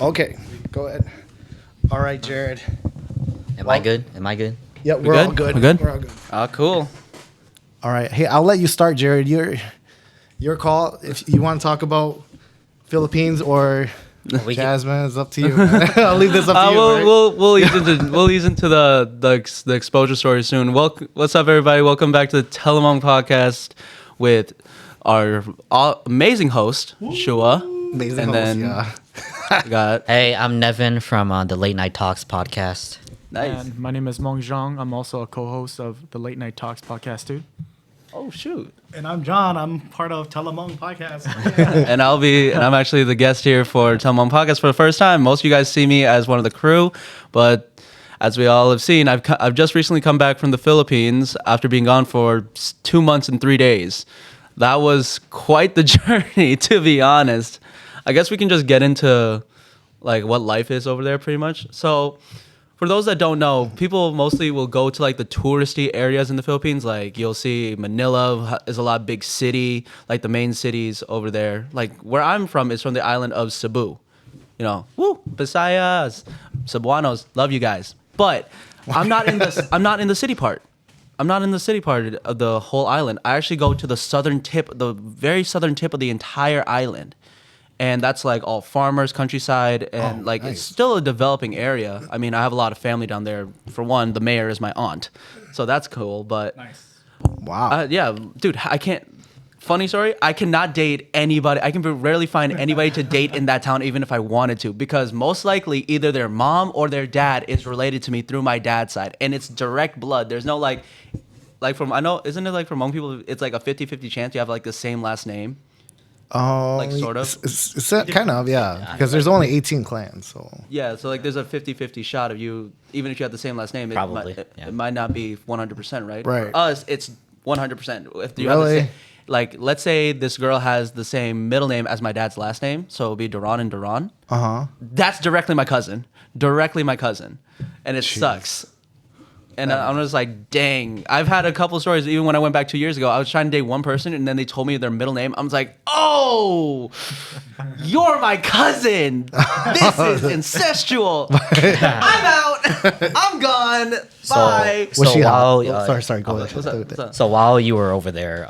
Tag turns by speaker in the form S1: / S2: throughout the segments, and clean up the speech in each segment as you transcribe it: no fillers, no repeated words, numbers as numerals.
S1: Okay, go ahead. All right, Jarrod.
S2: Am I good? Am I good?
S1: Yeah, we're
S3: good?
S1: all good.
S3: We're good?
S1: We're all good.
S3: Cool.
S1: All right. Hey, I'll let you start, Jarrod. Your call. If you want to talk about Philippines or Jasmine, it's up to you. I'll leave this up to you. Right?
S3: We'll ease into the exposure story soon. What's up, everybody? Welcome back to the Telemon podcast with our amazing host Shua.
S1: Amazing
S3: and
S1: host,
S3: then
S1: yeah.
S3: we got
S2: Hey, I'm Nevin from the Late Night Talks podcast.
S3: nice.
S4: And my name is Mong Zhang. I'm also a co-host of the Late Night Talks podcast too.
S3: Oh shoot.
S5: And I'm John. I'm part of Telemon Podcast.
S3: And I'm actually the guest here for Telemon podcast for the first time. Most of you guys see me as one of the crew, but as we all have seen, I've just recently come back from the Philippines after being gone for 2 months and 3 days. That was quite the journey, to be honest. I guess we can just get into like what life is over there pretty much. So for those that don't know, people mostly will go to like the touristy areas in the Philippines. Like you'll see Manila is a lot big city, like the main cities over there. Like where I'm from is from the island of Cebu. You know, woo, Visayas, Cebuanos, love you guys. But I'm not in the city part. I'm not in the city part of the whole island. I actually go to the southern tip, the very southern tip of the entire island. And that's like all farmers, countryside, and
S1: nice.
S3: It's still a developing area. I mean, I have a lot of family down there. For one, the mayor is my aunt, so that's cool. But
S5: Nice.
S1: Wow.
S3: yeah, dude, I can't. Funny story, I cannot date anybody. I can rarely find anybody to date in that town, even if I wanted to, because most likely either their mom or their dad is related to me through my dad's side, and it's direct blood. There's no like from I know, isn't it like for Hmong people, it's like a 50-50 chance you have like the same last name. Like, sort of?
S1: It's kind of, yeah. Because there's only 18 clans, so.
S3: Yeah, so like there's a 50-50 shot of you, even if you have the same last name.
S2: Probably,
S3: It might not be 100%, right?
S1: Right.
S3: For us, it's 100%. If you have the
S1: Really?
S3: same, like, let's say this girl has the same middle name as my dad's last name, so it'll be Duran and Duran.
S1: Uh-huh.
S3: That's directly my cousin. And it sucks. And I'm just like, dang. I've had a couple stories, even when I went back 2 years ago. I was trying to date one person, and then they told me their middle name. I was like, oh, you're my cousin. This is incestual. I'm out. I'm gone. Bye.
S1: Was she hot?
S2: while,
S1: Sorry, go ahead.
S3: What's up?
S2: So while you were over there,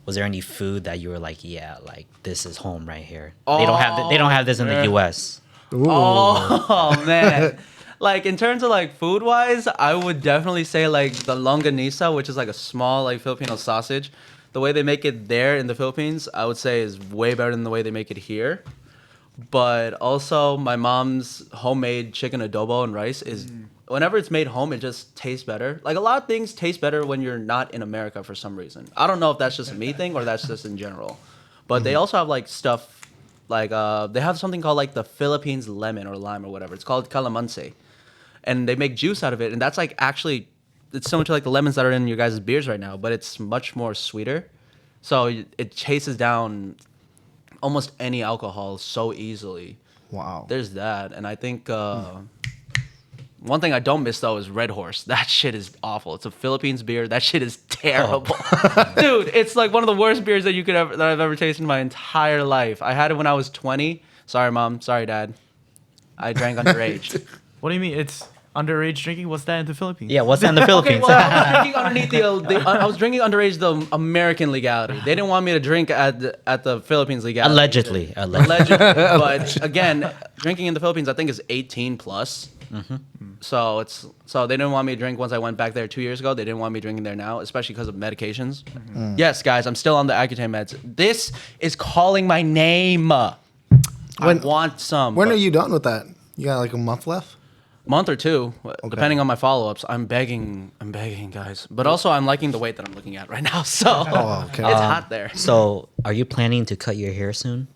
S2: was there any food that you were like, yeah, like this is home right here? They don't have this in the U.S.
S1: Ooh.
S3: Oh, man. Like, in terms of, like, food-wise, I would definitely say, like, the longanisa, which is, like, a small, like, Filipino sausage. The way they make it there in the Philippines, I would say is way better than the way they make it here. But also, my mom's homemade chicken adobo and rice is... Whenever it's made home, it just tastes better. Like, a lot of things taste better when you're not in America for some reason. I don't know if that's just a me thing or that's just in general. But they also have, like, stuff... Like, they have something called, like, the Philippines lemon or lime or whatever. It's called calamansi. And they make juice out of it, and that's like actually, it's similar to like the lemons that are in your guys' beers right now, but it's much more sweeter. So it chases down almost any alcohol so easily.
S1: Wow.
S3: There's that, and I think one thing I don't miss though is Red Horse. That shit is awful. It's a Philippines beer. That shit is terrible, dude. It's like one of the worst beers that I've ever tasted in my entire life. I had it when I was 20. Sorry, mom. Sorry, dad. I drank underage.
S4: What do you mean? It's underage drinking? What's that in the Philippines?
S2: Yeah, what's that in the
S3: Okay,
S2: Philippines?
S3: well, I was drinking underage the American legality. They didn't want me to drink at the Philippines legality.
S2: Allegedly.
S3: But again, drinking in the Philippines I think is 18 plus. So they didn't want me to drink once I went back there 2 years ago. They didn't want me drinking there now, especially because of medications. Yes, guys, I'm still on the Accutane meds. This is calling my name. I want some.
S1: When are you done with that? You got like a month left?
S3: Month or two, depending on my follow-ups. I'm begging, guys. But also, I'm liking the weight that I'm looking at right now. So
S1: okay.
S3: it's hot there.
S2: So are you planning to cut your hair soon?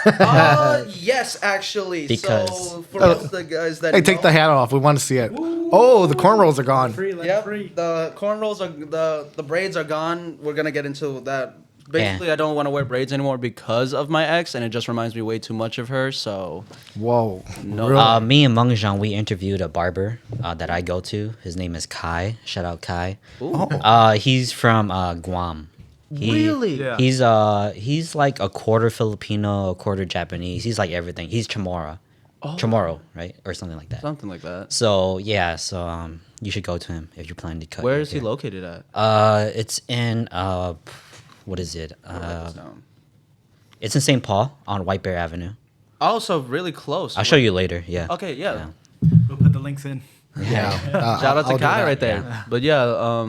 S3: Yes, actually.
S2: Because-
S3: so for the guys that
S1: Hey, take the hat off. We want to see it. Oh, the cornrows are gone.
S5: Free, let
S3: Yep,
S5: free.
S3: the cornrows are the braids are gone. We're gonna get into that. Basically, I don't want to wear braids anymore because of my ex, and it just reminds me way too much of her. So
S1: Whoa.
S3: No.
S1: Really?
S2: Me and Meng Zhang, we interviewed a barber that I go to. His name is Kai. Shout out Kai. He's from Guam.
S3: Really?
S4: Yeah.
S2: He's like a quarter Filipino, a quarter Japanese. He's like everything. He's Chamorro. Chamorro, right, or something like that.
S3: Something like that.
S2: So yeah, you should go to him if you're planning to cut.
S3: Where
S2: your
S3: is he
S2: hair.
S3: located at?
S2: It's in what is it?
S3: I'll write this down.
S2: It's in St. Paul on White Bear Avenue.
S3: Oh, so really close.
S2: I'll show you later. Yeah.
S3: Okay, yeah.
S5: We'll put the links in.
S1: Yeah.
S3: Shout out to
S1: I'll do
S3: Kai
S1: that.
S3: right there.
S2: Yeah.
S3: But yeah,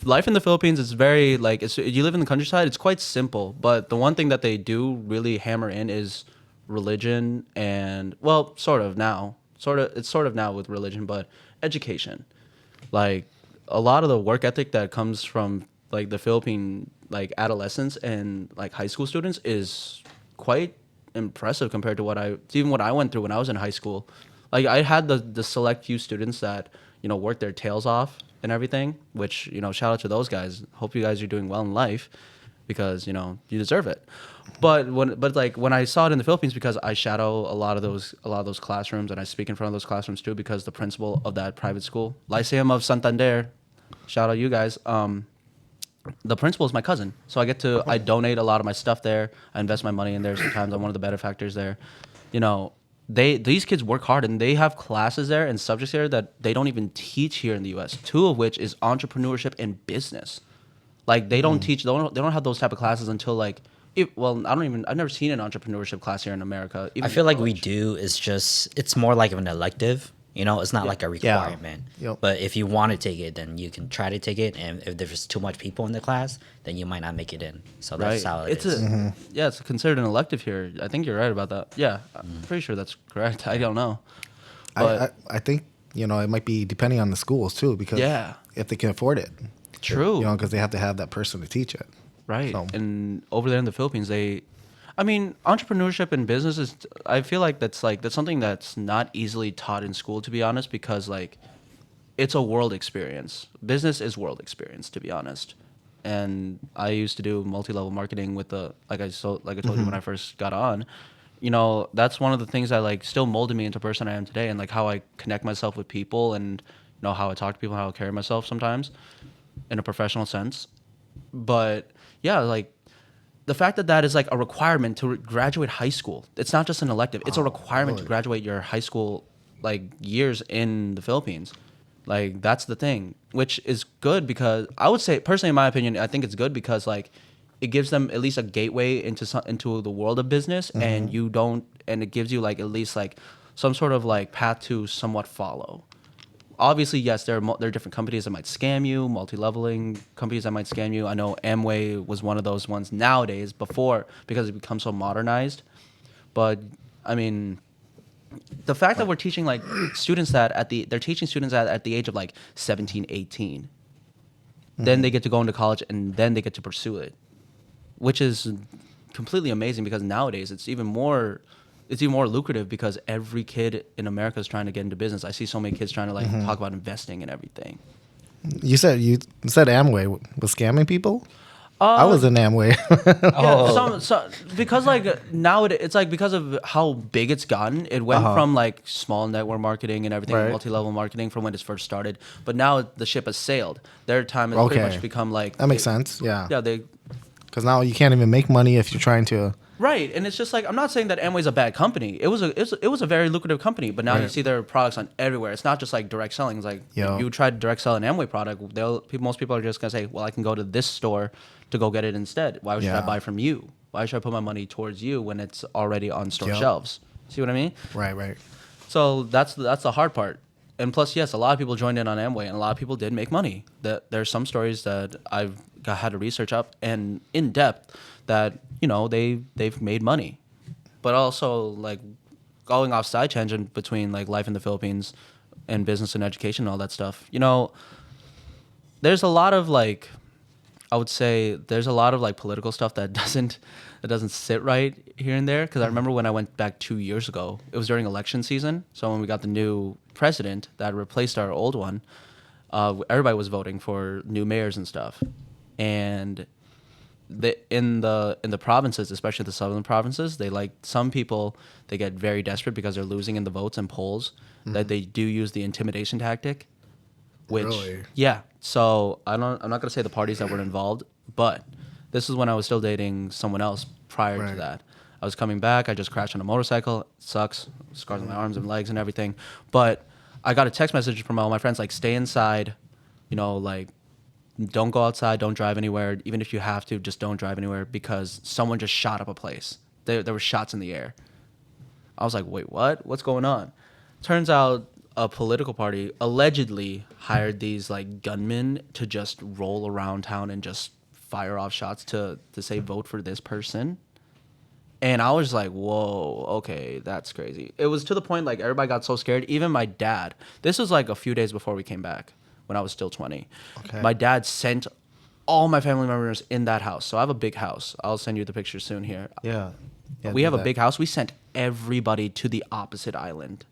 S3: life in the Philippines is very like you live in the countryside. It's quite simple, but the one thing that they do really hammer in is religion and well, sort of now, it's sort of now with religion, but education. Like a lot of the work ethic that comes from like the Philippine like adolescents and like high school students is quite impressive compared to what I went through when I was in high school. Like I had the select few students that worked their tails off and everything, which shout out to those guys. Hope you guys are doing well in life because you deserve it. But when I saw it in the Philippines, because I shadow a lot of those classrooms and I speak in front of those classrooms too, because the principal of that private school, Lyceum of Santander, shout out you guys. The principal is my cousin, so I donate a lot of my stuff there. I invest my money in there. Sometimes I'm one of the benefactors there. These kids work hard and they have classes there and subjects there that they don't even teach here in the U.S. Two of which is entrepreneurship and business. Like they don't teach, they don't have those type of classes until like. I've never seen an entrepreneurship class here in America.
S2: I feel like we do. It's more like an elective. It's not like a requirement.
S1: Yep.
S2: But if you want to take it, then you can try to take it. And if there's too much people in the class, then you might not make it in. So that's how it is.
S3: Yeah, it's considered an elective here. I think you're right about that. Yeah, I'm pretty sure that's correct. I don't know. But
S1: I think it might be depending on the schools too, because if they can afford it,
S3: true.
S1: Because they have to have that person to teach it.
S3: Right.
S1: So.
S3: And over there in the Philippines, entrepreneurship and business is, I feel like that's something that's not easily taught in school, to be honest, because like it's a world experience. Business is world experience, to be honest. And I used to do multi-level marketing with like I told you when I first got on. That's one of the things that like still molded me into the person I am today, and like how I connect myself with people, and how I talk to people, how I carry myself sometimes in a professional sense. But yeah, like the fact that is like a requirement to graduate high school. It's not just an elective. It's a requirement to graduate your high school like years in the Philippines. Like that's the thing, which is good because I would say personally, in my opinion, I think it's good because like it gives them at least a gateway into the world of business, and it gives you like at least like some sort of like path to somewhat follow. Obviously, yes, there are different companies that might scam you, multi-leveling companies that might scam you. I know Amway was one of those ones nowadays because it becomes so modernized. But I mean, the fact that we're teaching like students they're teaching students at the age of like 17, 18. Then they get to go into college and then they get to pursue it, which is completely amazing because nowadays it's even more lucrative because every kid in America is trying to get into business. I see so many kids trying to like talk about investing and everything.
S1: You said Amway was scamming people? I was in Amway.
S3: Because like nowadays it's like because of how big it's gotten, it went from like small network marketing and everything, multi-level marketing from when it first started. But now the ship has sailed. Their time has pretty much become like
S1: that makes sense. Yeah.
S3: Yeah,
S1: because now you can't even make money if you're trying to.
S3: Right, and it's just like I'm not saying that Amway's a bad company. It was a very lucrative company, but now you see their products on everywhere. It's not just like direct selling. It's like if you try to direct sell an Amway product, most people are just gonna say, "Well, I can go to this store to go get it instead. Why should I buy from you? Why should I put my money towards you when it's already on store shelves?" See what I mean?
S1: Right.
S3: So that's the hard part. And plus, yes, a lot of people joined in on Amway, and a lot of people did make money. There's some stories that I've had to research up and in depth that they've made money. But also like going off side tangent between like life in the Philippines and business and education and all that stuff. There's a lot of like I would say there's a lot of like political stuff that doesn't sit right here and there. Because I remember when I went back 2 years ago, it was during election season. So when we got the new president that replaced our old one, everybody was voting for new mayors and stuff. And in the provinces, especially the southern provinces, some people they get very desperate because they're losing in the votes and polls. That they do use the intimidation tactic.
S1: Really?
S3: Yeah. So I'm not gonna say the parties that were involved, but this is when I was still dating someone else prior to that. I was coming back. I just crashed on a motorcycle. It sucks. Scars on my arms and legs and everything. But I got a text message from all my friends like, stay inside, you know, like, don't go outside, don't drive anywhere. Even if you have to, just don't drive anywhere because someone just shot up a place. There were shots in the air. I was like, wait, what? What's going on? Turns out a political party allegedly hired these like gunmen to just roll around town and just fire off shots to say vote for this person. And I was like, whoa, okay, that's crazy. It was to the point like everybody got so scared. Even my dad. This was like a few days before we came back when I was still 20. Okay. My dad sent all my family members in that house. So I have a big house. I'll send you the picture soon here.
S1: Yeah.
S3: We have a big house. We sent everybody to the opposite island.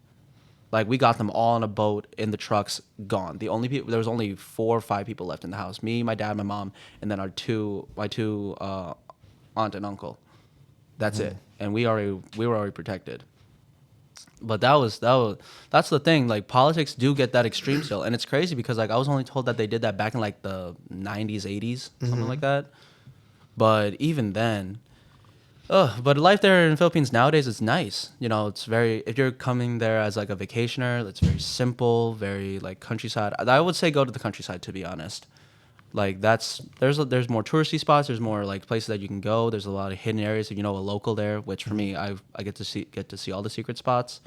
S3: Like we got them all on a boat in the trucks, gone. The only people, there was only 4 or 5 people left in the house. Me, my dad, my mom, and then my two aunt and uncle. That's it. And we were already protected. But that's the thing. Like politics do get that extreme still, and it's crazy because like I was only told that they did that back in like the 90s, 80s, something like that. But even then, but life there in the Philippines nowadays is nice. You know, it's very, if you're coming there as like a vacationer, it's very simple, very like countryside. I would say go to the countryside, to be honest. Like there's more touristy spots. There's more like places that you can go. There's a lot of hidden areas. If you know a local there, which for me, I get to see all the secret spots,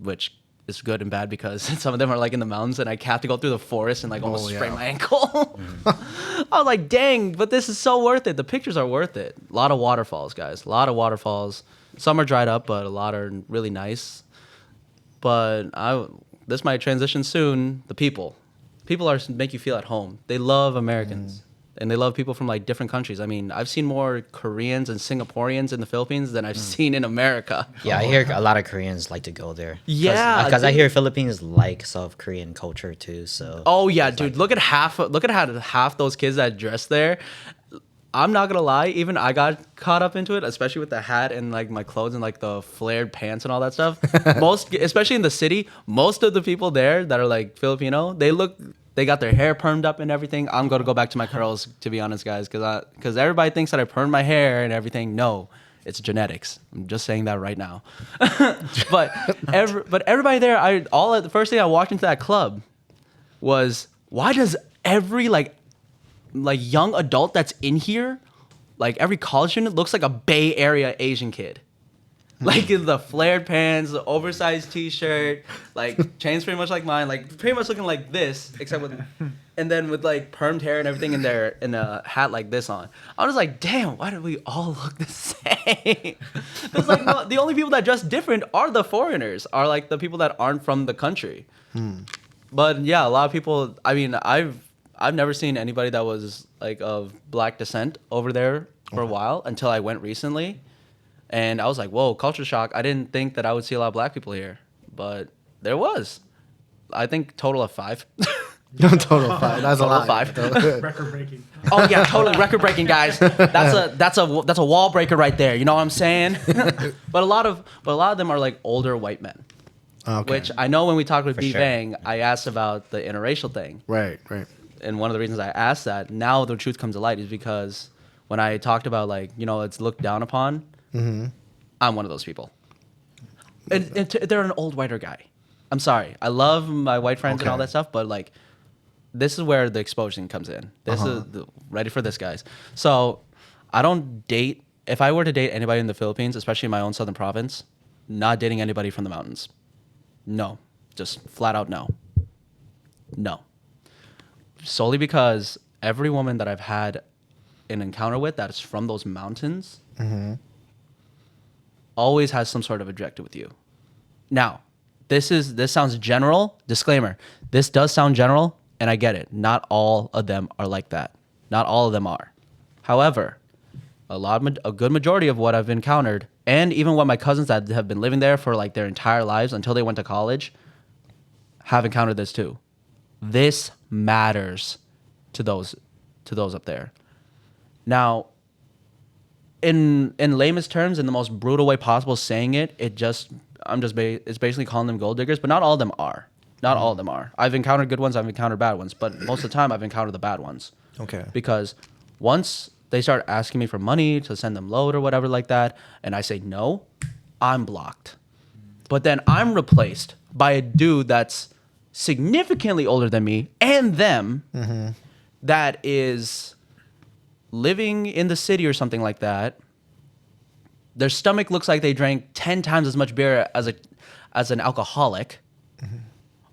S3: which is good and bad because some of them are like in the mountains and I have to go through the forest and like almost sprain my ankle. I was like, dang, but this is so worth it. The pictures are worth it. A lot of waterfalls, guys. A lot of waterfalls. Some are dried up, but a lot are really nice. But this might transition soon. The people make you feel at home. They love Americans. And they love people from like different countries. I mean, I've seen more Koreans and Singaporeans in the Philippines than I've seen in America.
S2: Yeah, I hear a lot of Koreans like to go there.
S3: Yeah,
S2: because I hear Philippines like South Korean culture too. So.
S3: Oh yeah, dude! Look at half those kids that dress there. I'm not gonna lie, even I got caught up into it, especially with the hat and like my clothes and like the flared pants and all that stuff. Especially in the city, most of the people there that are like Filipino, they got their hair permed up and everything. I'm gonna go back to my curls, to be honest, guys, because everybody thinks that I permed my hair and everything. No, it's genetics. I'm just saying that right now. but everybody there, the first thing I walked into that club was, why does every like young adult that's in here, like every college student, looks like a Bay Area Asian kid? Like the flared pants, the oversized T-shirt, like chains pretty much like mine, like pretty much looking like this, except with, and then with like permed hair and everything in there, and a hat like this on. I was like, damn, why do we all look the same? It's like the only people that dress different are the foreigners, are like the people that aren't from the country. But yeah, a lot of people. I mean, I've never seen anybody that was like of black descent over there for a while until I went recently. And I was like, whoa, culture shock. I didn't think that I would see a lot of black people here, but there was. I think total of 5.
S1: Total of 5. That's a lot.
S3: 5.
S5: Record breaking.
S3: Oh yeah, totally record breaking, guys. That's a wall breaker right there. You know what I'm saying? But a lot of them are like older white men. Okay. Which I know when we talked with B Bang, I asked about the interracial thing.
S1: Right.
S3: And one of the reasons I asked that, now the truth comes to light, is because when I talked about like, you know, it's looked down upon. I'm one of those people. And they're an old whiter guy. I'm sorry. I love my white friends and all that stuff, but like, this is where the exposure comes in. This is ready for this, guys. So I don't date. If I were to date anybody in the Philippines, especially in my own southern province, not dating anybody from the mountains. No, just flat out no. No. Solely because every woman that I've had an encounter with that is from those mountains always has some sort of objective with you. Now, this sounds general. Disclaimer: this does sound general, and I get it. Not all of them are like that. Not all of them are. However, a good majority of what I've encountered, and even what my cousins that have been living there for like their entire lives until they went to college, have encountered this too. This matters to those up there. Now, in lamest terms, in the most brutal way possible, saying it's basically calling them gold diggers, but not all of them are. Not all of them are. I've encountered good ones, I've encountered bad ones, but most of the time I've encountered the bad ones. Okay. Because once they start asking me for money to send them load or whatever like that, and I say no, I'm blocked. But then I'm replaced by a dude that's significantly older than me and them that is living in the city or something like that. Their stomach looks like they drank 10 times as much beer as an alcoholic.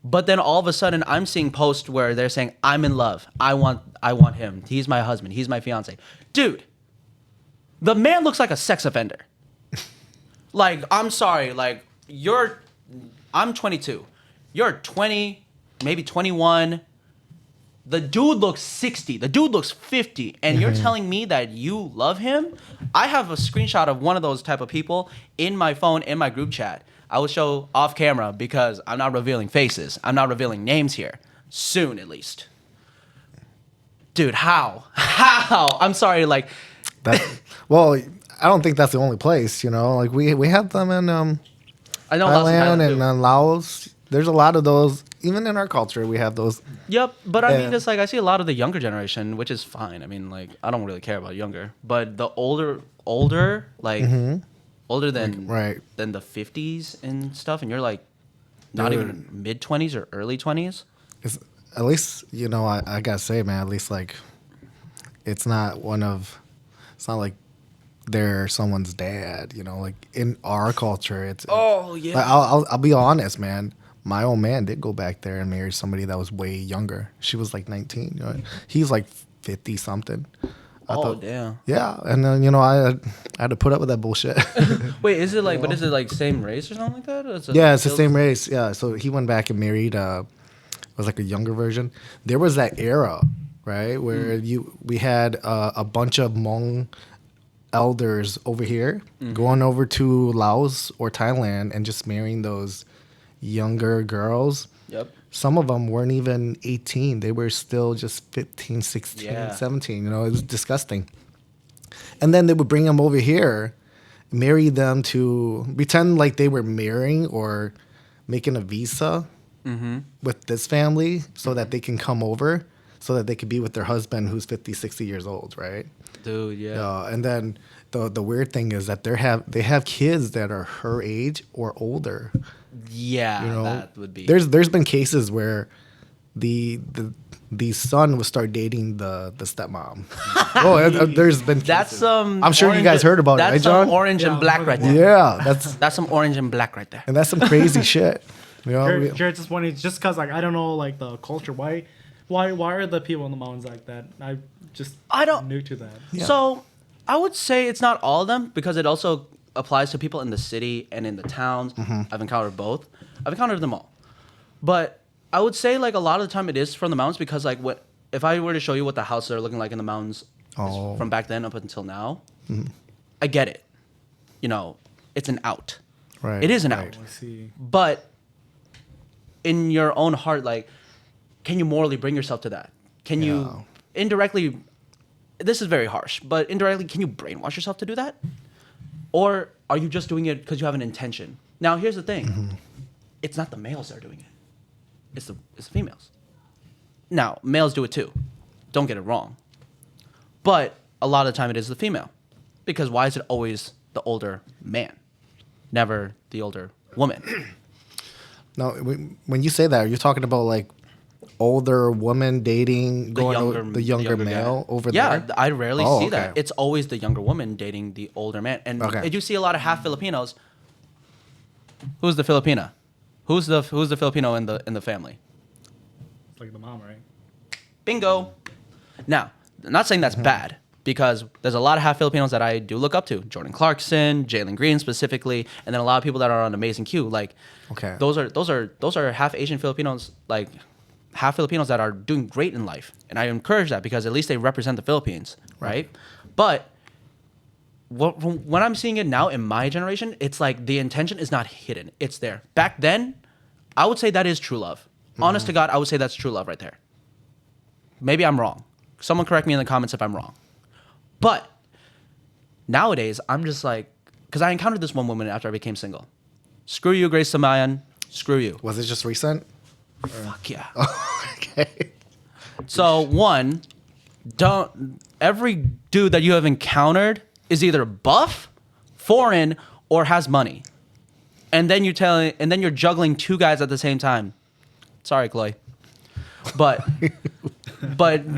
S3: But then all of a sudden I'm seeing posts where they're saying, I'm in love. I want him. He's my husband. He's my fiance. Dude, the man looks like a sex offender. Like, I'm sorry. Like, I'm 22. You're 20, maybe 21. The dude looks 60. The dude looks 50. And you're telling me that you love him? I have a screenshot of one of those type of people in my phone, in my group chat. I will show off camera because I'm not revealing faces. I'm not revealing names here. Soon, at least. Dude, how? How? I'm sorry, like...
S1: Well, I don't think that's the only place, you know? Like, we have them in
S3: I know
S1: Thailand and Laos. There's a lot of those. Even in our culture, we have those.
S3: Yep, but I mean, it's like I see a lot of the younger generation, which is fine. I mean, like, I don't really care about younger. But the older, like... Older than than the 50s and stuff, and you're like not even mid 20s or early 20s.
S1: At least, you know, I gotta say, man, at least like it's not like they're someone's dad, you know, like in our culture it's like, I'll be honest, man. My old man did go back there and marry somebody that was way younger. She was like 19, you know? He's like 50 something.
S3: Damn.
S1: Yeah, and then, you know, I had to put up with that bullshit.
S3: Wait, is it like, but is it like same race or something like that? Or
S1: yeah, it's the same race. Yeah, so he went back and married, was like a younger version. There was that era, right, where we had a bunch of Hmong elders over here going over to Laos or Thailand and just marrying those younger girls.
S3: Yep.
S1: Some of them weren't even 18. They were still just 15, 16, 17. You know, it was disgusting. And then they would bring them over here, marry them to pretend like they were marrying or making a visa with this family so that they can come over so that they could be with their husband who's 50, 60 years old, right?
S3: Dude, yeah.
S1: And then the weird thing is that they have kids that are her age or older.
S3: Yeah,
S1: you know,
S3: that would be.
S1: There's been cases where the son would start dating the stepmom. There's been cases.
S3: That's some.
S1: I'm sure you guys heard about it, right, John?
S3: That's some orange and black right there.
S1: Yeah,
S3: that's some orange and black right there.
S1: And that's some crazy shit. You know,
S5: Jarrod, just wondering, just because like I don't know like the culture, why are the people in the mountains like that? I don't new to that.
S3: Yeah. So I would say it's not all of them because it also applies to people in the city and in the towns. I've encountered both. I've encountered them all. But I would say like a lot of the time it is from the mountains because like if I were to show you what the houses are looking like in the mountains from back then up until now, I get it. You know, it's an out.
S1: Right.
S3: It is an out.
S5: I see.
S3: But in your own heart, like, can you morally bring yourself to that? Can you indirectly, this is very harsh, but indirectly, can you brainwash yourself to do that? Or are you just doing it because you have an intention? Now, here's the thing. It's not the males that are doing it. It's the females. Now, males do it too. Don't get it wrong. But a lot of the time it is the female. Because why is it always the older man? Never the older woman.
S1: Now, when you say that, are you talking about like older woman dating the younger male
S3: guy.
S1: over
S3: there?
S1: there?
S3: Yeah, I rarely see that. It's always the younger woman dating the older man. And you see a lot of half Filipinos. Who's the Filipina? Who's the Filipino in the family?
S5: It's like the mom, right?
S3: Bingo. Now, I'm not saying that's bad because there's a lot of half Filipinos that I do look up to. Jordan Clarkson, Jalen Green specifically, and then a lot of people that are on Amazing Q. Like, those are half Asian Filipinos, like half Filipinos that are doing great in life, and I encourage that because at least they represent the Philippines, right? But when I'm seeing it now in my generation, it's like the intention is not hidden; it's there. Back then, I would say that is true love. Honest to God, I would say that's true love right there. Maybe I'm wrong. Someone correct me in the comments if I'm wrong. But nowadays, I'm just like, because I encountered this one woman after I became single. Screw you, Grace Samayan. Screw you.
S1: Was it just recent?
S3: Fuck yeah.
S1: Okay.
S3: So one, every dude that you have encountered is either buff, foreign, or has money. And then you're juggling two guys at the same time. Sorry, Chloe. But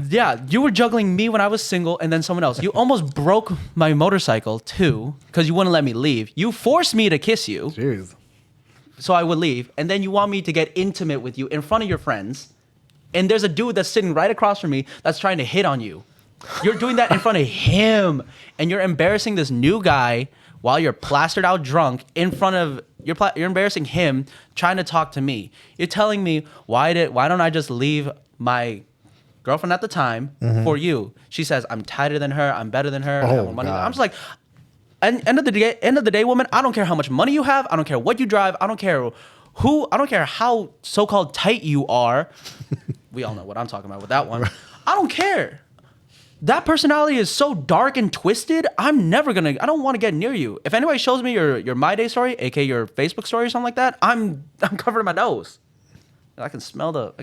S3: yeah, you were juggling me when I was single and then someone else. You almost broke my motorcycle too because you wouldn't let me leave. You forced me to kiss you.
S1: Jeez.
S3: So I would leave. And then you want me to get intimate with you in front of your friends. And there's a dude that's sitting right across from me that's trying to hit on you. You're doing that in front of him. And you're embarrassing this new guy while you're plastered out drunk in front of... You're embarrassing him trying to talk to me. You're telling me, why don't I just leave my girlfriend at the time for you? She says, I'm tighter than her. I'm better than her. I have more money. I'm just like... End of the day, woman, I don't care how much money you have. I don't care what you drive. I don't care how so-called tight you are. We all know what I'm talking about with that one. I don't care. That personality is so dark and twisted. I don't want to get near you. If anybody shows me your My Day story, aka your Facebook story or something like that, I'm covering my nose. I can smell the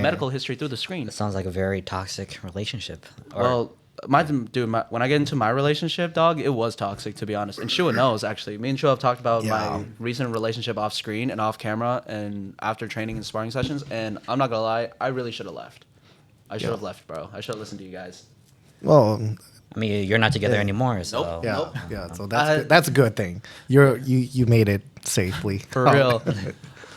S3: medical history through the screen.
S2: It sounds like a very toxic relationship.
S3: Well, when I get into my relationship, dog, it was toxic, to be honest. And Shua knows, actually. Me and Shua have talked about my recent relationship off screen and off camera and after training and sparring sessions. And I'm not going to lie, I really should have left. I should have left, bro. I should have listened to you guys.
S1: Well,
S2: I mean, you're not together anymore, so...
S3: Nope.
S1: yeah,
S3: Nope.
S1: yeah. So that's a good thing. You made it safely.
S3: For real.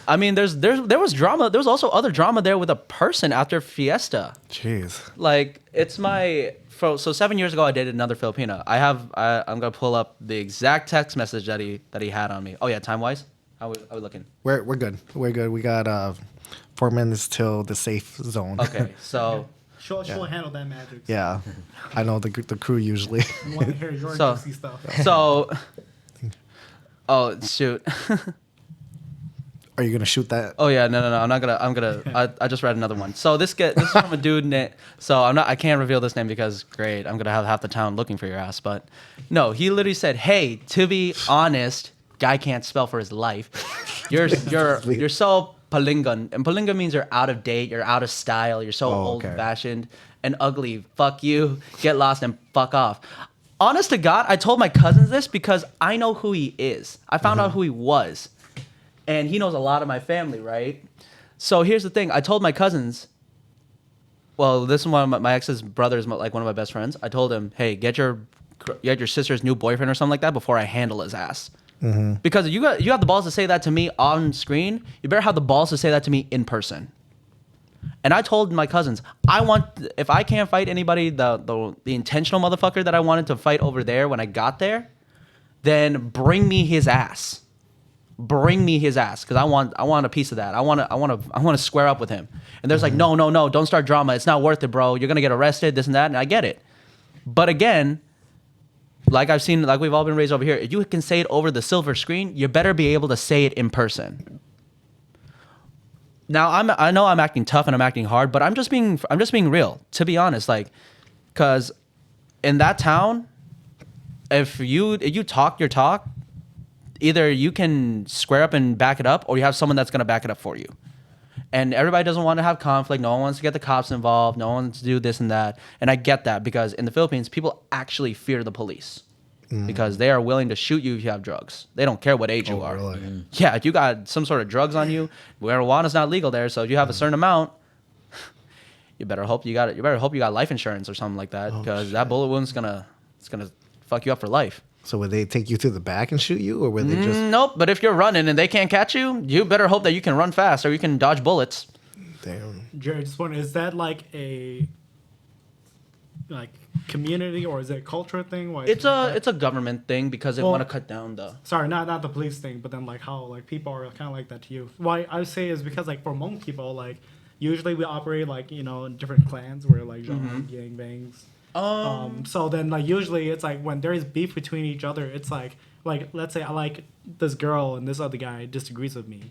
S3: I mean, there was drama. There was also other drama there with a person after Fiesta.
S1: Jeez.
S3: Like, it's so 7 years ago, I dated another Filipina. I'm gonna pull up the exact text message that he had on me. Oh yeah, time wise, how are we looking?
S1: We're good. We're good. We got 4 minutes till the safe zone.
S3: Okay, so
S5: She'll handle that magic.
S1: Yeah, I know the crew usually.
S5: You want to hear your
S3: So-
S5: juicy stuff.
S3: so. Oh shoot.
S1: Are you gonna shoot that?
S3: Oh yeah, no. I'm not gonna. I just read another one. So this is from a dude. So I can't reveal this name because great. I'm gonna have half the town looking for your ass. But no, he literally said, "Hey, to be honest, guy can't spell for his life. You're so palingan, and palingan means you're out of date, you're out of style, you're so old fashioned and ugly. Fuck you. Get lost and fuck off." Honest to God, I told my cousins this because I know who he is. I found out who he was. And he knows a lot of my family, right? So here's the thing. I told my cousins, well, this is one of my ex's brothers, like one of my best friends. I told him, hey, get your sister's new boyfriend or something like that before I handle his ass. Mm-hmm. Because you have the balls to say that to me on screen. You better have the balls to say that to me in person. And I told my cousins, if I can't fight anybody, the intentional motherfucker that I wanted to fight over there when I got there, then bring me his ass. Bring me his ass because I want a piece of that. I want to square up with him. And there's like, no, don't start drama. It's not worth it, bro. You're gonna get arrested, this and that. And I get it. But again, like we've all been raised over here. If you can say it over the silver screen, you better be able to say it in person. Now I know I'm acting tough and I'm acting hard, but I'm just being real. To be honest, like, cause in that town, if you talk your talk, either you can square up and back it up, or you have someone that's going to back it up for you. And everybody doesn't want to have conflict. No one wants to get the cops involved. No one wants to do this and that. And I get that because in the Philippines, people actually fear the police because they are willing to shoot you if you have drugs. They don't care what age you are.
S1: Really?
S3: Yeah, if you got some sort of drugs on you, marijuana's not legal there. So if you have a certain amount, you better hope you got life insurance or something like that because that bullet wound's gonna fuck you up for life.
S1: So would they take you to the back and shoot you, or would they just?
S3: Nope. But if you're running and they can't catch you, you better hope that you can run fast or you can dodge bullets.
S1: Damn.
S5: Jared, just wondering, is that like a community or is it a cultural thing? Why
S3: It's a government thing because they want to cut down the.
S5: Sorry, not the police thing, but then like how like people are kind of like that to you. Why I say is because like for Hmong people, like usually we operate like in different clans where like gang bangs. So then like usually it's like when there is beef between each other, it's like let's say I like this girl and this other guy disagrees with me.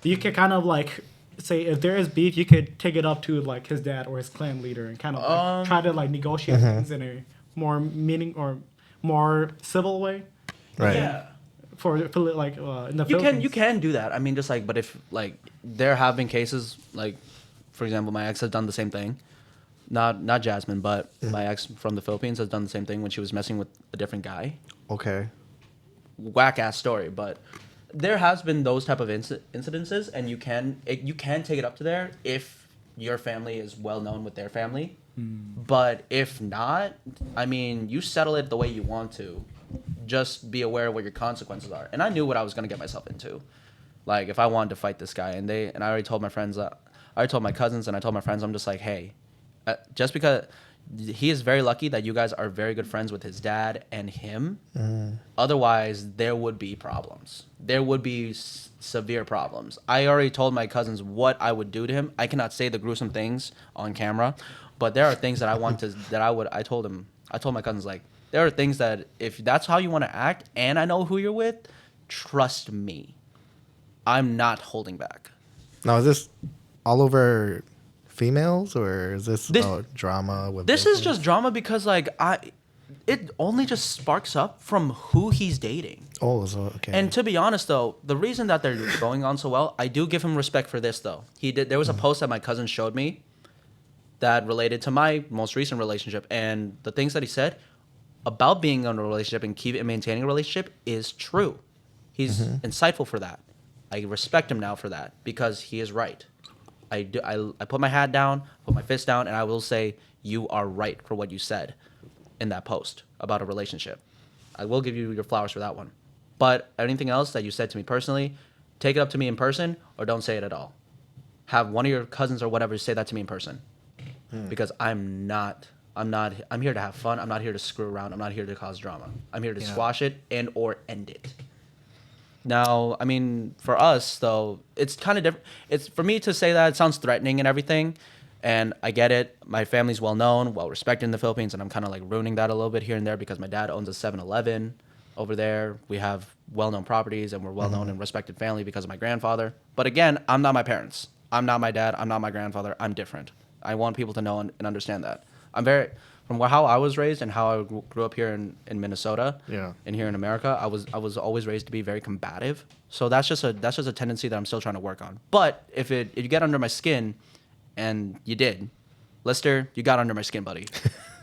S5: You can kind of like say if there is beef, you could take it up to like his dad or his clan leader and kind of like, try to like negotiate things in a more meaning or more civil way.
S1: Right.
S3: Yeah.
S5: For like in the
S3: You can do that. I mean, just like, but if like there have been cases like, for example, my ex has done the same thing. not Jasmine, but my ex from the Philippines has done the same thing when she was messing with a different guy.
S1: Okay.
S3: Whack ass story, but there has been those type of incidences, and you can take it up to there if your family is well known with their family. But if not, I mean, you settle it the way you want to. Just be aware of what your consequences are. And I knew what I was gonna get myself into. Like if I wanted to fight this guy, and I already told my friends, I already told my cousins, and I told my friends, I'm just like, hey, just because he is very lucky that you guys are very good friends with his dad and him. Otherwise, there would be problems. There would be severe problems. I already told my cousins what I would do to him. I cannot say the gruesome things on camera, but there are things that I told my cousins, like, there are things that if that's how you want to act and I know who you're with, trust me, I'm not holding back.
S1: Now, is this all over females, or is this drama with
S3: This is just drama because it only just sparks up from who he's dating.
S1: Oh, so okay.
S3: And to be honest though, the reason that they're going on so well, I do give him respect for this though. There was a post that my cousin showed me that related to my most recent relationship, and the things that he said about being in a relationship and maintaining a relationship is true. He's insightful for that. I respect him now for that because he is right. I put my hat down, put my fist down, and I will say you are right for what you said in that post about a relationship. I will give you your flowers for that one. But anything else that you said to me personally, take it up to me in person or don't say it at all. Have one of your cousins or whatever say that to me in person. Because I'm here to have fun. I'm not here to screw around. I'm not here to cause drama. I'm here to squash it and or end it. Now, I mean, for us though, it's kind of different. It's for me to say that it sounds threatening and everything, and I get it. My family's well known, well respected in the Philippines, and I'm kind of like ruining that a little bit here and there because my dad owns a 7-Eleven over there. We have well-known properties, and we're well-known and respected family because of my grandfather. But again, I'm not my parents. I'm not my dad. I'm not my grandfather. I'm different. I want people to know and understand that. From how I was raised and how I grew up here in Minnesota, and here in America, I was always raised to be very combative. So that's just a tendency that I'm still trying to work on. But if you get under my skin, and you did, Lister, you got under my skin, buddy.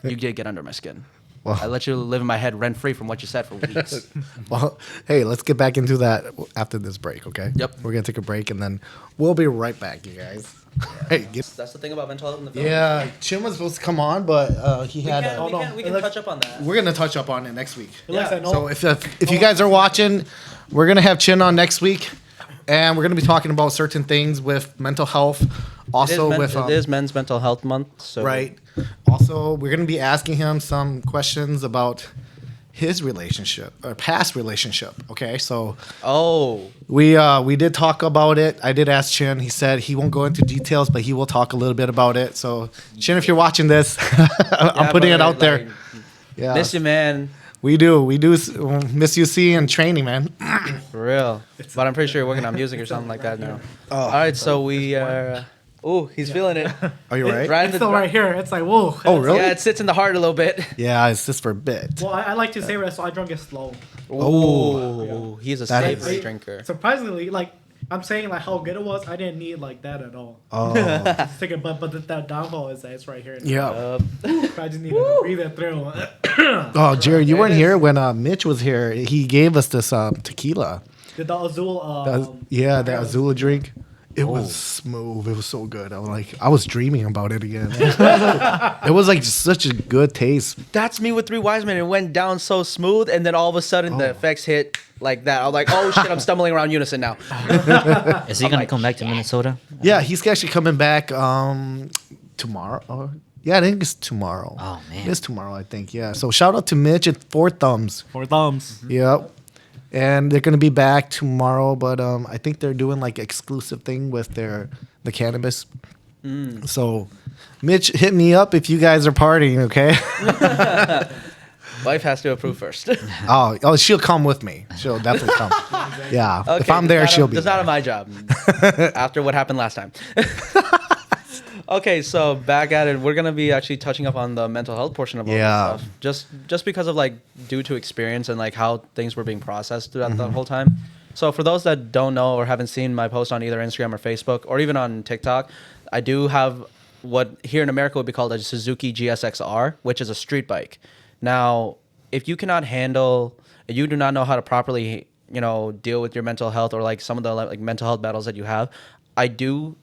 S3: You did get under my skin. Well, I let you live in my head rent free from what you said for weeks.
S1: Well, hey, let's get back into that after this break, okay?
S3: Yep.
S1: We're gonna take a break and then we'll be right back, you guys. Hey,
S3: that's the thing about mental health in the Philippines.
S1: yeah, Chin was supposed to come on, but he had.
S3: We can touch up on that.
S1: We're gonna touch up on it next week.
S3: Yeah.
S1: So if you guys are watching, we're gonna have Chin on next week, and we're gonna be talking about certain things with mental health. Also, it
S3: is Men's Mental Health Month, so
S1: right. Also, we're gonna be asking him some questions about his relationship or past relationship. Okay, so we did talk about it. I did ask Chin. He said he won't go into details, but he will talk a little bit about it. So Chin, if you're watching this, I'm putting it out there. Yeah,
S3: miss you, man.
S1: We do miss you seeing training, man.
S3: For real. But I'm pretty sure you're working on music or something like that now. All right, so we are. Oh, he's feeling it.
S1: Are you right?
S5: It's still right here. It's like, whoa.
S1: Oh, really?
S3: Yeah, it sits in the heart a little bit.
S1: Yeah, it's just for a bit.
S5: Well, I like to say that, so I drunk it slow.
S3: Oh, he's a savory drinker.
S5: Surprisingly, like, I'm saying like how good it was, I didn't need like that at all.
S1: Oh.
S5: Just take it, but that downfall is that it's right here.
S1: Yeah.
S5: I just need to breathe it through.
S1: Oh, Jared, you weren't here when Mitch was here. He gave us this tequila.
S5: The Azul.
S1: The Azul drink. It was smooth. It was so good. I was dreaming about it again. It was like such a good taste.
S3: That's me with Three Wise Men. It went down so smooth, and then all of a sudden the effects hit like that. I was like, oh shit, I'm stumbling around unison now.
S2: Is he gonna come back to Minnesota?
S1: Yeah, he's actually coming back tomorrow. Yeah, I think it's tomorrow.
S2: Oh man,
S1: it's tomorrow. I think. Yeah. So shout out to Mitch at Four Thumbs.
S4: Four Thumbs.
S1: Yep. And they're gonna be back tomorrow, but I think they're doing like exclusive thing with the cannabis. So, Mitch, hit me up if you guys are partying, okay?
S3: Wife has to approve first.
S1: Oh, she'll come with me. She'll definitely come. Yeah,
S3: okay,
S1: if I'm there, she'll be.
S3: That's not my job. After what happened last time. Okay, so back at it, we're gonna be actually touching up on the mental health portion of all this stuff, just because of like due to experience and like how things were being processed throughout the whole time. So for those that don't know or haven't seen my post on either Instagram or Facebook or even on TikTok, I do have what here in America would be called a Suzuki GSX-R, which is a street bike. Now, if you cannot handle, you do not know how to properly, deal with your mental health or like some of the like mental health battles that you have, I do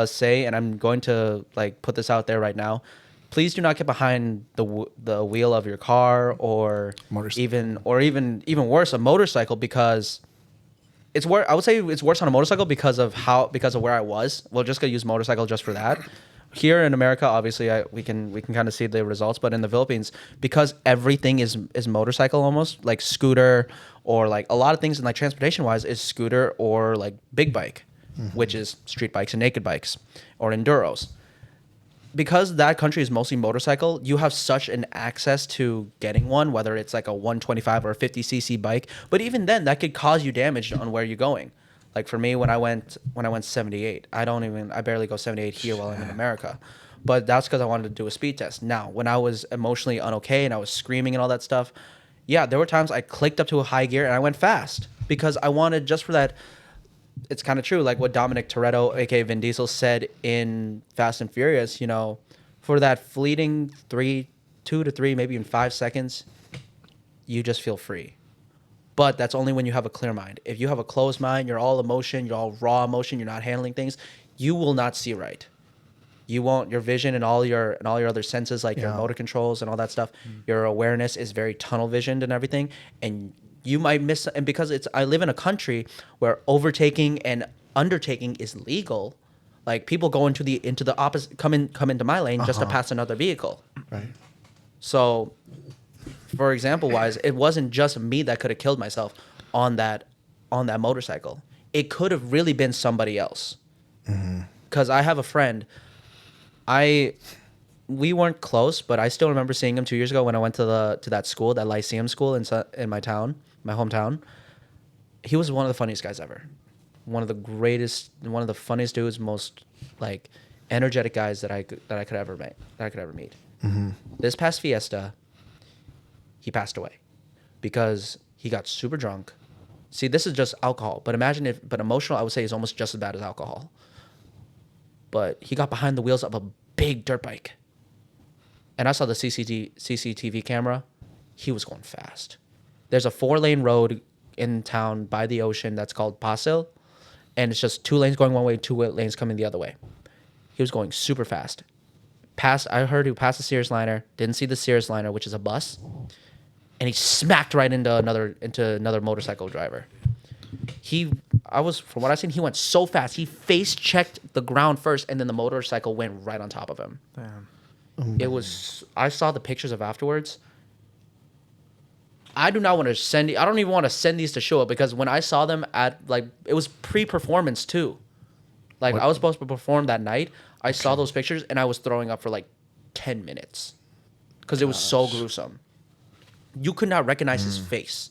S3: say, and I'm going to like put this out there right now, please do not get behind the wheel of your car or even worse, a motorcycle, because it's I would say it's worse on a motorcycle because of where I was. We're just gonna use motorcycle just for that. Here in America, obviously, we can kind of see the results, but in the Philippines, because everything is motorcycle almost, like scooter, or like a lot of things in like transportation wise is scooter or like big bike, which is street bikes and naked bikes or enduros. Because that country is mostly motorcycle, you have such an access to getting one, whether it's like a 125 or a 50cc bike. But even then, that could cause you damage on where you're going. Like for me, when I went 78, I barely go 78 here while I'm in America. But that's because I wanted to do a speed test. Now, when I was emotionally unokay and I was screaming and all that stuff, yeah, there were times I clicked up to a high gear and I went fast because I wanted, just for that. It's kind of true, like what Dominic Toretto, aka Vin Diesel, said in Fast and Furious. For that fleeting 2 to 3, maybe even 5 seconds, you just feel free. But that's only when you have a clear mind. If you have a closed mind, you're all emotion, you're all raw emotion, you're not handling things, you will not see right. You won't. Your vision and all your other senses, like your motor controls and all that stuff, your awareness is very tunnel visioned and everything, and you might miss. And because I live in a country where overtaking and undertaking is legal, like people go into the opposite, come into my lane just to pass another vehicle.
S1: Right.
S3: So, for example wise, it wasn't just me that could have killed myself on that motorcycle. It could have really been somebody else. Because I have a friend. We weren't close, but I still remember seeing him 2 years ago when I went to that school, that Lyceum school in my town, my hometown. He was one of the funniest guys ever. One of the greatest, one of the funniest dudes, most like energetic guys that I could ever meet. This past fiesta, he passed away because he got super drunk. See, this is just alcohol, but emotional, I would say, is almost just as bad as alcohol. But he got behind the wheels of a big dirt bike. And I saw the CCTV camera. He was going fast. There's a 4-lane road in town by the ocean that's called Pasil. And it's just 2 lanes going one way, 2 lanes coming the other way. He was going super fast. I heard he passed the Sears liner, didn't see the Sears liner, which is a bus. And he smacked right into another motorcycle driver. From what I've seen, he went so fast. He face checked the ground first, and then the motorcycle went right on top of him.
S4: Damn.
S3: I saw the pictures of afterwards. I don't even want to send these to Shua, because when I saw them it was pre-performance too. Like, I was supposed to perform that night. I saw those pictures and I was throwing up for like 10 minutes because it was so gruesome. You could not recognize his face.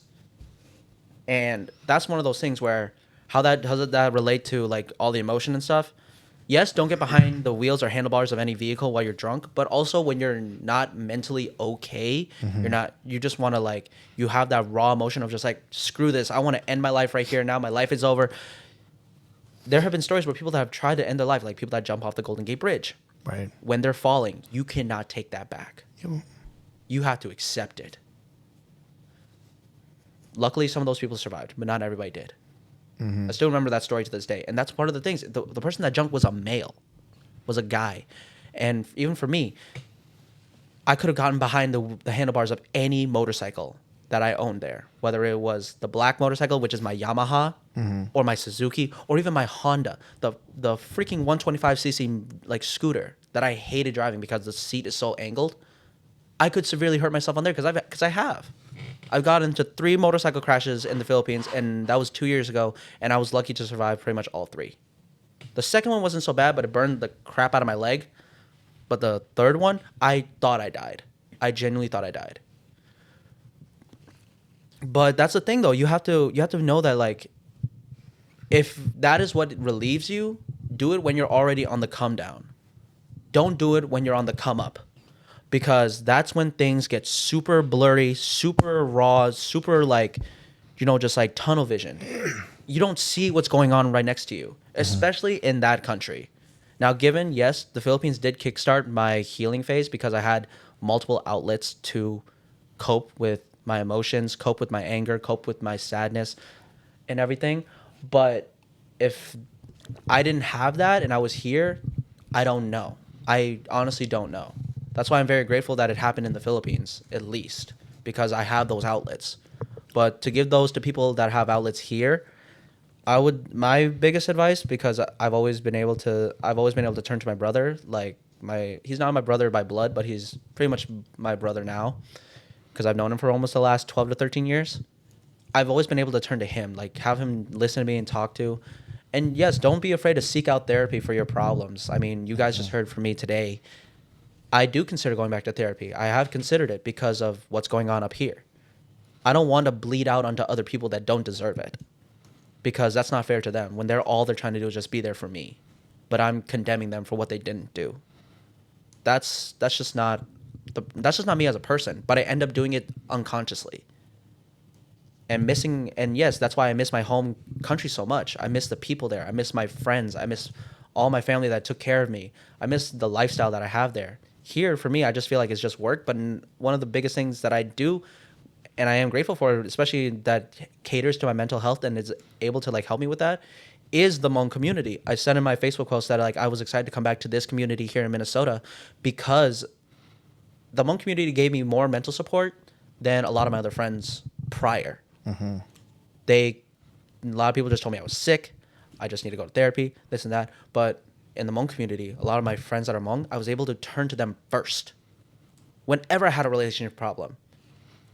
S3: And that's one of those things where how does that relate to like all the emotion and stuff? Yes, don't get behind the wheels or handlebars of any vehicle while you're drunk, but also when you're not mentally okay, you just want to like, you have that raw emotion of just like, screw this, I want to end my life right here now, my life is over. There have been stories where people that have tried to end their life, like people that jump off the Golden Gate Bridge.
S1: Right. When
S3: they're falling, you cannot take that back.
S1: Yep.
S3: You have to accept it. Luckily, some of those people survived, but not everybody did. I still remember that story to this day. And that's one of the things. The person that jumped was a male, was a guy. And even for me, I could have gotten behind the handlebars of any motorcycle that I owned there, whether it was the black motorcycle, which is my Yamaha, or my Suzuki, or even my Honda, the freaking 125cc like scooter that I hated driving because the seat is so angled. I could severely hurt myself on there because I have. I've got into 3 motorcycle crashes in the Philippines, and that was 2 years ago, and I was lucky to survive pretty much all 3. The second one wasn't so bad, but it burned the crap out of my leg. But the third one, I thought I died. I genuinely thought I died. But that's the thing, though. You have to know that, like, if that is what relieves you, do it when you're already on the come down. Don't do it when you're on the come up. Because that's when things get super blurry, super raw, super like, just like tunnel vision. You don't see what's going on right next to you, especially in that country. Now, given, yes, the Philippines did kickstart my healing phase because I had multiple outlets to cope with my emotions, cope with my anger, cope with my sadness and everything. But if I didn't have that and I was here, I don't know. I honestly don't know. That's why I'm very grateful that it happened in the Philippines, at least, because I have those outlets. But to give those to people that have outlets here, my biggest advice, because I've always been able to turn to my brother. Like he's not my brother by blood, but he's pretty much my brother now, because I've known him for almost the last 12 to 13 years. I've always been able to turn to him, like have him listen to me and talk to. And yes, don't be afraid to seek out therapy for your problems. I mean, you guys just heard from me today. I do consider going back to therapy. I have considered it because of what's going on up here. I don't want to bleed out onto other people that don't deserve it, because that's not fair to them when they're trying to do is just be there for me, but I'm condemning them for what they didn't do. That's just not me as a person, but I end up doing it unconsciously. And yes, that's why I miss my home country so much. I miss the people there. I miss my friends. I miss all my family that took care of me. I miss the lifestyle that I have there. Here, for me, I just feel like it's just work. But one of the biggest things that I do, and I am grateful for, especially that caters to my mental health and is able to like help me with that, is the Hmong community. I said in my Facebook post that like I was excited to come back to this community here in Minnesota because the Hmong community gave me more mental support than a lot of my other friends prior. Mm-hmm. A lot of people just told me I was sick. I just need to go to therapy, this and that. But in the Hmong community, a lot of my friends that are Hmong, I was able to turn to them first whenever I had a relationship problem.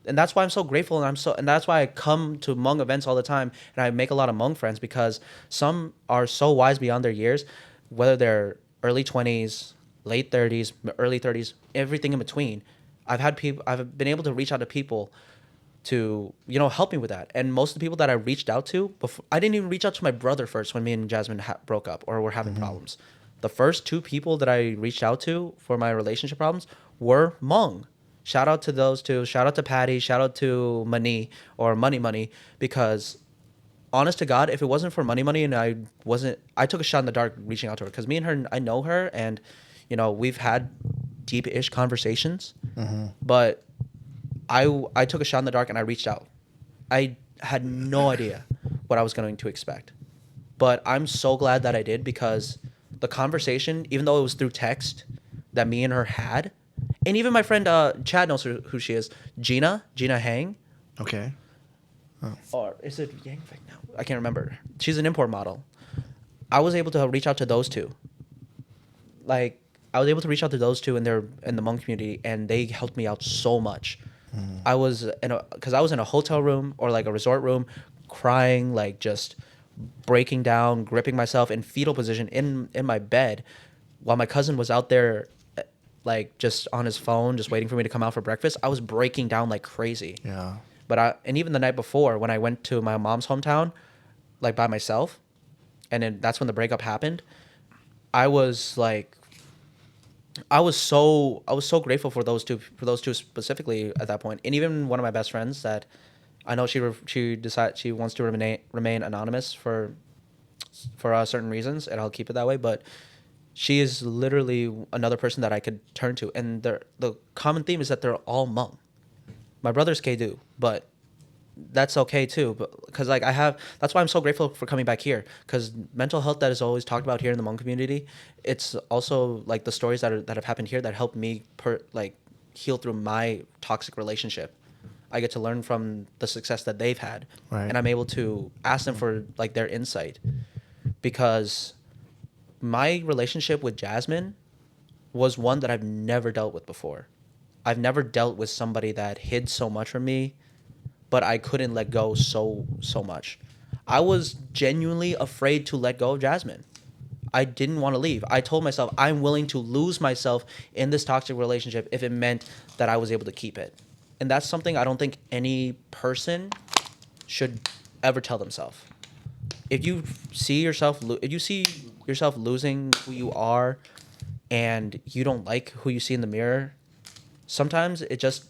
S3: And that's why I'm so grateful, and that's why I come to Hmong events all the time, and I make a lot of Hmong friends, because some are so wise beyond their years, whether they're early 20s, late 30s, early 30s, everything in between. I've been able to reach out to people to, help me with that. And most of the people that I reached out to, I didn't even reach out to my brother first when me and Jasmine broke up or were having problems. The first two people that I reached out to for my relationship problems were Hmong. Shout out to those two. Shout out to Patty. Shout out to Money or Money, because honest to God, if it wasn't for Money and I took a shot in the dark reaching out to her, because me and her, I know her, and, we've had deep-ish conversations, but I took a shot in the dark and I reached out. I had no idea what I was going to expect, but I'm so glad that I did, because the conversation, even though it was through text that me and her had, and even my friend Chad knows who she is, Gina Hang.
S1: Okay.
S3: Or is it Yang Feng now? I can't remember. She's an import model. I was able to reach out to those two. Like, I was able to reach out to those two in the Hmong community, and they helped me out so much. I was because I was in a hotel room or like a resort room, crying, like just breaking down, gripping myself in fetal position in my bed, while my cousin was out there, like just on his phone, just waiting for me to come out for breakfast. I was breaking down like crazy.
S1: Yeah.
S3: But and even the night before, when I went to my mom's hometown, like by myself, and then that's when the breakup happened. I was so grateful for those two specifically at that point. And even one of my best friends that I know she decided she wants to remain anonymous for certain reasons, and I'll keep it that way. But she is literally another person that I could turn to, and the common theme is that they're all Hmong. My brother's Kedu, but that's okay too. But because that's why I'm so grateful for coming back here, because mental health that is always talked about here in the Hmong community, it's also like the stories that have happened here that helped me heal through my toxic relationship. I get to learn from the success that they've had,
S1: right.
S3: And I'm able to ask them for like their insight, because my relationship with Jasmine was one that I've never dealt with before. I've never dealt with somebody that hid so much from me, but I couldn't let go so much. I was genuinely afraid to let go of Jasmine. I didn't want to leave. I told myself I'm willing to lose myself in this toxic relationship if it meant that I was able to keep it. And that's something I don't think any person should ever tell themselves. If you see yourself losing who you are, and you don't like who you see in the mirror, sometimes it just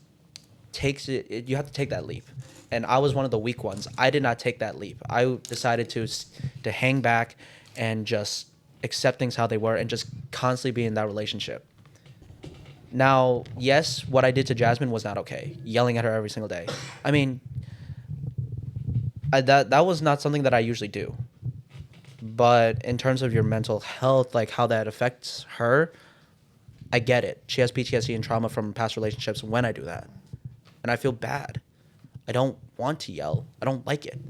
S3: takes it. You have to take that leap. And I was one of the weak ones. I did not take that leap. I decided to hang back and just accept things how they were, and just constantly be in that relationship. Now, yes, what I did to Jasmine was not okay. Yelling at her every single day. I mean, that was not something that I usually do. But in terms of your mental health, like how that affects her, I get it. She has PTSD and trauma from past relationships when I do that. And I feel bad. I don't want to yell. I don't like it.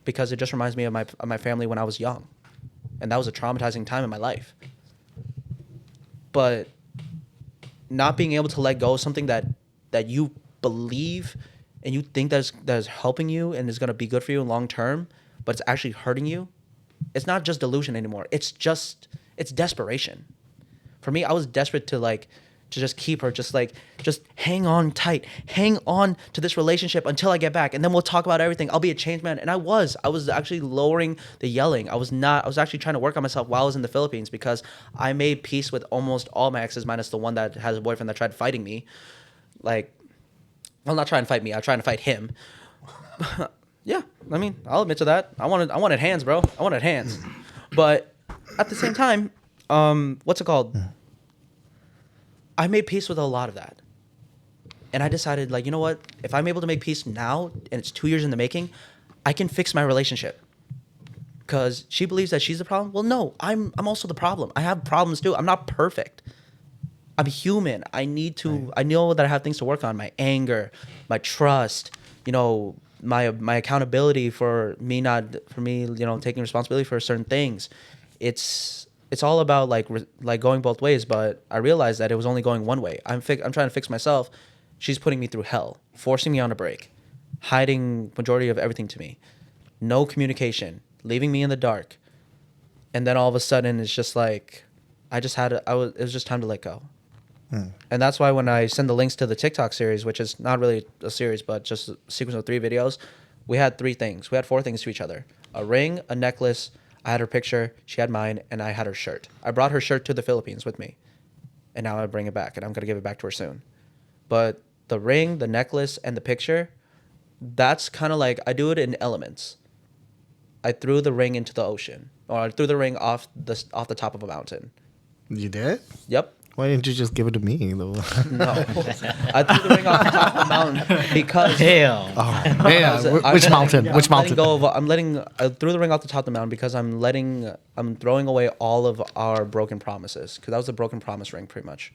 S3: Because it just reminds me of my family when I was young. And that was a traumatizing time in my life. But not being able to let go of something that you believe and you think that is helping you and is going to be good for you in long term, but it's actually hurting you, it's not just delusion anymore. It's desperation. For me, I was desperate to just keep her, just hang on tight, hang on to this relationship until I get back, and then we'll talk about everything. I'll be a changed man. And I was actually lowering the yelling. I was actually trying to work on myself while I was in the Philippines, because I made peace with almost all my exes, minus the one that has a boyfriend that tried fighting me. Not trying to fight me. I'm trying to fight him. Yeah, I mean, I'll admit to that. I wanted hands, bro. I wanted hands. But at the same time, what's it called? I made peace with a lot of that. And I decided, you know what? If I'm able to make peace now, and it's 2 years in the making, I can fix my relationship. Because she believes that she's the problem. Well, no, I'm also the problem. I have problems too. I'm not perfect. I'm human. I know that I have things to work on. My anger, my trust, my accountability for me taking responsibility for certain things. It's all about like going both ways, but I realized that it was only going one way. I'm trying to fix myself. She's putting me through hell, forcing me on a break, hiding majority of everything to me, no communication, leaving me in the dark, and then all of a sudden it's just like it was just time to let go. And that's why when I send the links to the TikTok series, which is not really a series but just a sequence of 3 videos, we had 4 things to each other: a ring, a necklace. I had her picture, she had mine, and I had her shirt. I brought her shirt to the Philippines with me, and now I bring it back, and I'm going to give it back to her soon. But the ring, the necklace, and the picture, that's kind of like, I do it in elements. I threw the ring into the ocean, or I threw the ring off the top of a mountain.
S1: You did?
S3: Yep.
S1: Why didn't you just give it to me, though?
S3: No. I threw the ring off the top of the mountain because...
S2: Damn.
S1: Oh, yeah. Which mountain? Which mountain?
S3: I threw the ring off the top of the mountain because I'm throwing away all of our broken promises. Because that was a broken promise ring, pretty much.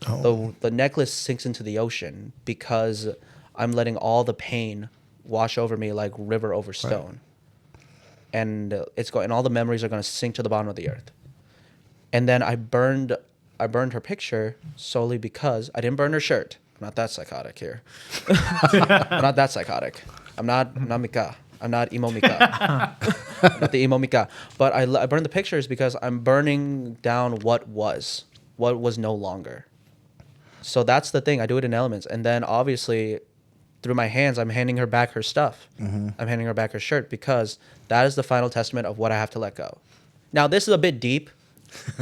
S3: Oh. The necklace sinks into the ocean because I'm letting all the pain wash over me like river over stone. Right. And all the memories are going to sink to the bottom of the earth. And then I burned her picture solely because I didn't burn her shirt. I'm not that psychotic here. I'm not that psychotic. I'm not Mika. I'm not emo Mika. I'm not the emo Mika. But I burned the pictures because I'm burning down what was no longer. So that's the thing. I do it in elements. And then obviously through my hands, I'm handing her back her stuff. Mm-hmm. I'm handing her back her shirt because that is the final testament of what I have to let go. Now, this is a bit deep.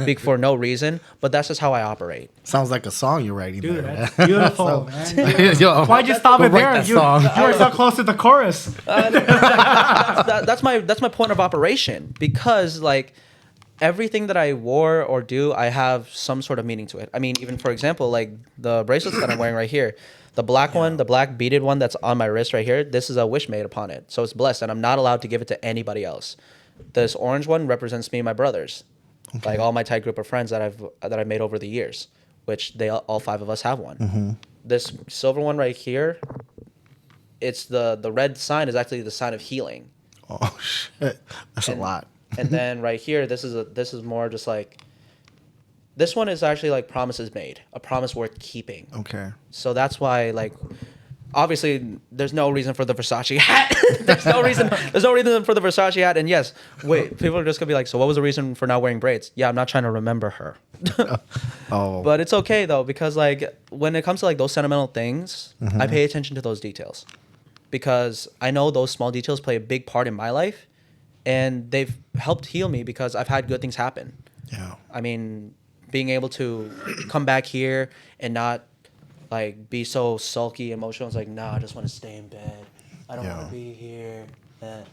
S3: Big for no reason, but that's just how I operate.
S1: Sounds like a song you're writing.
S5: Dude,
S1: there,
S5: that's beautiful, man. Why'd you stop it there? You were so close to the chorus.
S3: That's my point of operation, because everything that I wore or do, I have some sort of meaning to it. I mean, even for example, like the bracelets that I'm wearing right here, the black one, the black beaded one that's on my wrist right here, this is a wish made upon it. So it's blessed, and I'm not allowed to give it to anybody else. This orange one represents me and my brothers. Okay. Like all my tight group of friends that I've made over the years, which all 5 of us have one. Mm-hmm. This silver one right here, it's the red sign is actually the sign of healing.
S1: Oh shit, that's a lot.
S3: And then right here, this is more just like, this one is actually like promises made, a promise worth keeping.
S1: Okay.
S3: So that's why obviously, there's no reason for the Versace hat. There's no reason for the Versace hat. And yes, wait, people are just gonna be like, so what was the reason for not wearing braids? Yeah, I'm not trying to remember her. Oh. But it's okay though, because when it comes to those sentimental things, mm-hmm. I pay attention to those details, because I know those small details play a big part in my life, and they've helped heal me because I've had good things happen. Yeah. I mean, being able to come back here and not be so sulky, emotional. It's like, no, I just want to stay in bed. I don't want to be here.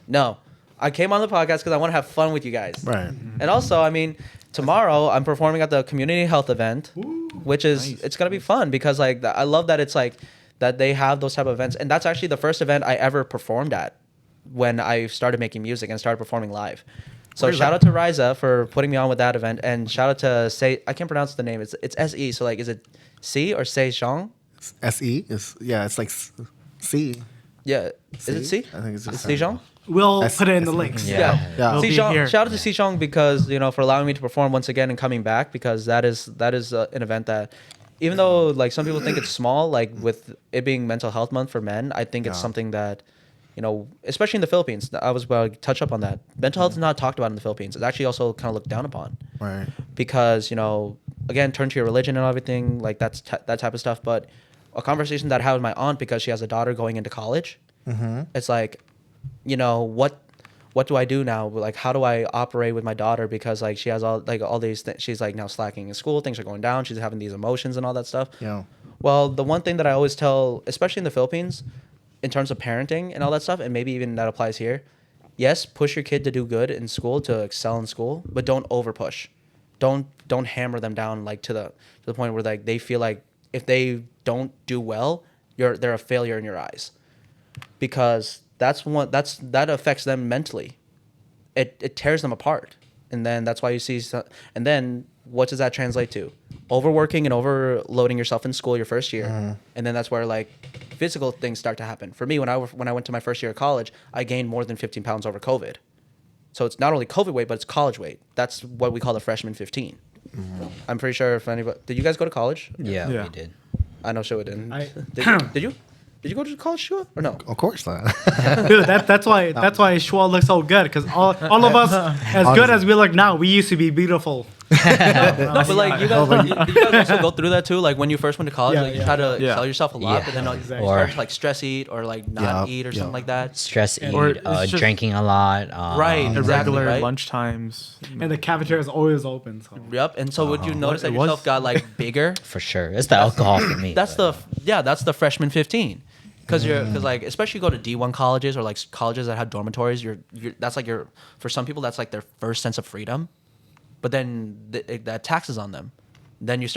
S3: No, I came on the podcast because I want to have fun with you guys.
S1: Right.
S3: And also, I mean, tomorrow I'm performing at the community health event, which is it's gonna be fun because like I love that it's like that they have those type of events, and that's actually the first event I ever performed at when I started making music and started performing live. So shout out to Riza for putting me on with that event, and shout out to Say, I can't pronounce the name. It's SE. So like, is it C or Say Zhang?
S1: SE is it's like C.
S3: Yeah, is it C?
S1: I think it's just
S3: Sejong.
S5: We'll put it in the links.
S2: Yeah.
S1: Yeah.
S5: We'll be
S3: Sejong,
S5: here.
S3: shout out to Sejong because for allowing me to perform once again and coming back, because that is an event that, even though like some people think it's small, like with it being Mental Health Month for men, I think it's something that especially in the Philippines. I was about to touch up on that. Mental health is not talked about in the Philippines. It's actually also kind of looked down upon.
S1: Right.
S3: Because again, turn to your religion and everything, like that type of stuff. But a conversation that I had with my aunt, because she has a daughter going into college, it's like, what do I do now? Like, how do I operate with my daughter? Because like she has all these she's like now slacking in school, things are going down, she's having these emotions and all that stuff.
S1: Yeah.
S3: Well, the one thing that I always tell, especially in the Philippines, in terms of parenting and all that stuff, and maybe even that applies here, yes, push your kid to do good in school, to excel in school, but don't over push. Don't hammer them down like to the point where like they feel like if they don't do well, they're a failure in your eyes. Because that affects them mentally. It tears them apart. And then that's why you see and then what does that translate to? Overworking and overloading yourself in school your first year. And then that's where like physical things start to happen. For me, when I went to my first year of college, I gained more than 15 pounds over COVID. So it's not only COVID weight, but it's college weight. That's what we call the freshman 15. I'm pretty sure if anybody... Did you guys go to college?
S2: Yeah,
S4: Yeah.
S2: we did.
S3: I know Shua didn't.
S5: I-
S3: Did you? Did you go to college, Shua? Or no?
S1: Of course not.
S5: Dude, that's why Shua looks so good, because all of us, as good as we look now, we used to be beautiful.
S3: No, but like you guys also go through that too. Like when you first went to college,
S5: Yeah,
S3: like you
S5: yeah.
S3: try to
S4: Yeah.
S3: sell yourself a lot,
S2: Yeah.
S3: but then
S5: Exactly.
S3: you start to like stress eat or like not
S1: Yeah,
S3: eat or
S1: yeah.
S3: something like that.
S2: Stress eat,
S4: Or it's just-
S2: drinking a lot.
S3: Right.
S4: The
S3: Exactly,
S4: regular
S3: right?
S4: lunch times.
S5: And the cafeteria is always open. So.
S3: Yep. And so would you notice that
S4: It
S3: yourself
S4: was-
S3: got like bigger?
S2: For sure. It's the alcohol for me.
S3: That's
S2: but-
S3: that's the freshman 15. Because like especially you go to D1 colleges or like colleges that have dormitories, you're that's like for some people that's like their first sense of freedom, but then that taxes on them. Then you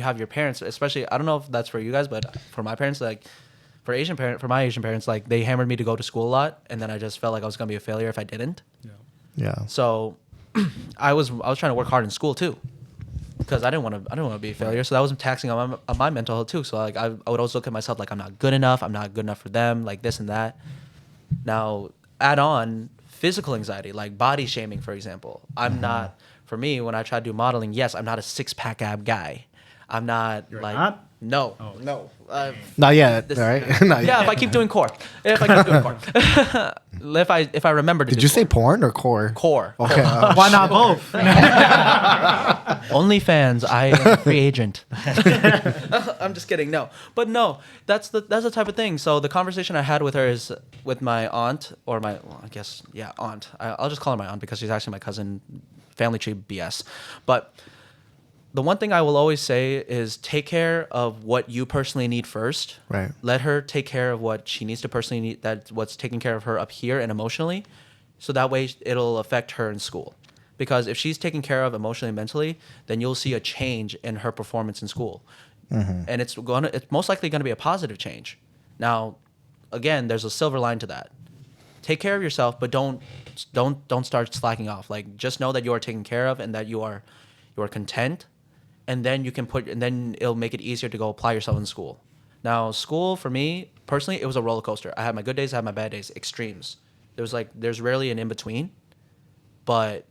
S3: have your parents, especially I don't know if that's for you guys, but for my parents, like for my Asian parents, like they hammered me to go to school a lot, and then I just felt like I was gonna be a failure if I didn't.
S1: Yeah.
S3: So I was trying to work hard in school too, because I didn't want to be a failure. So that was taxing on my mental health too. So like I would always look at myself like I'm not good enough for them, like this and that. Now add on physical anxiety, like body shaming, for example. I'm not, for me, when I try to do modeling, yes, I'm not a 6-pack ab guy. I'm not
S5: You're
S3: like
S5: not?
S3: no.
S1: Not yet.
S3: This-
S1: All right. Not
S3: Yeah,
S1: yet.
S3: if I keep doing core. If I remember to
S1: Did
S3: do
S1: you say
S3: core.
S1: porn or core?
S3: Core?
S1: Okay.
S5: Why not both?
S3: OnlyFans, I am a free agent. I'm just kidding. No, but no, that's the type of thing. So the conversation I had with her is with my aunt or aunt. I'll just call her my aunt because she's actually my cousin. Family tree BS, but the one thing I will always say is take care of what you personally need first.
S1: Right.
S3: Let her take care of what she needs to personally need. That's what's taking care of her up here and emotionally, so that way it'll affect her in school. Because if she's taken care of emotionally and mentally, then you'll see a change in her performance in school, and it's most likely gonna be a positive change. Now, again, there's a silver line to that. Take care of yourself, but don't start slacking off. Like just know that you are taken care of and that you are content, and then then it'll make it easier to go apply yourself in school. Now, school for me personally, it was a roller coaster. I had my good days, I had my bad days, extremes. There's rarely an in between, but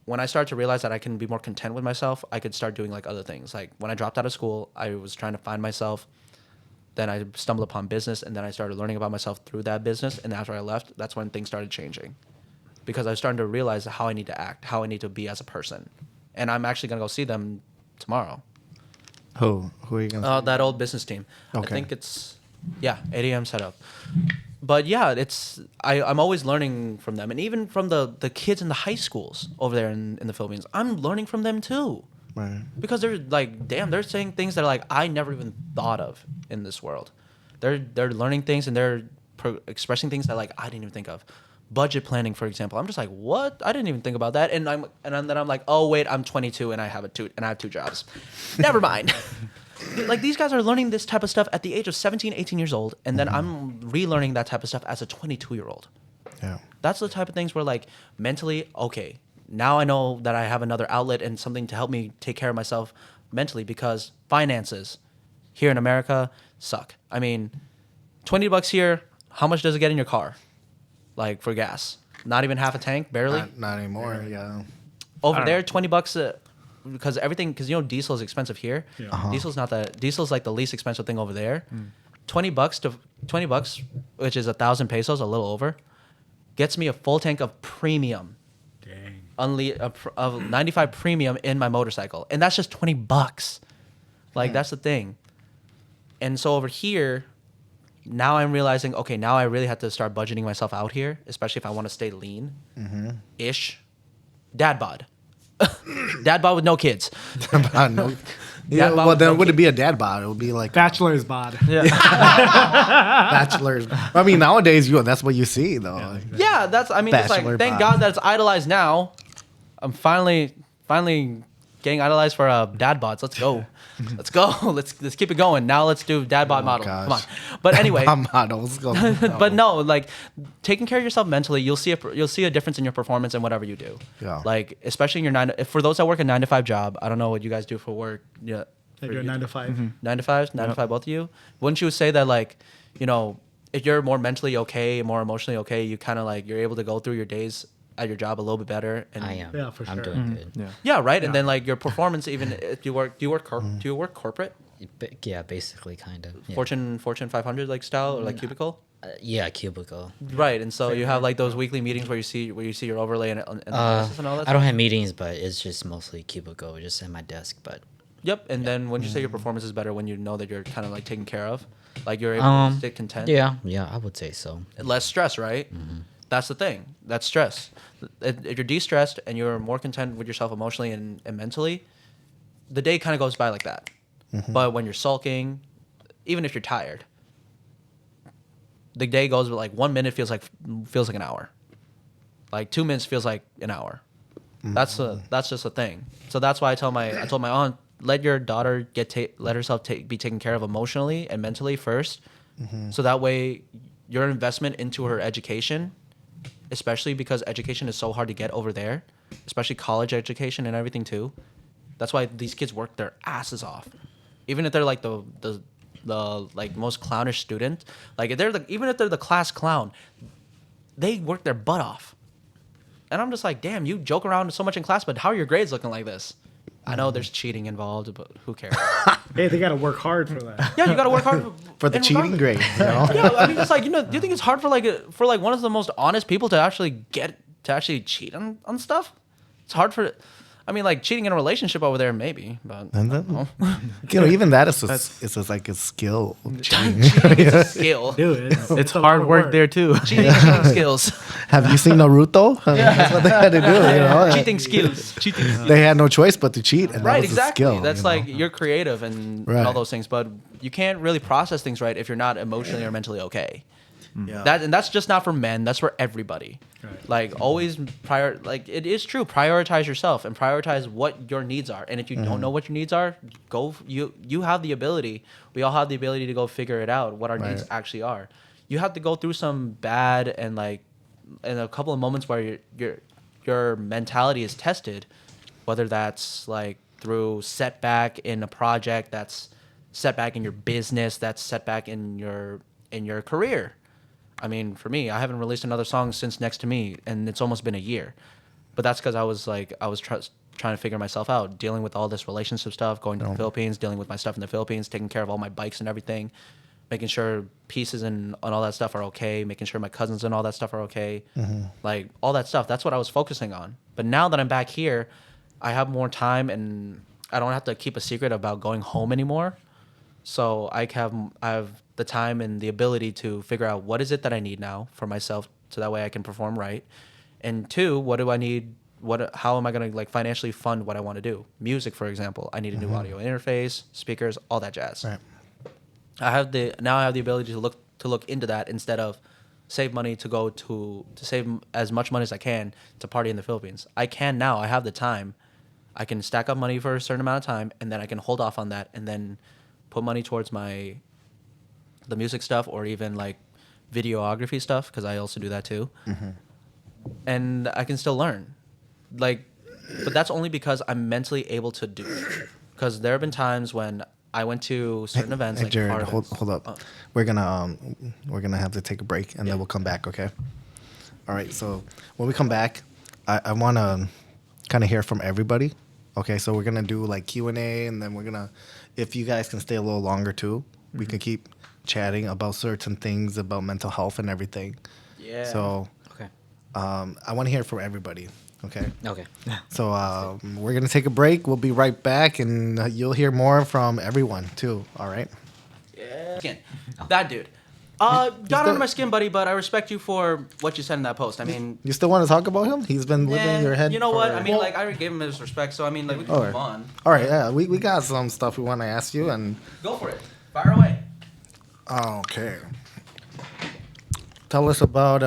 S3: when I started to realize that I can be more content with myself, I could start doing like other things. Like when I dropped out of school, I was trying to find myself. Then I stumbled upon business, and then I started learning about myself through that business. And after I left, that's when things started changing, because I was starting to realize how I need to act, how I need to be as a person. And I'm actually gonna go see them tomorrow.
S1: Who are you gonna?
S3: That old business team. I
S1: Okay.
S3: think it's 8 a.m. setup. But yeah, I'm always learning from them, and even from the kids in the high schools over there in the Philippines. I'm learning from them too.
S1: Right.
S3: Because they're like, damn, they're saying things that like I never even thought of in this world. They're learning things, and they're expressing things that like I didn't even think of. budget planning, for example. I'm just like, what? I didn't even think about that. And then I'm like, oh wait, I'm 22 and I have two jobs. Never mind. Like these guys are learning this type of stuff at the age of 17, 18 years old, and then I'm relearning that type of stuff as a 22-year-old.
S1: Yeah.
S3: That's the type of things where like mentally, okay, now I know that I have another outlet and something to help me take care of myself mentally, because finances here in America suck. I mean, $20 here, how much does it get in your car? Like for gas? Not even half a tank, barely?
S1: Not anymore. Yeah.
S3: Over there, $20 because you know diesel is expensive here.
S5: Yeah.
S3: Diesel's like the least expensive thing over there. $20, which is 1,000 pesos, a little over, gets me a full tank of premium.
S5: Dang.
S3: Of 95 premium in my motorcycle, and that's just $20. Like that's the thing. And so over here, now I'm realizing, okay, now I really have to start budgeting myself out here, especially if I want to stay lean ish. Dad bod. Dad bod with no kids.
S1: No. Yeah,
S3: bod
S1: well,
S3: with
S1: then
S3: no
S1: would it
S3: kid.
S1: be a dad bod? It would be like
S5: Bachelor's bod.
S1: bachelors. I mean, nowadays, that's what you see, though.
S5: Yeah.
S3: Yeah, it's like,
S1: Bachelor
S3: thank
S1: bod.
S3: God that it's idolized now. I'm finally getting idolized for dad bods. Let's go. Let's go. Let's keep it going. Now let's do dad bod model.
S1: gosh.
S3: Come on. But anyway,
S1: Models. Go.
S3: but no, like taking care of yourself mentally, you'll see a difference in your performance in whatever you do.
S1: Yeah.
S3: Like especially in your for those that work a 9-to-5 job. I don't know what you guys do for work. Yeah.
S5: Like you're 9 to 5.
S3: 9 to 5, 9 to 5, both of you. Wouldn't you say that like, if you're more mentally okay, more emotionally okay, you kind of like you're able to go through your days at your job a little bit better? And
S2: I am.
S5: Yeah, for
S2: I'm
S5: sure.
S2: doing good.
S4: Yeah.
S3: yeah, right. And
S5: Yeah.
S3: then like your performance, even if do you work corporate,
S2: Yeah, basically, kind of. Yeah.
S3: Fortune 500 like style or like cubicle,
S2: Yeah, cubicle.
S3: right? And so you have like those weekly meetings where you see your overlay and analysis and all that.
S2: I don't have meetings, but it's just mostly cubicle, just at my desk. But
S3: Yep. And then when you say your performance is better, when you know that you're kind of like taken care of, like you're able to stay content.
S2: yeah, I would say so.
S3: Less stress, right? That's the thing. That's stress. If you're de-stressed and you're more content with yourself emotionally and mentally, the day kind of goes by like that. But when you're sulking, even if you're tired, the day goes like 1 minute feels like an hour. Like 2 minutes feels like an hour. That's just a thing. So that's why I told my aunt, let your daughter let herself be taken care of emotionally and mentally first. So that way your investment into her education, especially because education is so hard to get over there, especially college education and everything too. That's why these kids work their asses off. Even if they're like the like most clownish student, like even if they're the class clown, they work their butt off. And I'm just like, damn, you joke around so much in class, but how are your grades looking like this? I know there's cheating involved, but who cares?
S5: Hey, they got to work hard for that.
S3: Yeah, you got to work hard
S1: For the
S3: and
S1: cheating
S3: regardless-
S1: grade, you know?
S3: Yeah, I mean, it's like, do you think it's hard for one of the most honest people to actually cheat on stuff? It's hard for, I mean, like cheating in a relationship over there, maybe, but
S1: And then, even that is just like a skill. Cheating.
S3: cheating is a skill.
S5: Dude,
S4: It's
S5: a lot
S4: hard
S5: of
S4: work there too.
S3: Cheating skills.
S1: Have you seen Naruto? I mean, that's what they had to do.
S3: Cheating skills.
S1: They had no choice but to cheat, and
S3: Right,
S1: that was
S3: exactly.
S1: a skill.
S3: That's like you're creative and
S1: Right.
S3: all those things, but you can't really process things right if you're not emotionally or mentally okay.
S1: Yeah.
S3: That's just not for men. That's for everybody.
S5: Right.
S3: Like always it is true. Prioritize yourself and prioritize what your needs are. And if you don't know what your needs are, you have the ability. We all have the ability to go figure it out what our needs
S1: Right.
S3: actually are. You have to go through some bad and a couple of moments where your mentality is tested, whether that's like through setback in a project, that's setback in your business, that's setback in your career. I mean, for me, I haven't released another song since Next to Me, and it's almost been a year. But that's because I was trying to figure myself out, dealing with all this relationship stuff, going to the Philippines, dealing with my stuff in the Philippines, taking care of all my bikes and everything, making sure pieces and all that stuff are okay, making sure my cousins and all that stuff are okay, like all that stuff. That's what I was focusing on. But now that I'm back here, I have more time, and I don't have to keep a secret about going home anymore. So I have the time and the ability to figure out what is it that I need now for myself, so that way I can perform right. And two, what do I need? How am I going to like financially fund what I want to do? Music, for example, I need a new audio interface, speakers, all that jazz.
S1: Right.
S3: I have the ability to look into that instead of save money to save as much money as I can to party in the Philippines. I can now. I have the time. I can stack up money for a certain amount of time, and then I can hold off on that, and then put money towards the music stuff, or even like videography stuff, because I also do that too. And I can still learn, like, but that's only because I'm mentally able to do it. Because there have been times when I went to certain events.
S1: Hey,
S3: like
S1: Jarrod,
S3: art
S1: hold
S3: events.
S1: up. We're gonna have to take a break, and then we'll come back. Okay. All right. So when we come back, I want to kind of hear from everybody. Okay. So we're gonna do like Q&A, and then we're gonna, if you guys can stay a little longer too, we can keep chatting about certain things about mental health and everything.
S3: Yeah.
S1: So
S2: Okay.
S1: I want to hear from everybody. Okay.
S2: Okay.
S1: So we're gonna take a break. We'll be right back, and you'll hear more from everyone too. All right.
S3: Yeah. Skin. That dude. Got under my skin, buddy, but I respect you for what you said in that post. I mean,
S1: You still want to talk about him? He's been living in your head.
S3: you know what?
S1: for-
S3: I mean, like, I already gave him his respect, so I mean, like, we can
S1: All
S3: move
S1: right.
S3: on.
S1: All right. Yeah. We got some stuff we want to ask you, and
S3: Go for it. Fire away.
S1: okay. Tell us about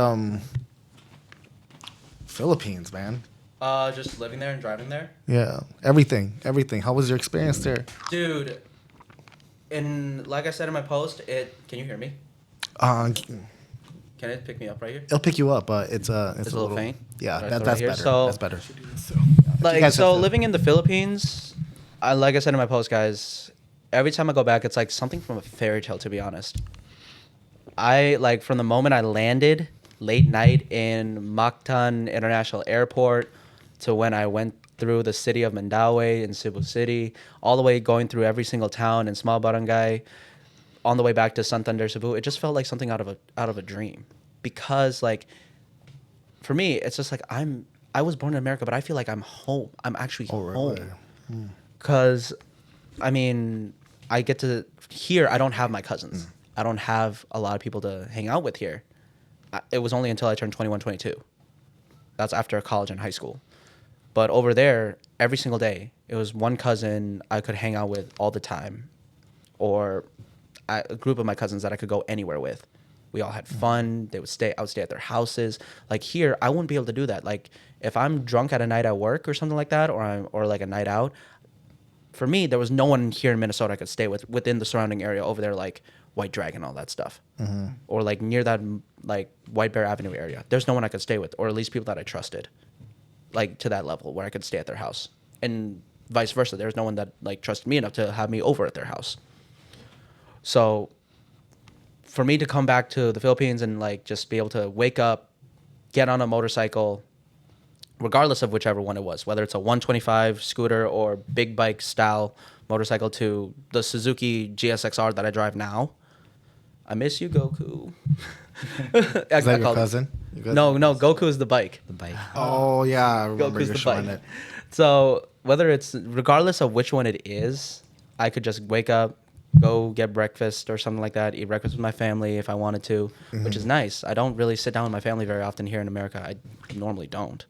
S1: Philippines, man.
S3: Just living there and driving there.
S1: Yeah. Everything. How was your experience there?
S3: Dude, and like I said in my post, can you hear me? Can it pick me up right here?
S1: It'll pick you up, but it's a
S3: little faint?
S1: Yeah.
S3: Right, so
S1: That's
S3: right here.
S1: better.
S3: So-
S1: That's better.
S3: Like,
S1: guys
S3: so
S1: have to-
S3: living in the Philippines, like I said in my post, guys, every time I go back, it's like something from a fairy tale, to be honest. Like, from the moment I landed late night in Mactan International Airport to when I went through the city of Mandaue in Cebu City, all the way going through every single town and small barangay, on the way back to Santander, Cebu, it just felt like something out of a dream. Because, like, for me, it's just like I was born in America, but I feel like I'm home. I'm actually home. Because, I mean, I get to here. I don't have my cousins. I don't have a lot of people to hang out with here. It was only until I turned 21, 22. That's after college and high school. But over there, every single day, it was one cousin I could hang out with all the time, or a group of my cousins that I could go anywhere with. We all had fun. I would stay at their houses. Like, here, I wouldn't be able to do that. Like, if I'm drunk at a night at work or something like that, or like a night out, for me, there was no one here in Minnesota I could stay with within the surrounding area over there, like White Dragon, all that stuff, or like near that like White Bear Avenue area. There's no one I could stay with, or at least people that I trusted, like to that level where I could stay at their house, and vice versa. There's no one that like trusted me enough to have me over at their house. So for me to come back to the Philippines and like just be able to wake up, get on a motorcycle, regardless of whichever one it was, whether it's a 125 scooter or big bike style motorcycle, to the Suzuki GSXR that I drive now. I miss you, Goku.
S1: Is that your cousin?
S3: No, Goku is the bike.
S2: The bike.
S1: Oh yeah, I remember
S3: Goku's
S1: you
S3: the
S1: showing
S3: bike.
S1: it.
S3: So regardless of which one it is, I could just wake up, go get breakfast or something like that, eat breakfast with my family if I wanted to, which is nice. I don't really sit down with my family very often here in America. I normally don't.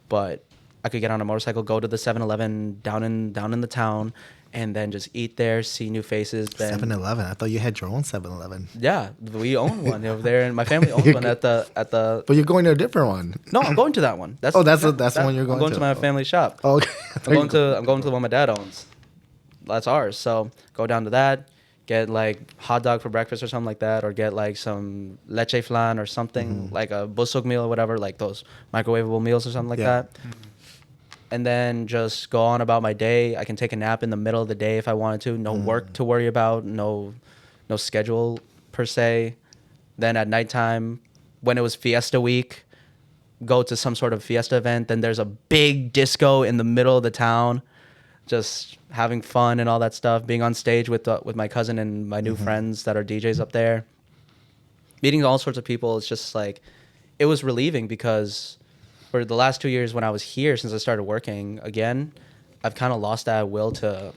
S3: But I could get on a motorcycle, go to the 7-Eleven down in the town, and then just eat there, see new faces.
S1: 7-Eleven. I thought you had your own 7-Eleven.
S3: Yeah, we own one over there, and my family owns one at the.
S1: But you're going to a different one.
S3: No, I'm going to that one.
S1: That's the one you're going to.
S3: I'm going to my family shop.
S1: Oh, okay.
S3: I'm going to the one my dad owns. That's ours. So go down to that, get like hot dog for breakfast or something like that, or get like some leche flan or something, like a busog meal or whatever, like those microwavable meals or something like that. And then just go on about my day. I can take a nap in the middle of the day if I wanted to. No work to worry about. No schedule per se. Then at nighttime, when it was Fiesta week, go to some sort of Fiesta event. Then there's a big disco in the middle of the town. Just having fun and all that stuff. Being on stage with my cousin and my new friends that are DJs up there. Meeting all sorts of people. It's just like, it was relieving because for the last 2 years when I was here, since I started working again, I've kind of lost that will to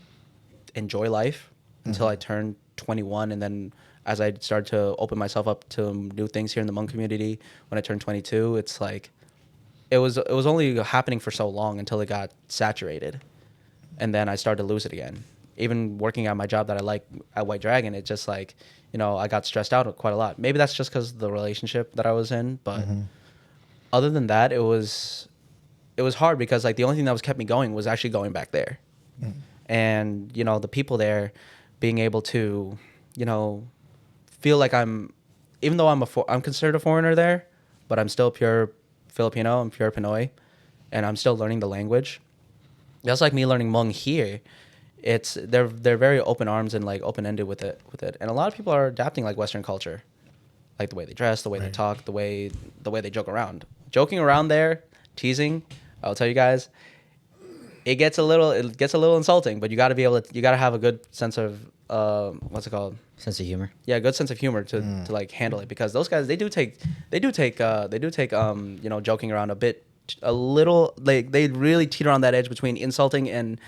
S3: enjoy life until I turned 21. And then as I started to open myself up to new things here in the Hmong community, when I turned 22, it's like, it was only happening for so long until it got saturated. And then I started to lose it again. even working at my job that I like at White Dragon, it's just like, you know, I got stressed out quite a lot. Maybe that's just because of the relationship that I was in, but other than that, it was hard because like the only thing that was kept me going was actually going back there. And, you know, the people there being able to, you know, feel like even though I'm considered a foreigner there, but I'm still pure Filipino, I'm pure Pinoy, and I'm still learning the language. That's like me learning Hmong here. They're very open arms and like open ended with it. And a lot of people are adapting like Western culture, like the way they dress, the way they talk, the way they joke around. Joking around there, teasing, I'll tell you guys, it gets a little insulting, but you got to have a good sense of what's it called?
S2: Sense of humor.
S3: Yeah, a good sense of humor to like handle it, because those guys they do take you know, joking around a little, like they really teeter on that edge between insulting and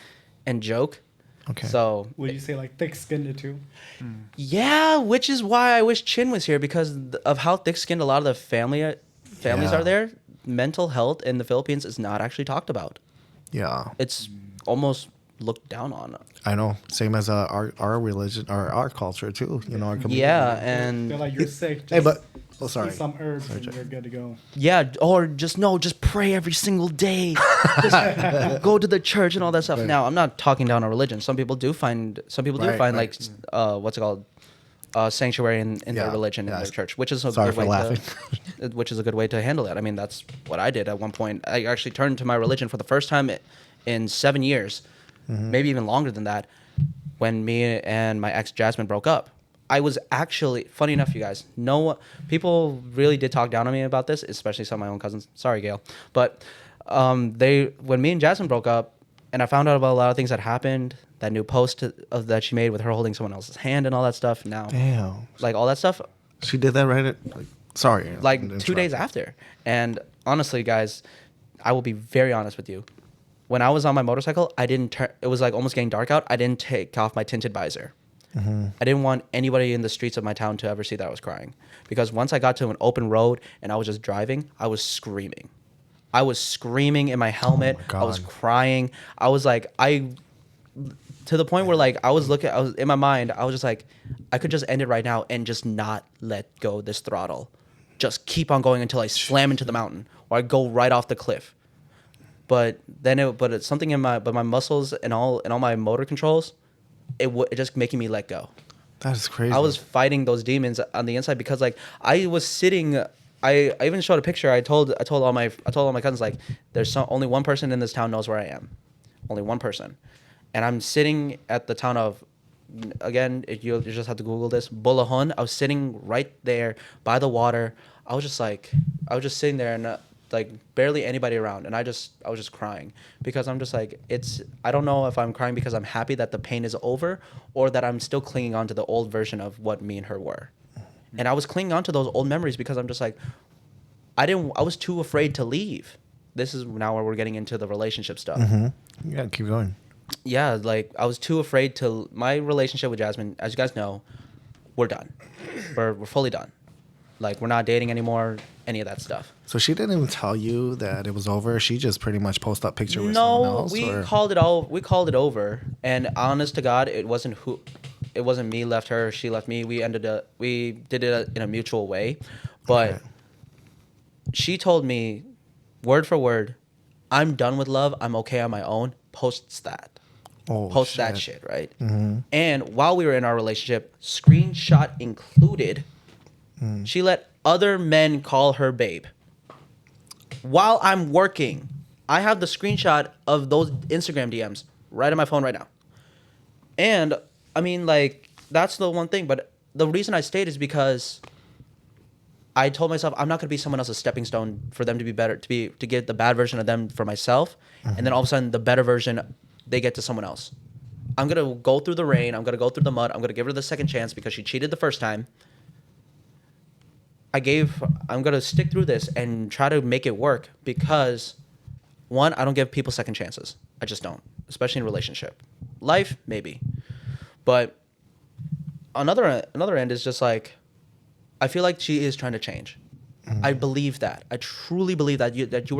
S3: joke.
S1: Okay.
S3: So
S5: Would you say like thick-skinned too?
S3: yeah, which is why I wish Chin was here, because of how thick-skinned a lot of the families
S1: Yeah.
S3: are there. Mental health in the Philippines is not actually talked about.
S1: Yeah.
S3: It's almost looked down on.
S1: I know. Same as our religion or our culture too. You know, our community.
S3: Yeah,
S5: They're
S3: and
S5: like, you're sick.
S1: Hey,
S5: Just
S1: but sorry.
S5: eat some herbs and you're good to go.
S3: yeah, or just pray every single day. Just go to the church and all that stuff.
S1: Right.
S3: Now, I'm not talking down a religion. Some people do find
S1: Right.
S3: like what's it called? Sanctuary in their
S1: Yeah,
S3: religion, in
S1: yeah.
S3: their church, which is a
S1: Sorry
S3: good
S1: for
S3: way
S1: laughing.
S3: which is a good way to handle it. I mean, that's what I did at one point. I actually turned to my religion for the first time in 7 years, maybe even longer than that, when me and my ex Jasmine broke up. I was actually, funny enough, you guys, people really did talk down on me about this, especially some of my own cousins. Sorry, Gail. But when me and Jasmine broke up, and I found out about a lot of things that happened, that new post that she made with her holding someone else's hand and all that stuff. Now,
S1: Damn.
S3: like all that stuff,
S1: She did that right at, like, sorry.
S3: like
S1: to
S3: 2 days
S1: interrupt.
S3: after. And honestly, guys, I will be very honest with you. When I was on my motorcycle, I didn't turn. It was like almost getting dark out. I didn't take off my tinted visor. I didn't want anybody in the streets of my town to ever see that I was crying, because once I got to an open road and I was just driving, I was screaming. I was screaming in my helmet.
S1: God.
S3: I was crying. I was like, to the point where like I was in my mind, I was just like, I could just end it right now and just not let go of this throttle. Just keep on going until I slam into the mountain or I go right off the cliff. But then it's something in my muscles and all my motor controls, it just making me let go.
S1: That is crazy.
S3: I was fighting those demons on the inside, because like I was sitting. I even showed a picture. I told all my cousins, like, there's only one person in this town knows where I am, only one person, and I'm sitting at the town of, again, you just have to Google this, Bulahon. I was sitting right there by the water. I was just sitting there and like barely anybody around, and I was just crying, because I'm just like, I don't know if I'm crying because I'm happy that the pain is over, or that I'm still clinging on to the old version of what me and her were. And I was clinging on to those old memories because I'm just like, I was too afraid to leave. This is now where we're getting into the relationship stuff.
S1: Yeah, keep going.
S3: Yeah, like I was too afraid to. My relationship with Jasmine, as you guys know, we're done. We're fully done. Like, we're not dating anymore, any of that stuff.
S1: So she didn't even tell you that it was over. She just pretty much posted up picture with someone
S3: No,
S1: else.
S3: we
S1: or?
S3: called it over. And honest to God, it wasn't me left her, she left me. We did it in a mutual way. But
S1: Okay.
S3: she told me, word for word, I'm done with love. I'm okay on my own. Posts that.
S1: Oh,
S3: Post that shit, right? And while we were in our relationship, screenshot included, she let other men call her babe. While I'm working, I have the screenshot of those Instagram DMs right on my phone right now. And I mean, like, that's the one thing. But the reason I stayed is because I told myself I'm not going to be someone else's stepping stone for them to be better, to get the bad version of them for myself. And then all of a sudden, the better version, they get to someone else. I'm going to go through the rain. I'm going to go through the mud. I'm going to give her the second chance because she cheated the first time. I'm going to stick through this and try to make it work, because one, I don't give people second chances. I just don't, especially in relationship. Life, maybe. But another end is just like, I feel like she is trying to change. I believe that. I truly believe that she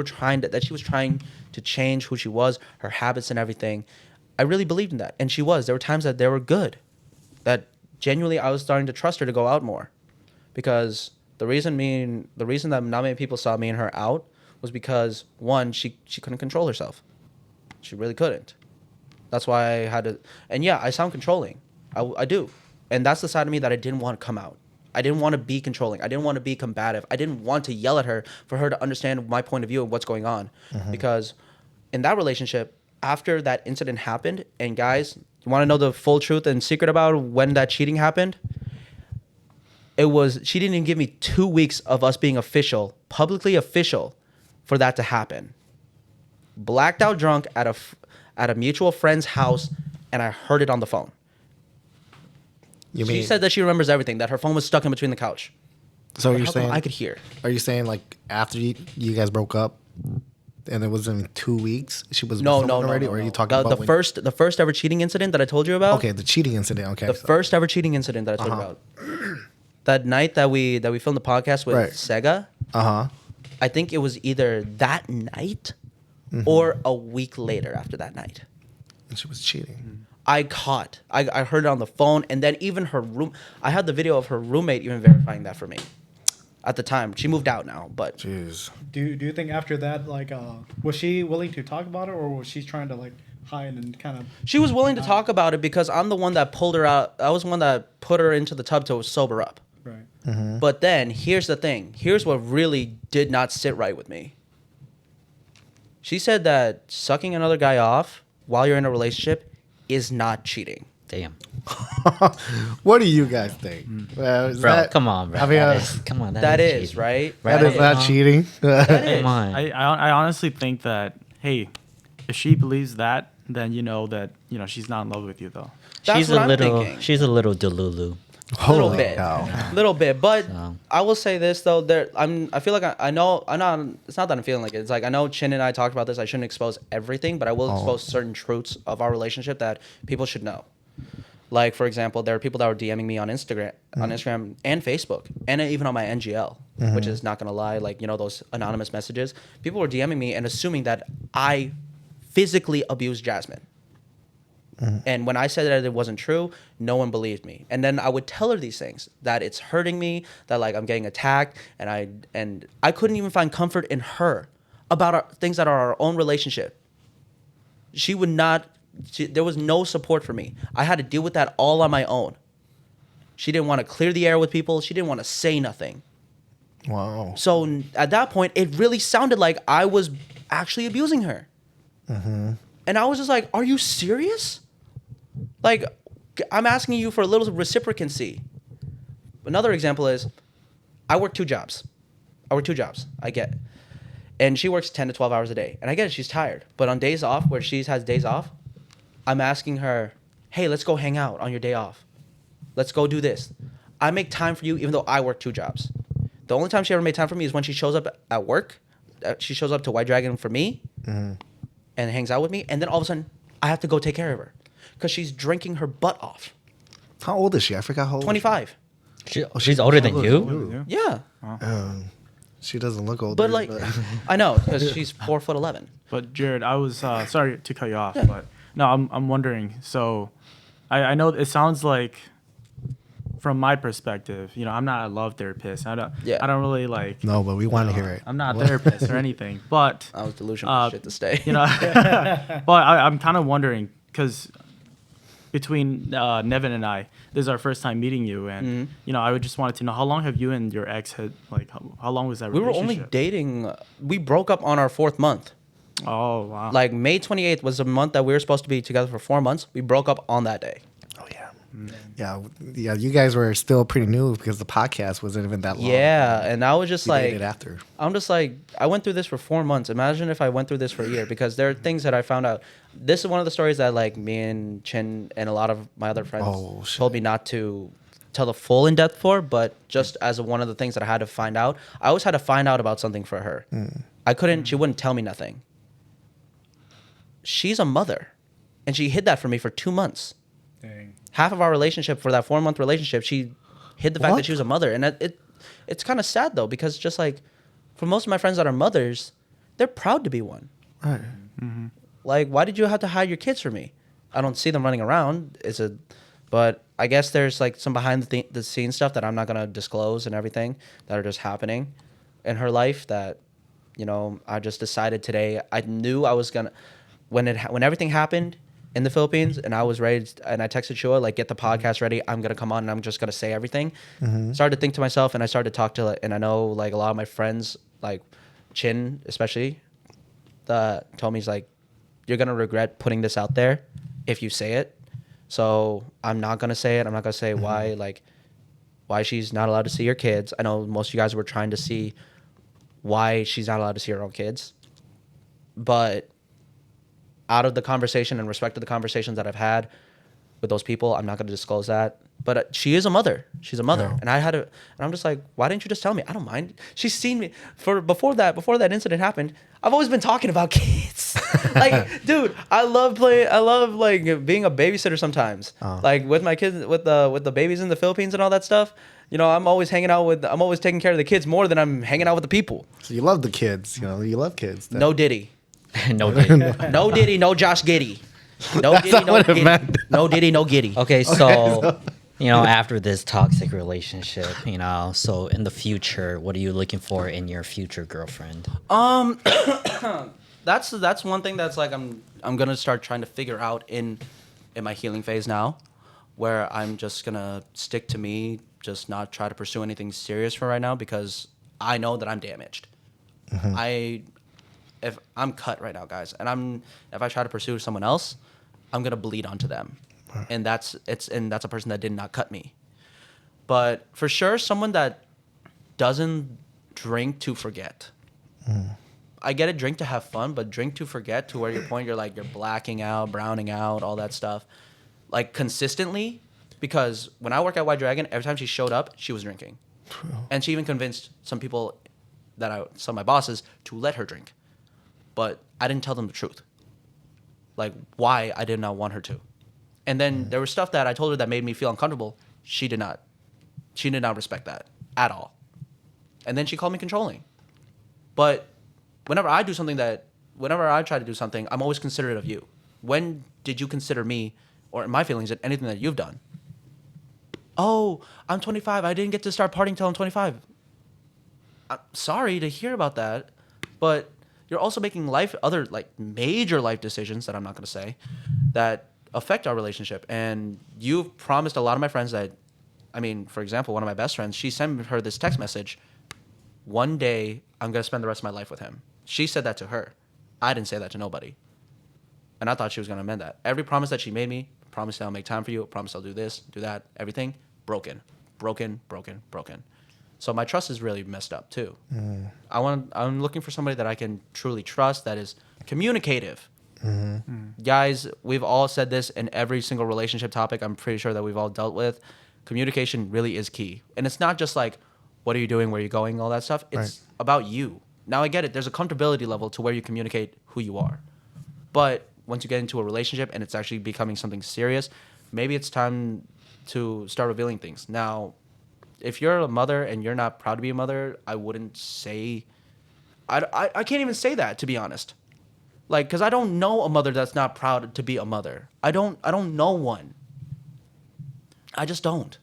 S3: was trying to change who she was, her habits and everything. I really believed in that, and she was. There were times that they were good, that genuinely I was starting to trust her to go out more, because the reason that not many people saw me and her out was because, one, she couldn't control herself. She really couldn't. That's why I had to. And yeah, I sound controlling. I do, and that's the side of me that I didn't want to come out. I didn't want to be controlling. I didn't want to be combative. I didn't want to yell at her for her to understand my point of view and what's going on, because in that relationship, after that incident happened, and guys, you want to know the full truth and secret about when that cheating happened? She didn't even give me 2 weeks of us being publicly official, for that to happen. Blacked out drunk at a mutual friend's house, and I heard it on the phone. She said that she remembers everything, that her phone was stuck in between the couch.
S1: So you're saying
S3: I could hear.
S1: Are you saying like after you guys broke up, and it was in 2 weeks, she was
S3: No,
S1: with someone already, or are you talking about
S3: the first ever cheating incident that I told you about?
S1: Okay, the cheating incident. Okay,
S3: The first ever cheating incident that I told you about. That night that we filmed the podcast with Sega. I think it was either that night or a week later after that night.
S1: And she was cheating.
S3: I heard it on the phone, and then even I had the video of her roommate even verifying that for me. At the time, she moved out now, but
S1: Jeez.
S5: Do you think after that, like, was she willing to talk about it, or was she trying to like hide and kind of?
S3: she was willing to talk about it because I'm the one that pulled her out. I was the one that put her into the tub to sober up.
S5: Right.
S3: But then here's the thing. Here's what really did not sit right with me. She said that sucking another guy off while you're in a relationship is not cheating.
S2: Damn.
S1: What do you guys think?
S2: Bro, come on, bro.
S1: I mean,
S2: Come on.
S3: That is
S2: cheating.
S3: right.
S1: that is not cheating.
S2: Come on.
S4: I honestly think that, hey, if she believes that, then you know that, you know, she's not in love with you, though.
S3: That's
S2: she's
S3: what
S2: a
S3: I'm
S2: little.
S3: thinking.
S2: She's a little delulu.
S3: Little
S1: Holy
S3: bit,
S1: cow.
S3: little bit. But
S2: So.
S3: I will say this though. I feel like I know. It's not that I'm feeling like it. It's like I know Chin and I talked about this. I shouldn't expose everything, but I will expose certain truths of our relationship that people should know. Like, for example, there are people that were DMing me on Instagram, and Facebook, and even on my NGL, which is not gonna lie. Like, you know, those anonymous messages. People were DMing me and assuming that I physically abused Jasmine. And when I said that it wasn't true, no one believed me. And then I would tell her these things, that it's hurting me, that like I'm getting attacked, and I couldn't even find comfort in her about things that are our own relationship. She would not. There was no support for me. I had to deal with that all on my own. She didn't want to clear the air with people. She didn't want to say nothing.
S1: Wow.
S3: So at that point, it really sounded like I was actually abusing her. And I was just like, are you serious? Like, I'm asking you for a little reciprocancy. Another example is, I work 2 jobs. I get. And she works 10 to 12 hours a day. And I get it, she's tired. But on days off, where she has days off, I'm asking her, hey, let's go hang out on your day off. Let's go do this. I make time for you even though I work 2 jobs. The only time she ever made time for me is when she shows up at work. She shows up to White Dragon for me and hangs out with me. And then all of a sudden, I have to go take care of her because she's drinking her butt off.
S1: How old is she? I forgot how old.
S3: 25.
S2: She's older than you?
S3: Yeah.
S1: She doesn't look older.
S3: But like, I know, because she's 4'11".
S4: But Jarrod, I was sorry to cut you off, but no, I'm wondering. So, I know it sounds like, from my perspective, you know, I'm not a love therapist. I don't really like.
S1: No, but we want to hear it.
S4: I'm not a therapist or anything, but
S3: I was delusional shit to stay.
S4: you know, but I'm kind of wondering because between Nevin and I, this is our first time meeting you, and you know, I would just wanted to know how long have you and your ex had like how long was that
S3: We were
S4: relationship?
S3: only dating. We broke up on our 4th month.
S4: Oh wow!
S3: Like May 28th was the month that we were supposed to be together for 4 months. We broke up on that day.
S1: Oh yeah. Yeah. You guys were still pretty new because the podcast wasn't even that long.
S3: Yeah, and I was just
S1: We
S3: like,
S1: dated after.
S3: I'm just like, I went through this for 4 months. Imagine if I went through this for a year, because there are things that I found out. This is one of the stories that like me and Chin and a lot of my other friends told me not to tell the full in depth for, but just as one of the things that I had to find out. I always had to find out about something for her. I couldn't. She wouldn't tell me nothing. She's a mother, and she hid that from me for 2 months.
S5: Dang.
S3: Half of our relationship, for that 4-month relationship, she hid the fact that she was a mother. And it's kind of sad, though, because just like for most of my friends that are mothers, they're proud to be one.
S1: Right.
S3: Like, why did you have to hide your kids from me? I don't see them running around. But I guess there's like some behind the scenes stuff that I'm not gonna disclose and everything that are just happening in her life that, you know, I just decided today. I knew I was gonna when everything happened in the Philippines and I was ready and I texted Shua like, get the podcast ready. I'm gonna come on and I'm just gonna say everything. Started to think to myself and I started to talk to and I know like a lot of my friends like Chin especially that told me he's like, you're gonna regret putting this out there if you say it. So I'm not gonna say it. I'm not gonna say why she's not allowed to see her kids. I know most of you guys were trying to see why she's not allowed to see her own kids. But out of the conversation and respect to the conversations that I've had with those people, I'm not gonna disclose that. But she is a mother. She's a mother, and I'm just like, why didn't you just tell me? I don't mind. She's seen me before that incident happened. I've always been talking about kids. Like, dude, I love like being a babysitter sometimes. Like with my kids, with the babies in the Philippines and all that stuff. You know, I'm always taking care of the kids more than I'm hanging out with the people.
S1: So you love the kids, you know, you love kids.
S3: No Diddy.
S2: No Diddy.
S3: No Diddy, no Josh Giddy. No
S1: That's
S3: Diddy,
S1: not
S3: no
S1: what it
S3: Giddy.
S1: meant.
S3: No Diddy, no Giddy.
S2: Okay, so you know, after this toxic relationship, you know, so in the future, what are you looking for in your future girlfriend?
S3: That's one thing that's like I'm gonna start trying to figure out in my healing phase now, where I'm just gonna stick to me, just not try to pursue anything serious for right now because I know that I'm damaged. If I'm cut right now, guys, and if I try to pursue someone else, I'm gonna bleed onto them. And that's a person that did not cut me. But for sure, someone that doesn't drink to forget. I get it, drink to have fun, but drink to forget to where you're blacking out, browning out, all that stuff. Like consistently, because when I work at White Dragon, every time she showed up, she was drinking. And she even convinced some people some of my bosses to let her drink. But I didn't tell them the truth. Like why I did not want her to. And then there was stuff that I told her that made me feel uncomfortable. She did not respect that at all. And then she called me controlling. But whenever I try to do something, I'm always considerate of you. When did you consider me or my feelings in anything that you've done? Oh, I'm 25. I didn't get to start partying till I'm 25. I'm sorry to hear about that, but you're also making other major life decisions that I'm not going to say that affect our relationship. And you've promised a lot of my friends that, for example, one of my best friends, she sent her this text message. One day, I'm going to spend the rest of my life with him. She said that to her. I didn't say that to nobody. And I thought she was going to amend that. Every promise that she made me, promise I'll make time for you, promise I'll do this, do that, everything, broken. So my trust is really messed up too. I'm looking for somebody that I can truly trust, that is communicative. Guys, we've all said this in every single relationship topic I'm pretty sure that we've all dealt with. Communication really is key. And it's not just like, what are you doing, where are you going, all that stuff. It's about you. Now I get it. There's a comfortability level to where you communicate who you are. But once you get into a relationship and it's actually becoming something serious, maybe it's time to start revealing things. Now, if you're a mother and you're not proud to be a mother, I wouldn't say... I can't even say that, to be honest. Like, because I don't know a mother that's not proud to be a mother. I don't know one. I just don't.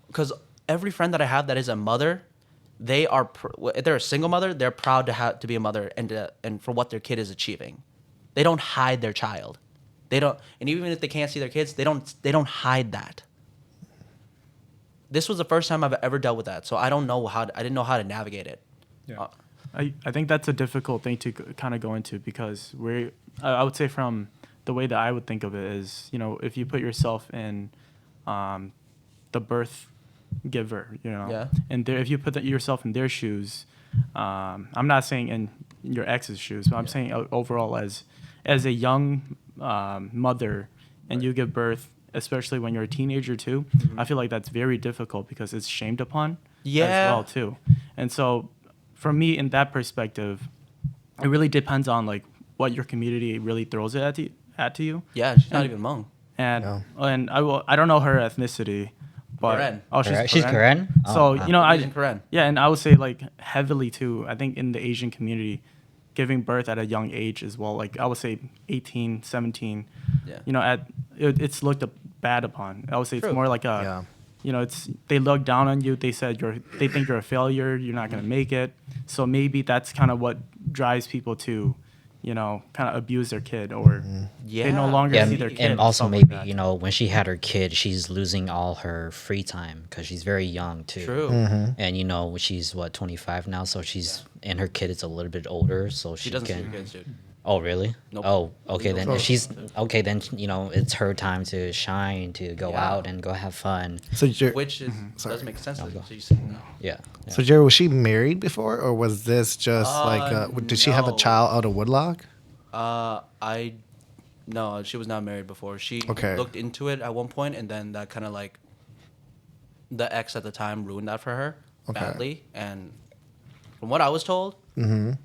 S3: Because every friend that I have that is a mother, if they're a single mother, they're proud to be a mother and for what their kid is achieving. They don't hide their child. And even if they can't see their kids, they don't hide that. This was the first time I've ever dealt with that, so I didn't know how to navigate it.
S4: Yeah. I think that's a difficult thing to kind of go into because I would say from the way that I would think of it is, if you put yourself in the birth giver, and if you put yourself in their shoes, I'm not saying in your ex's shoes, but I'm saying overall as a young mother and you give birth, especially when you're a teenager too, I feel like that's very difficult because it's shamed upon as well too. And so for me, in that perspective, it really depends on like what your community really throws it at you.
S3: Yeah, she's not even Hmong.
S4: And I don't know her ethnicity, but
S3: Karen.
S4: Oh,
S2: She's Karen.
S4: So
S2: Wow.
S3: Karen.
S4: Yeah, and I would say like heavily too. I think in the Asian community, giving birth at a young age as well. Like I would say 18, 17.
S3: Yeah.
S4: it's looked bad upon. I would say it's more like a, it's they look down on you. They said they think you're a failure. You're not gonna make it. So maybe that's kind of what drives people to, kind of abuse their kid, or they no longer see their kid.
S2: And also
S4: stuff
S2: maybe,
S4: like that.
S2: when she had her kid, she's losing all her free time because she's very young too.
S3: True.
S2: And she's 25 now, so and her kid is a little bit older, so
S3: She doesn't see her kids, dude.
S2: Oh, really?
S3: Nope.
S2: Oh, okay. Then if she's okay, then it's her time to shine, to go out and go have fun.
S1: So
S3: Which does make sense.
S2: Yeah.
S1: So Jerry, was she married before, or was this just did she have a
S3: no.
S1: child out of wedlock?
S3: No, she was not married before. She
S1: Okay.
S3: looked into it at one point, and then that kind of the ex at the time ruined that for her badly. And from what I was told, dude,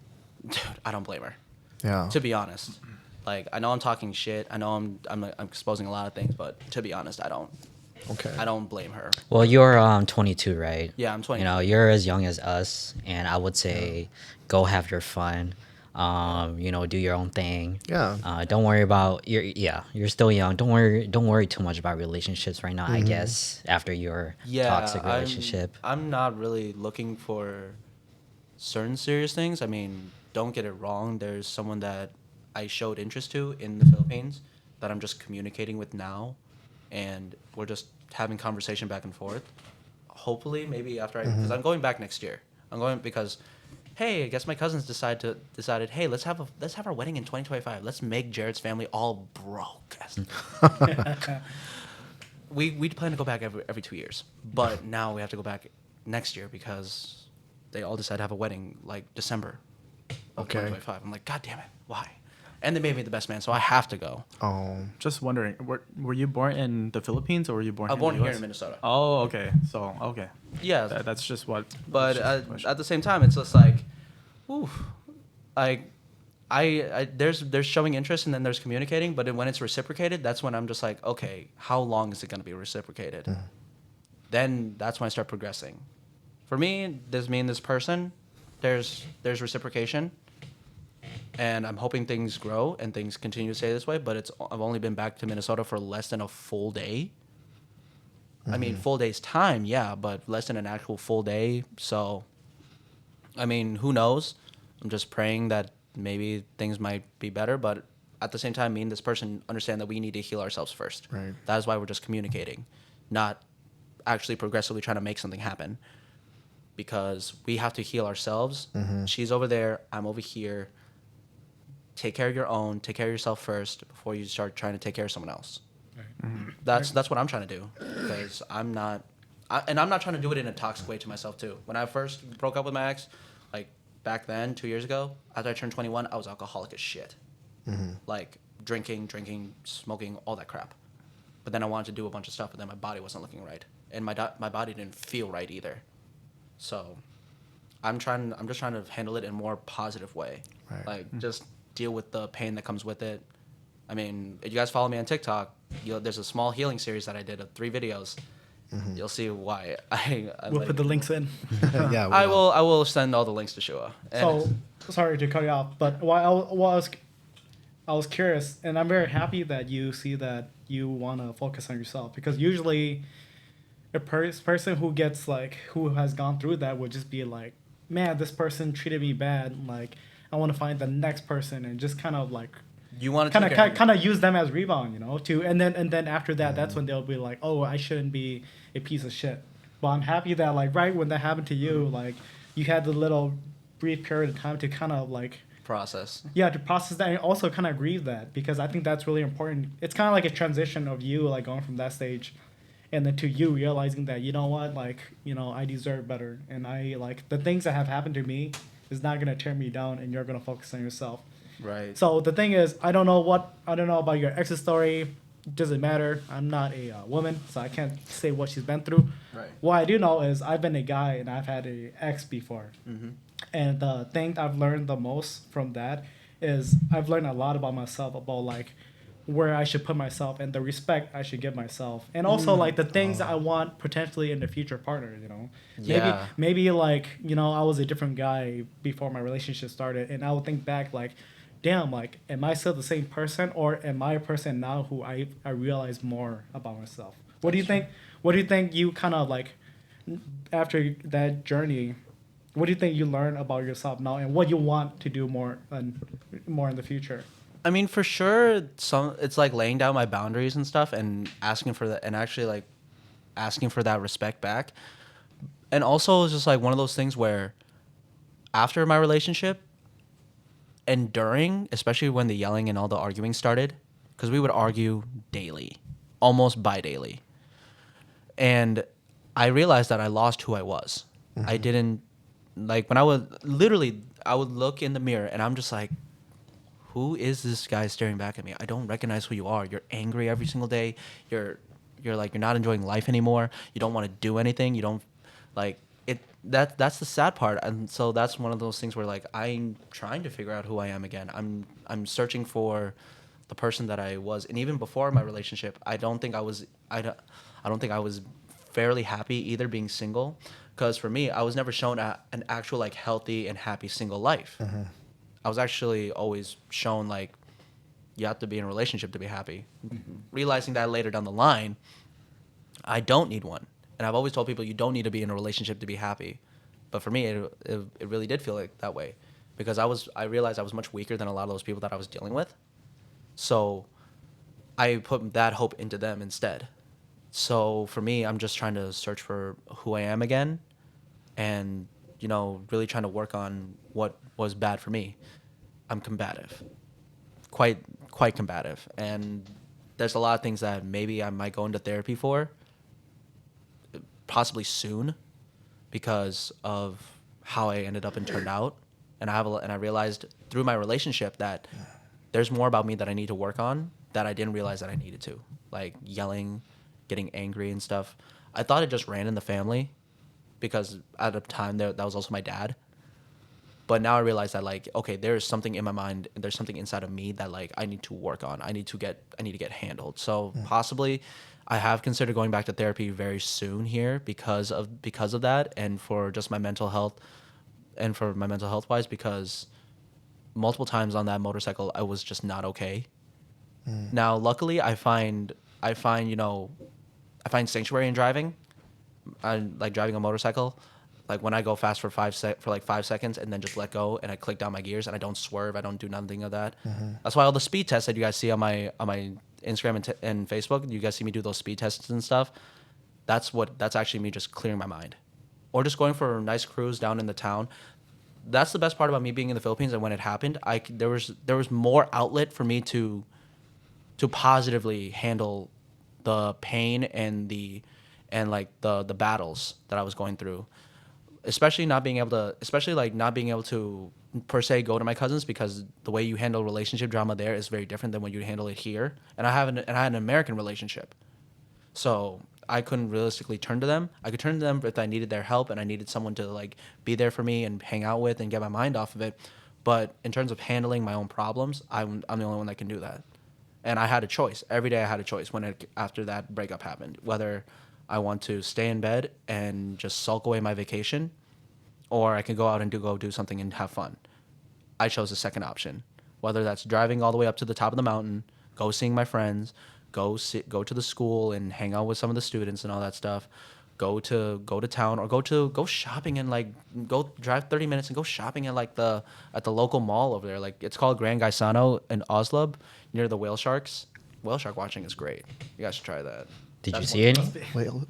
S3: I don't blame her.
S1: Yeah.
S3: To be honest, I know I'm talking shit. I know I'm exposing a lot of things, but to be honest, I don't blame her.
S2: Well, you're 22, right?
S3: Yeah, I'm 22.
S2: You're as young as us, and I would say go have your fun. Do your own thing.
S1: Yeah.
S2: Don't worry about you're still young. Don't worry too much about relationships right now, I guess, after your toxic relationship.
S3: I'm not really looking for certain serious things. I mean, don't get it wrong. There's someone that I showed interest to in the Philippines that I'm just communicating with now, and we're just having conversation back and forth. Hopefully, maybe after because I'm going back next year. I'm going because, hey, I guess my cousins decided, hey, let's have our wedding in 2025. Let's make Jarrod's family all broke. We plan to go back every 2 years, but now we have to go back next year because they all decide to have a wedding December of 2025. I'm like, God damn it, why? And they made me the best man, so I have to go.
S1: Oh.
S4: Just wondering, were you born in the Philippines, or were you born?
S3: I'm born
S4: in the
S3: here
S4: US?
S3: in Minnesota.
S4: Oh, okay. So okay.
S3: Yeah,
S4: That's just what.
S3: but
S4: that's just the question.
S3: at the same time, it's just there's showing interest and then there's communicating, but when it's reciprocated, that's when I'm just like, okay, how long is it going to be reciprocated? Then that's when I start progressing. For me and this person, there's reciprocation, and I'm hoping things grow and things continue to stay this way. But I've only been back to Minnesota for less than a full day. I mean, full day's time, yeah, but less than an actual full day. So, I mean, who knows? I'm just praying that maybe things might be better. But at the same time, me and this person understand that we need to heal ourselves first.
S1: Right.
S3: That is why we're just communicating, not actually progressively trying to make something happen. Because we have to heal ourselves. She's over there, I'm over here. Take care of your own. Take care of yourself first before you start trying to take care of someone else. That's what I'm trying to do, because I'm not trying to do it in a toxic way to myself too. When I first broke up with my ex, back then 2 years ago, after I turned 21, I was alcoholic as shit, drinking, smoking, all that crap. But then I wanted to do a bunch of stuff, but then my body wasn't looking right, and my body didn't feel right either. So, I'm just trying to handle it in a more positive way, just deal with the pain that comes with it. I mean, if you guys follow me on TikTok, there's a small healing series that I did of 3 videos. You'll see why.
S5: We'll put the links in.
S1: Yeah.
S3: I will send all the links to Shua.
S5: So, sorry to cut you off, but I was curious, and I'm very happy that you see that you want to focus on yourself, because usually a person who gets who has gone through that would just be like, man, this person treated me bad. I want to find the next person and just kind of
S3: you want to
S5: kind of use them as rebound, and then after that, that's when they'll be like, oh, I shouldn't be a piece of shit. But I'm happy that right when that happened to you, you had the little brief period of time to kind of
S3: process.
S5: Yeah, to process that and also kind of grieve that, because I think that's really important. It's kind of like a transition of you going from that stage, and then to you realizing that, you know what, I deserve better, and I the things that have happened to me is not gonna tear me down, and you're gonna focus on yourself.
S3: Right.
S5: So the thing is, I don't know about your ex's story. Doesn't matter. I'm not a woman, so I can't say what she's been through.
S3: Right.
S5: What I do know is I've been a guy and I've had a ex before. And the thing I've learned the most from that is I've learned a lot about myself, about where I should put myself and the respect I should give myself, and also the things that I want potentially in the future partner.
S3: Yeah.
S5: Maybe I was a different guy before my relationship started, and I would think back damn, like, am I still the same person, or am I a person now who I realize more about myself? What do you think? What do you think you kind of like after that journey? What do you think you learn about yourself now, and what you want to do more in the future?
S3: I mean, for sure, it's like laying down my boundaries and stuff, and asking for that, and actually like asking for that respect back. And also, it's just like one of those things where after my relationship and during, especially when the yelling and all the arguing started, because we would argue daily, almost bi-daily, and I realized that I lost who I was. I didn't like when I would look in the mirror and I'm just like, who is this guy staring back at me? I don't recognize who you are. You're angry every single day. You're like, you're not enjoying life anymore. You don't want to do anything. You don't like it. That's the sad part. And so that's one of those things where like I'm trying to figure out who I am again. I'm searching for the person that I was. And even before my relationship, I don't think I was fairly happy either being single, because for me, I was never shown an actual like healthy and happy single life. I was actually always shown like you have to be in a relationship to be happy. Realizing that later down the line, I don't need one. And I've always told people you don't need to be in a relationship to be happy. But for me, it really did feel like that way, because I realized I was much weaker than a lot of those people that I was dealing with. So I put that hope into them instead. So for me, I'm just trying to search for who I am again, and really trying to work on what was bad for me. I'm combative, quite combative, and there's a lot of things that maybe I might go into therapy for, possibly soon, because of how I ended up and turned out. And I realized through my relationship that there's more about me that I need to work on that I didn't realize that I needed to, like yelling, getting angry and stuff. I thought it just ran in the family, because at the time that was also my dad. But now I realize that like, okay, there's something in my mind, there's something inside of me that like I need to work on. I need to get handled. So possibly I have considered going back to therapy very soon here because of that, and for just my mental health, and for my mental health wise, because multiple times on that motorcycle I was just not okay. Now luckily I find sanctuary in driving. I like driving a motorcycle. Like when I go fast for 5 seconds and then just let go and I click down my gears and I don't swerve, I don't do nothing of that. That's why all the speed tests that you guys see on my Instagram and Facebook, you guys see me do those speed tests and stuff. That's actually me just clearing my mind, or just going for a nice cruise down in the town. That's the best part about me being in the Philippines. And when it happened, there was more outlet for me to positively handle the pain and the battles that I was going through. Especially not being able to per se go to my cousins, because the way you handle relationship drama there is very different than when you handle it here. And I had an American relationship, so I couldn't realistically turn to them. I could turn to them if I needed their help and I needed someone to like be there for me and hang out with and get my mind off of it. But in terms of handling my own problems, I'm the only one that can do that. And I had a choice every day. I had a choice after that breakup happened, whether I want to stay in bed and just sulk away my vacation, or I can go out and go do something and have fun. I chose the second option, whether that's driving all the way up to the top of the mountain, go seeing my friends, go to the school and hang out with some of the students and all that stuff, go to town, or go shopping and like go drive 30 minutes and go shopping at the local mall over there. Like it's called Grand Gaisano in Oslo, near the whale sharks. Whale shark watching is great. You guys should try that.
S2: Did you see any?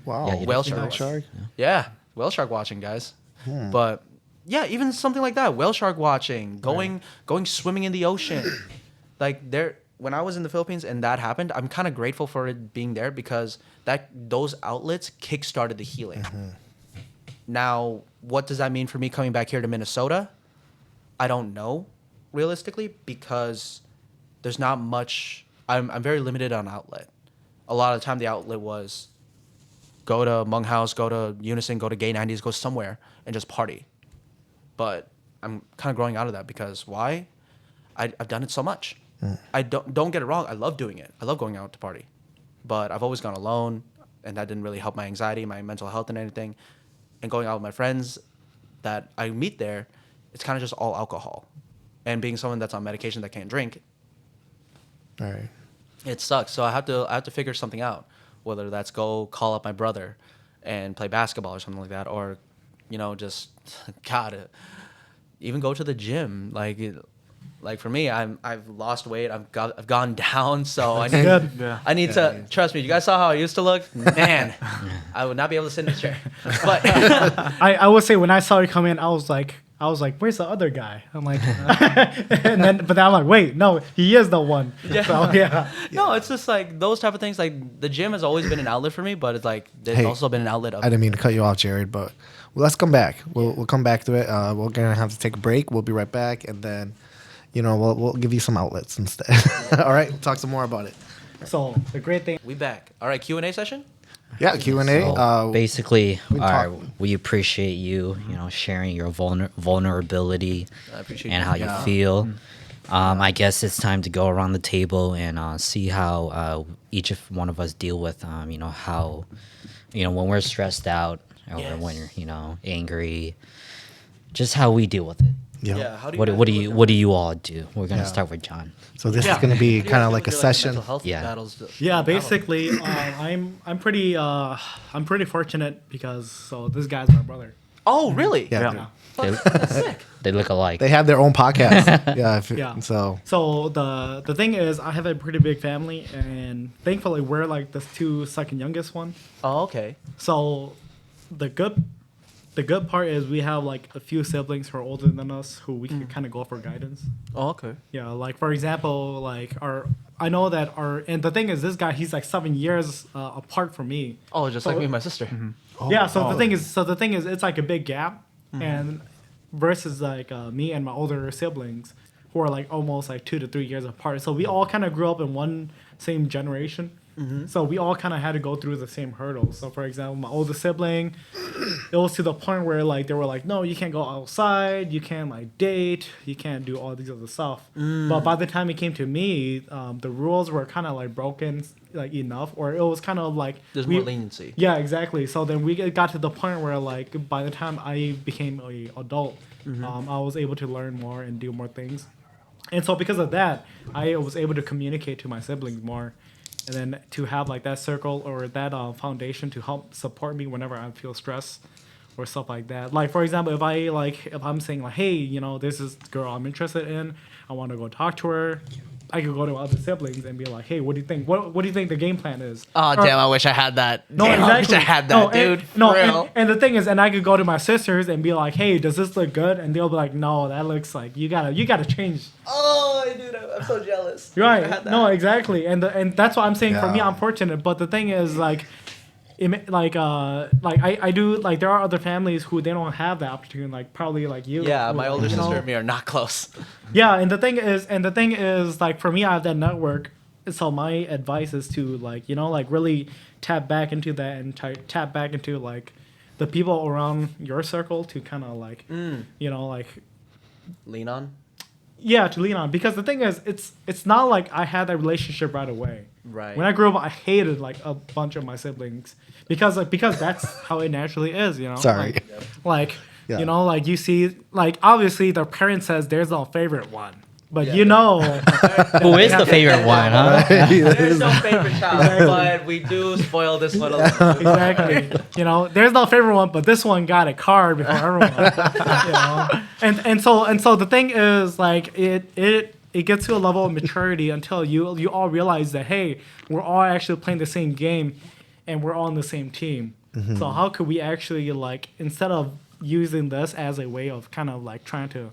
S1: Wow.
S2: Yeah,
S3: Whale shark. Yeah, whale shark watching, guys. But yeah, even something like that, whale shark watching, going swimming in the ocean. Like when I was in the Philippines and that happened, I'm kind of grateful for it being there, because those outlets kickstarted the healing. Now, what does that mean for me coming back here to Minnesota? I don't know, realistically, because there's not much. I'm very limited on outlet. A lot of the time, the outlet was go to Hmong House, go to Unison, go to Gay 90s, go somewhere and just party. But I'm kind of growing out of that, because why? I've done it so much. I don't get it wrong. I love doing it. I love going out to party, but I've always gone alone, and that didn't really help my anxiety, my mental health, and anything. And going out with my friends that I meet there, it's kind of just all alcohol. and being someone that's on medication that can't drink,
S1: All right.
S3: it sucks. So I have to figure something out, whether that's go call up my brother and play basketball or something like that, or just God, even go to the gym. Like for me, I've lost weight. I've gone down. So I need
S5: good.
S4: Yeah.
S3: I need to trust me. You guys saw how I used to look, man. I would not be able to sit in this chair. But
S5: I would say when I saw you come in, I was like, where's the other guy? I'm like, but then I'm like, wait, no, he is the one.
S3: Yeah.
S5: So, yeah.
S3: no, it's just like those type of things. Like the gym has always been an outlet for me, but it's like there's
S1: Hey,
S3: also been an outlet of
S1: I didn't mean to cut you off, Jarrod, but let's come back. We'll come back to it. We're gonna have to take a break. We'll be right back, and then, we'll give you some outlets instead. All right, talk some more about it.
S5: So the great thing.
S3: We back. All right, Q&A session.
S1: Yeah, Q&A.
S2: So basically,
S1: we talk-
S2: we appreciate you, sharing your vulnerability
S3: I appreciate
S2: and
S3: you.
S2: how you feel. I guess it's time to go around the table and see how each of one of us deal with, how, when we're stressed out or when you're, angry, just how we deal with it.
S1: Yeah.
S3: How do
S2: What
S3: guys
S2: do
S3: deal
S2: you
S3: with
S2: what do you all do? We're gonna
S1: Yeah.
S2: start with John.
S1: So this is gonna be
S3: it?
S1: kind
S3: How
S1: of
S3: do you
S1: like a
S3: guys deal with,
S1: session.
S3: mental health
S2: Yeah.
S3: battles?
S5: Yeah, basically, I'm pretty fortunate because this guy's my brother.
S3: Oh, really?
S1: Yeah.
S5: Yeah.
S2: They look alike.
S1: They have their own podcast. Yeah.
S5: Yeah.
S1: So
S5: So the thing is, I have a pretty big family, and thankfully we're like the second youngest one.
S3: Oh, okay.
S5: So the good part is we have like a few siblings who are older than us who we can kind of go for guidance.
S3: Oh, okay.
S5: Yeah, like for example, and the thing is, this guy, he's like 7 years apart from me.
S3: Oh, just
S5: So-
S3: like me and my sister.
S5: Yeah, so the thing is, it's like a big gap, and versus like me and my older siblings who are like almost like 2 to 3 years apart. So we all kind of grew up in one same generation. So we all kind of had to go through the same hurdles. So for example, my older sibling, it was to the point where like they were like, no, you can't go outside, you can't like date, you can't do all these other stuff. But by the time it came to me, the rules were kind of like broken like enough, or it was kind of like
S3: There's more leniency.
S5: yeah, exactly. So then we got to the point where like by the time I became a adult, I was able to learn more and do more things. And so because of that, I was able to communicate to my siblings more. And then to have like that circle or that foundation to help support me whenever I feel stress or stuff like that. Like for example, if I'm saying like, hey, there's this girl I'm interested in, I want to go talk to her. I could go to other siblings and be like, hey, what do you think? What do you think the game plan is?
S3: Oh, damn, I wish I had that.
S5: No,
S3: Damn,
S5: exactly.
S3: I wish I had that, dude.
S5: No,
S3: For real.
S5: and the thing is, and I could go to my sisters and be like, hey, does this look good? And they'll be like, no, that looks like you gotta change.
S3: Oh, dude, I'm so jealous.
S5: Right. No, exactly. And that's what I'm saying. For me,
S1: Yeah.
S5: I'm fortunate. But the thing is, I do like there are other families who they don't have that opportunity. Like probably like you.
S3: Yeah,
S5: who,
S3: my older
S5: you know.
S3: sister and me are not close.
S5: Yeah, and the thing is, like for me, I have that network. So my advice is to really tap back into that and tap back into like the people around your circle to kind of
S3: Lean on.
S5: yeah, to lean on, because the thing is, it's not like I had that relationship right away.
S3: Right.
S5: When I grew up, I hated like a bunch of my siblings because that's how it naturally is,
S1: Sorry.
S5: Like
S1: Yeah.
S5: you see, like obviously the parent says there's no favorite one, but
S3: Yeah.
S2: Who is the favorite one, huh?
S3: There's no favorite child, but we do spoil this one a little bit.
S5: Exactly. There's no favorite one, but this one got a card before everyone. And so the thing is, like it gets to a level of maturity until you all realize that, hey, we're all actually playing the same game, and we're all on the same team. So how could we actually like, instead of using this as a way of kind of like trying to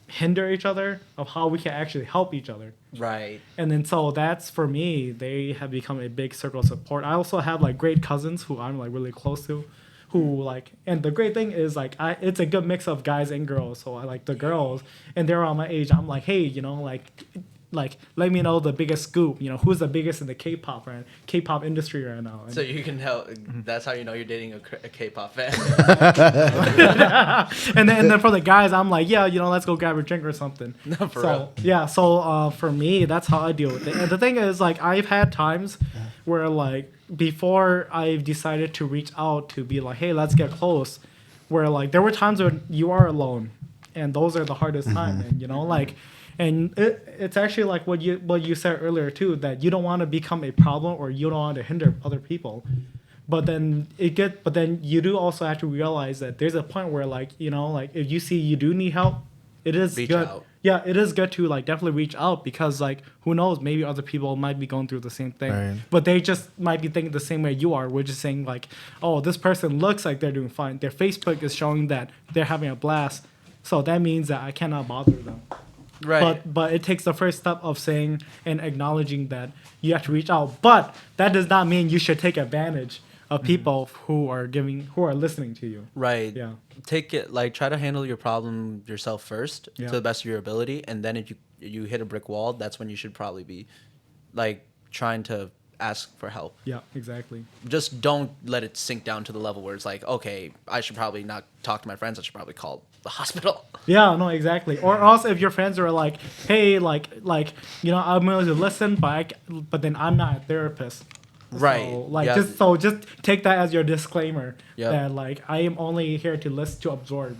S5: hinder each other, of how we can actually help each other.
S3: Right.
S5: And then so that's, for me, they have become a big circle of support. I also have like great cousins who I'm like really close to, who like, and the great thing is like it's a good mix of guys and girls. So I like the girls, and they're around my age. I'm like, hey, like let me know the biggest scoop. Who's the biggest in the K-pop industry right now. And
S3: So you can help. That's how you know you're dating a K-pop fan.
S5: and then for the guys, I'm like, yeah, let's go grab a drink or something.
S3: No, for
S5: so
S3: real.
S5: yeah, so for me, that's how I deal with it. And the thing is, like, I've had times where like before I've decided to reach out to be like, hey, let's get close, where like there were times when you are alone and those are the hardest time. And and it's actually like what you said earlier too, that you don't want to become a problem or you don't want to hinder other people. But then you do also have to realize that there's a point where like if you see you do need help, it is
S3: Reach
S5: good.
S3: out.
S5: Yeah, it is good to like definitely reach out, because like who knows, maybe other people might be going through the same thing,
S1: Right.
S5: but they just might be thinking the same way you are. We're just saying like, oh, this person looks like they're doing fine. Their Facebook is showing that they're having a blast, so that means that I cannot bother them.
S3: Right.
S5: But it takes the first step of saying and acknowledging that you have to reach out. But that does not mean you should take advantage of people who are listening to you.
S3: Right.
S5: Yeah.
S3: Take it, like, try to handle your problem yourself first
S5: Yeah.
S3: to the best of your ability, and then if you hit a brick wall, that's when you should probably be like trying to ask for help.
S5: Yeah, exactly.
S3: Just don't let it sink down to the level where it's like, okay, I should probably not talk to my friends. I should probably call the hospital.
S5: Yeah, no, exactly. Or else if your friends are like, hey, like I'm willing to listen, but then I'm not a therapist.
S3: Right.
S5: So, like,
S3: Yeah.
S5: just take that as your disclaimer.
S3: Yep.
S5: That like I am only here to listen, to absorb.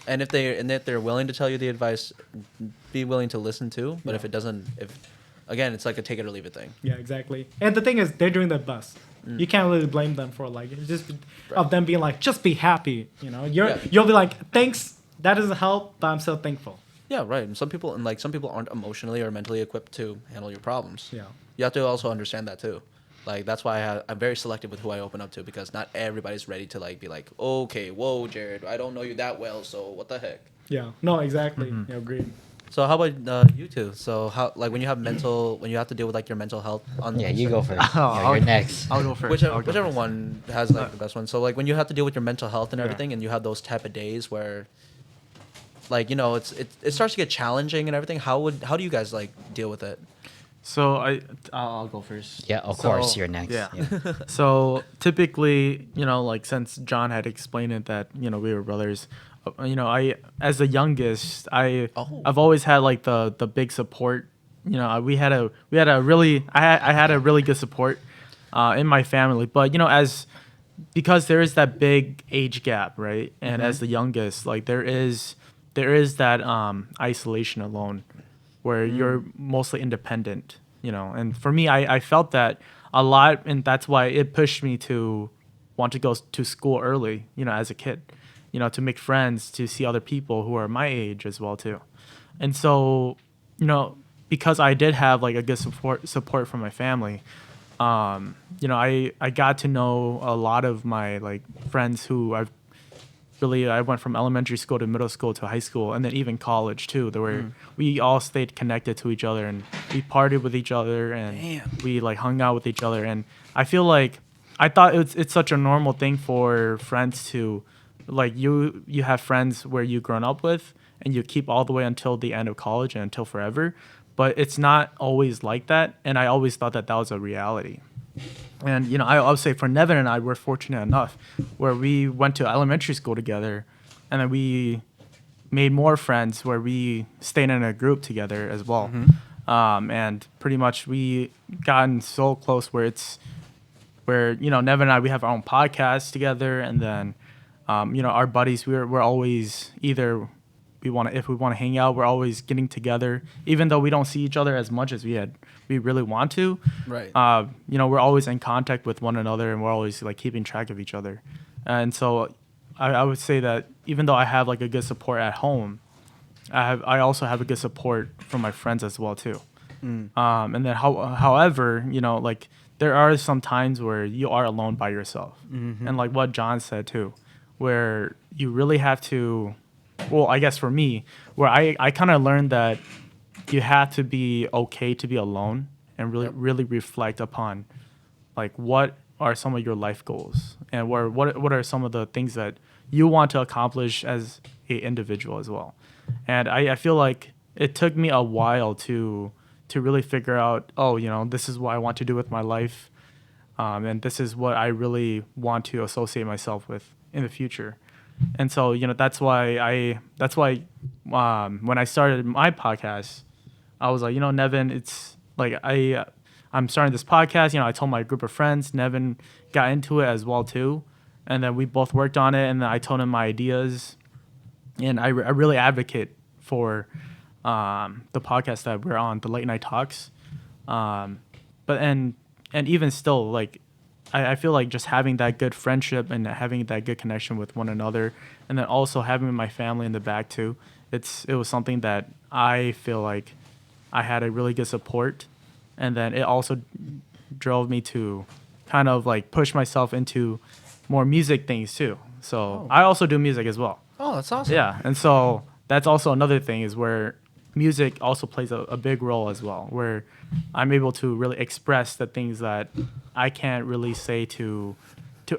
S3: And if they're willing to tell you the advice, be willing to listen to. But
S5: Yeah.
S3: if it doesn't, again, it's like a take it or leave it thing.
S5: Yeah, exactly. And the thing is, they're doing their best. You can't really blame them for like of them being like, just be happy. You'll be like, thanks. That doesn't help, but I'm still thankful.
S3: Yeah, right. And some people aren't emotionally or mentally equipped to handle your problems.
S5: Yeah.
S3: You have to also understand that too. Like, that's why I'm very selective with who I open up to, because not everybody's ready to like be like, okay, whoa, Jarrod, I don't know you that well, so what the heck.
S5: Yeah. No, exactly. Yeah, agreed.
S3: So how about you two? So how, like, when you have to deal with like your mental health on
S2: Yeah, you go first.
S4: Oh,
S2: Yeah, you're next.
S4: I'll go first.
S3: whichever one has like the best one. So like when you have to deal with your mental health and
S4: Yeah.
S3: everything, and you have those type of days where like it starts to get challenging and everything. How do you guys like deal with it?
S4: So I'll go first.
S2: Yeah, of
S4: So,
S2: course, you're next.
S4: Yeah. So typically, like since John had explained it that we were brothers, I as the youngest, I've always had like the big support. We had a really I had a really good support in my family, but because there is that big age gap, right? And as the youngest, like there is that isolation alone, where you're mostly independent, And for me, I felt that a lot, and that's why it pushed me to want to go to school early, as a kid, to make friends, to see other people who are my age as well too. And so, because I did have like a good support from my family, I got to know a lot of my like friends who I went from elementary school to middle school to high school, and then even college too. We all stayed connected to each other, and we partied with each other, and we like hung out with each other. And I feel like I thought it's such a normal thing for friends to like you have friends where you grown up with, and you keep all the way until the end of college and until forever. But it's not always like that, and I always thought that was a reality. And I would say for Nevin and I, we're fortunate enough where we went to elementary school together, and then we made more friends where we stayed in a group together as well. And pretty much we gotten so close where Nevin and I, we have our own podcast together, and then our buddies, we're always either if we want to hang out, we're always getting together, even though we don't see each other as much as we really want to.
S3: Right.
S4: We're always in contact with one another, and we're always like keeping track of each other. And so I would say that even though I have like a good support at home, I also have a good support from my friends as well too. And then however, like there are some times where you are alone by yourself. And like what John said too, where you really have to, well, I guess for me, where I kind of learned that you have to be okay to be alone and really reflect upon like what are some of your life goals, and what are some of the things that you want to accomplish as a individual as well. And I feel like it took me a while to really figure out, this is what I want to do with my life, and this is what I really want to associate myself with in the future. And so, that's why when I started my podcast, I was like, Nevin, it's like I'm starting this podcast. I told my group of friends. Nevin got into it as well too, and then we both worked on it. And then I told him my ideas, and I really advocate for the podcast that we're on, the late night talks. But and even still, like I feel like just having that good friendship and having that good connection with one another, and then also having my family in the back too. It was something that I feel like I had a really good support, and then it also drove me to kind of like push myself into more music things too. So I also do music as well.
S3: Oh, that's awesome.
S4: Yeah, and so that's also another thing is where music also plays a big role as well, where I'm able to really express the things that I can't really say to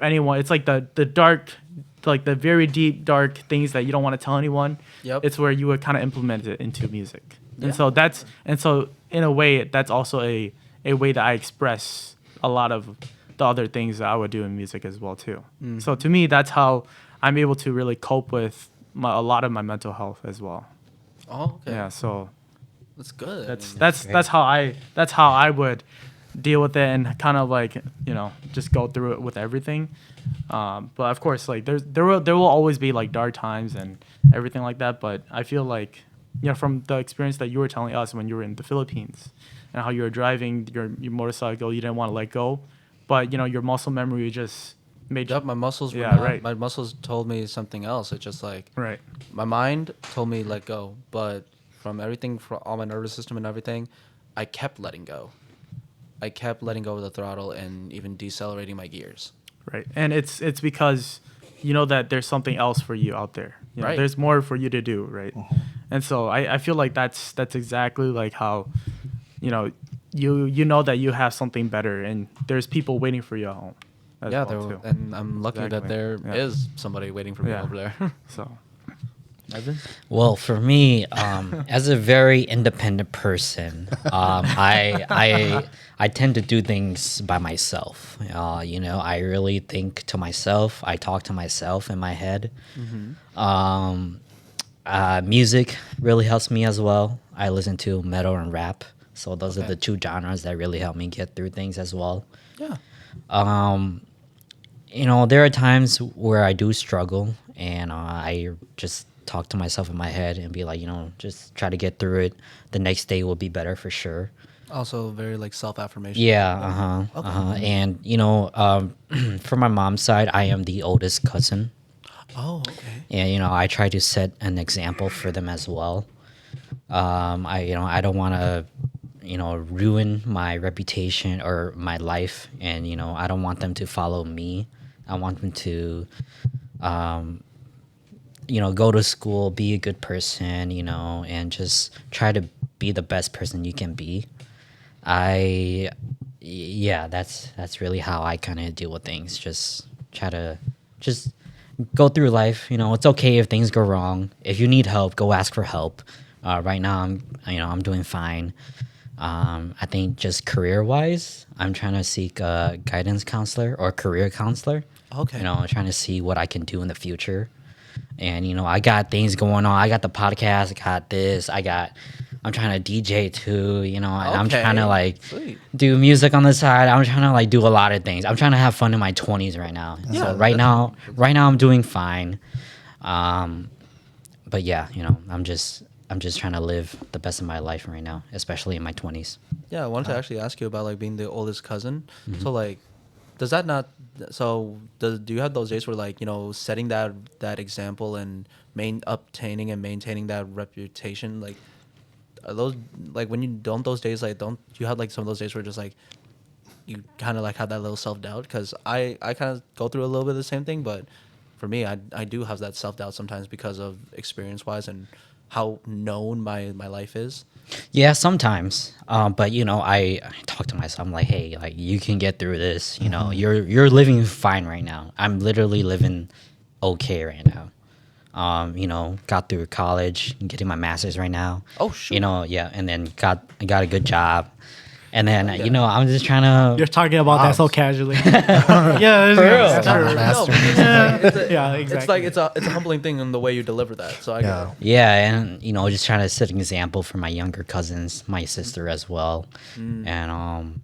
S4: anyone. It's like the dark, like the very deep dark things that you don't want to tell anyone.
S3: Yep.
S4: It's where you would kind of implement it into music,
S3: Yeah.
S4: and so in a way that's also a way that I express a lot of the other things that I would do in music as well too. So to me, that's how I'm able to really cope with a lot of my mental health as well.
S3: Oh, okay.
S4: Yeah, so
S3: That's good.
S4: that's how I would deal with it and kind of like just go through it with everything. But of course, like there will always be like dark times and everything like that. But I feel like from the experience that you were telling us when you were in the Philippines and how you were driving your motorcycle, you didn't want to let go, but your muscle memory just made
S3: Yep, my muscles were
S4: Yeah,
S3: not,
S4: right.
S3: my muscles told me something else. It's just like
S4: right.
S3: my mind told me let go, but from everything, from all my nervous system and everything, I kept letting go. I kept letting go of the throttle and even decelerating my gears.
S4: Right. And it's because you know that there's something else for you out there.
S3: Right.
S4: There's more for you to do, right? And so I feel like that's exactly like how you know that you have something better and there's people waiting for you at home. As
S3: Yeah,
S4: well, too.
S3: and I'm lucky that
S4: Exactly.
S3: there
S4: Yeah.
S3: is somebody waiting for me
S4: Yeah.
S3: over there.
S4: So Evan?
S2: Well, for me, as a very independent person, I tend to do things by myself. I really think to myself. I talk to myself in my head. Music really helps me as well. I listen to metal and rap, so those are
S3: Okay.
S2: the two genres that really help me get through things as well.
S3: Yeah.
S2: There are times where I do struggle, and I just talk to myself in my head and be like, just try to get through it. The next day will be better for sure.
S3: Also very like self-affirmation.
S2: Yeah, And from my mom's side, I am the oldest cousin,
S3: Oh, okay.
S2: and I try to set an example for them as well. I don't want to ruin my reputation or my life, and I don't want them to follow me. I want them to go to school, be a good person, and just try to be the best person you can be. That's really how I kind of deal with things. Just try to just go through life. It's okay if things go wrong. If you need help, go ask for help. Right now, I'm doing fine. I think just career-wise, I'm trying to seek a guidance counselor or career counselor.
S3: Okay.
S2: I'm trying to see what I can do in the future. And I got things going on. I got the podcast. I got this. I'm trying to DJ too. And I'm trying to like
S3: Sweet.
S2: do music on the side. I'm trying to like do a lot of things. I'm trying to have fun in my 20s right now.
S3: Yeah,
S2: So right now I'm doing fine. But yeah, I'm just trying to live the best of my life right now, especially in my 20s.
S3: Yeah, I wanted to actually ask you about like being the oldest cousin. So like, does that not? So do you have those days where like setting that example and obtaining and maintaining that reputation, like are those like when you don't those days, like don't you have like some of those days where just like you kind of like have that little self-doubt? Because I kind of go through a little bit of the same thing, but for me I do have that self-doubt sometimes because of experience wise and how known my life is.
S2: Yeah, sometimes. But I talk to myself. I'm like, hey, like you can get through this. You're living fine right now. I'm literally living okay right now. Got through college, getting my master's right now.
S3: Oh, shoot.
S2: Yeah, and then got a good job. And then I'm just trying to.
S5: You're talking about that so casually. Yeah,
S2: For real.
S5: that's true.
S3: No,
S5: Yeah,
S3: it's
S5: exactly.
S3: like it's a humbling thing in the way you deliver that. So I get it.
S2: Yeah, and just trying to set an example for my younger cousins, my sister as well, and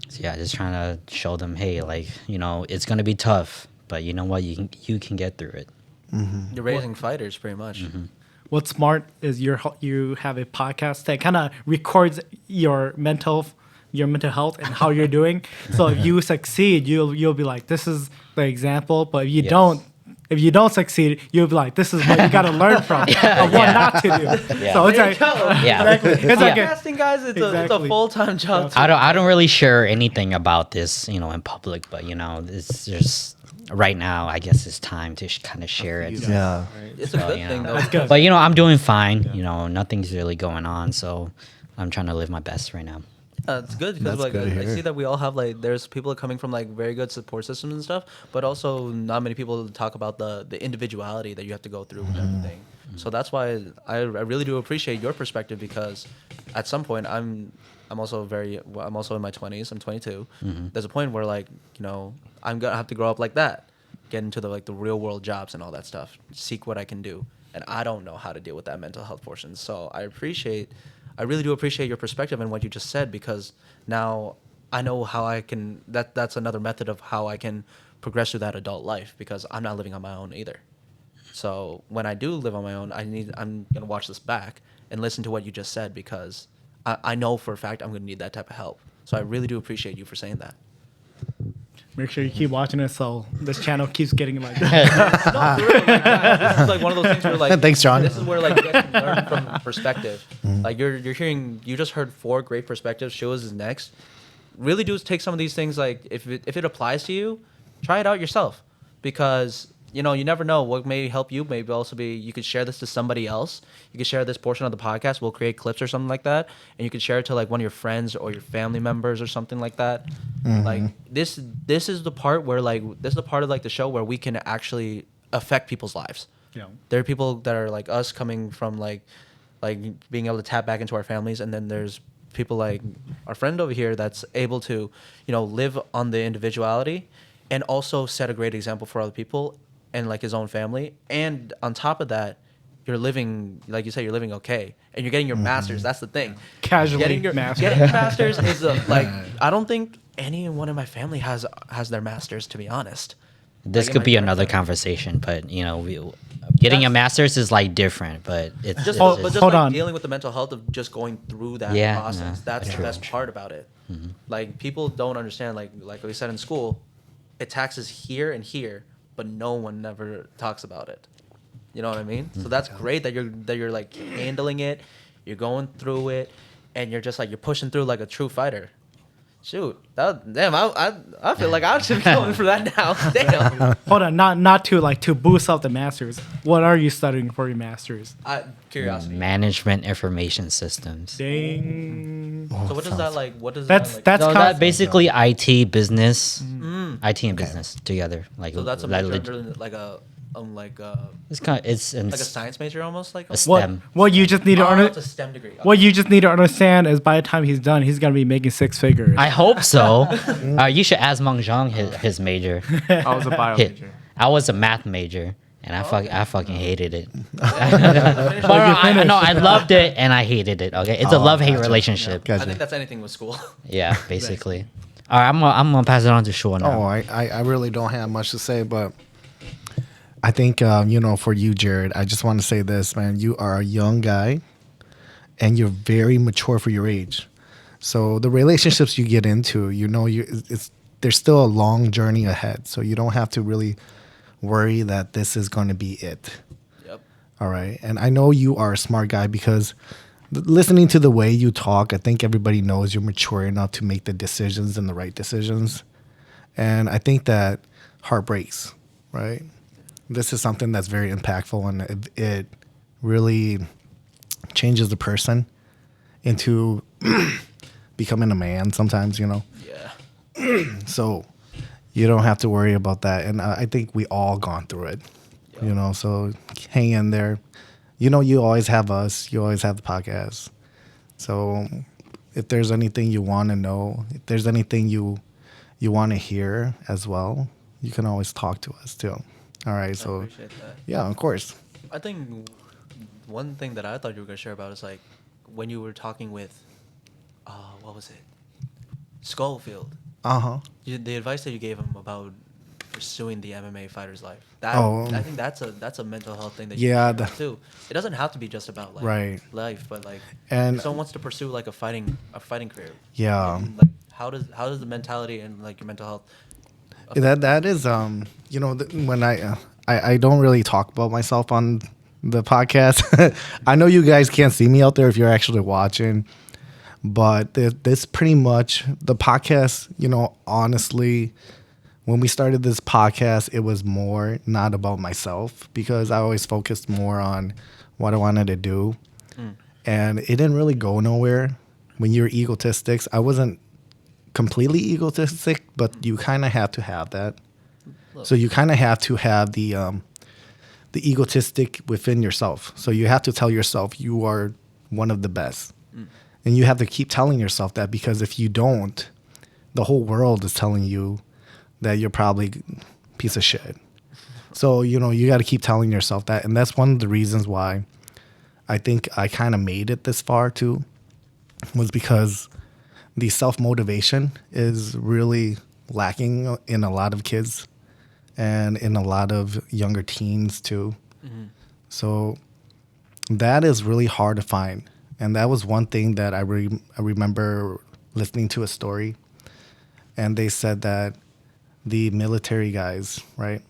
S2: so yeah, just trying to show them, hey, like it's gonna be tough, but you know what, you can get through it.
S3: You're raising fighters, pretty much.
S5: What's smart is you have a podcast that kind of records your mental health and how you're doing. So if you succeed, you'll be like, this is the example. But if you don't succeed, you'll be like, this is what you got to learn from of what not to do.
S2: Yeah.
S5: So it's like,
S2: Yeah.
S5: it's like
S3: Casting guys, it's a
S5: Exactly.
S3: full-time job.
S2: I don't really share anything about this, in public, but it's just right now. I guess it's time to kind of share it.
S1: Yeah.
S3: It's a good thing, though.
S5: good.
S2: But I'm doing fine. Nothing's really going on, so I'm trying to live my best right now.
S3: It's good because
S1: That's good to
S3: I
S1: hear.
S3: see that we all have there's people coming from very good support systems and stuff, but also not many people talk about the individuality that you have to go through with everything. So that's why I really do appreciate your perspective, because at some point I'm also in my 20s. I'm 22. There's a point where I'm gonna have to grow up like that, get into the real world jobs and all that stuff, seek what I can do, and I don't know how to deal with that mental health portion. So I really do appreciate your perspective and what you just said, because now I know how I can. That's another method of how I can progress through that adult life, because I'm not living on my own either. So when I do live on my own, I'm gonna watch this back and listen to what you just said, because I know for a fact I'm gonna need that type of help. So I really do appreciate you for saying that.
S5: make sure you keep watching it so this channel keeps getting like
S3: No, for real, this is one of those things where
S1: Thanks, John.
S3: This is where you guys can learn from perspective. You just heard 4 great perspectives. Shows is next. Really do take some of these things, if it applies to you, try it out yourself, because you never know what may help you. Maybe also you could share this to somebody else. You could share this portion of the podcast. We'll create clips or something like that, and you could share it to one of your friends or your family members or something like that. This is the part where this is the part of the show where we can actually affect people's lives.
S5: Yeah.
S3: There are people that are like us, coming from being able to tap back into our families, and then there's people like our friend over here that's able to live on the individuality and also set a great example for other people and his own family. And on top of that, you're living, like you said, you're living okay, and you're getting your masters. That's the thing.
S5: Casually
S3: Getting your masters is I don't think anyone in my family has their masters, to be honest.
S2: This
S3: in
S2: could
S3: my
S2: be
S3: direct
S2: another
S3: family.
S2: conversation, but getting a master's is different, but it's
S3: Just
S2: it's-
S5: hold on.
S3: dealing with the mental health of just going through that
S2: Yeah,
S3: process.
S2: no,
S3: That's the
S2: true.
S3: best part about it. People don't understand. Like we said in school, it taxes here and here, but no one ever talks about it. You know what I mean? So that's great that you're handling it, you're going through it, and you're just you're pushing through like a true fighter. Shoot, damn! I feel like I should be going for that now. Damn.
S5: Hold on, not to boost up the masters. What are you studying for your masters?
S3: Curiosity.
S2: management information systems.
S5: Dang.
S3: So what does that What does
S5: That's
S3: that
S5: that's
S2: No,
S5: kind
S2: that
S5: of,
S2: basically IT, business, IT and business together.
S3: So that's a
S2: that
S3: major
S2: leg-
S3: under
S2: it's in
S3: a science major almost
S2: a
S5: what
S2: STEM.
S5: what you just need to
S3: it's a
S5: under,
S3: STEM degree.
S5: what you just need to understand is by the time he's done, he's gonna be making 6 figures.
S2: I hope so. You should ask Meng Zhang his major.
S4: I was a bio major.
S2: I was a math major, and I fucking hated it. I loved it and I hated it. Okay, it's a love-hate relationship.
S3: I
S1: Gotcha.
S3: think that's anything with school.
S2: Yeah, basically. All right, I'm gonna pass it on to Sean now.
S1: Oh, I really don't have much to say, but I think for you, Jarrod, I just want to say this, man. You are a young guy, and you're very mature for your age. So the relationships you get into, there's still a long journey ahead. So you don't have to really worry that this is going to be it.
S3: Yep.
S1: All right. And I know you are a smart guy, because listening to the way you talk, I think everybody knows you're mature enough to make the decisions and the right decisions. And I think that heart breaks, right? This is something that's very impactful, and it really changes the person into becoming a man sometimes,
S3: Yeah.
S1: So you don't have to worry about that. And I think we all gone through it, so hang in there. You always have us. You always have the podcast. So if there's anything you want to know, if there's anything you want to hear as well, you can always talk to us too. All right.
S3: I
S1: So
S3: appreciate that.
S1: yeah, of course.
S3: I think one thing that I thought you were gonna share about is when you were talking with, what was it? Schofield.
S1: Uh-huh.
S3: The advice that you gave him about pursuing the MMA fighter's life. I think that's a mental health thing that
S1: Yeah,
S3: you can too. It doesn't have to be just about like
S1: Right.
S3: life, but like
S1: And-
S3: if someone wants to pursue like a fighting career.
S1: Yeah.
S3: And, like how does the mentality and like your mental health
S1: That is when I don't really talk about myself on the podcast. I know you guys can't see me out there if you're actually watching, but this pretty much the podcast. Honestly, when we started this podcast, it was more not about myself because I always focused more on what I wanted to do, and it didn't really go nowhere. When you're egotistic, I wasn't completely egotistic, but you kind of have to have that. So you kind of have to have the egotistic within yourself. So you have to tell yourself you are one of the best. And you have to keep telling yourself that, because if you don't, the whole world is telling you that you're probably a piece of shit. So, you got to keep telling yourself that. And that's one of the reasons why I think I kind of made it this far too, was because the self-motivation is really lacking in a lot of kids and in a lot of younger teens too. So that is really hard to find. And that was one thing that I remember listening to a story. And they said that the military guys, right,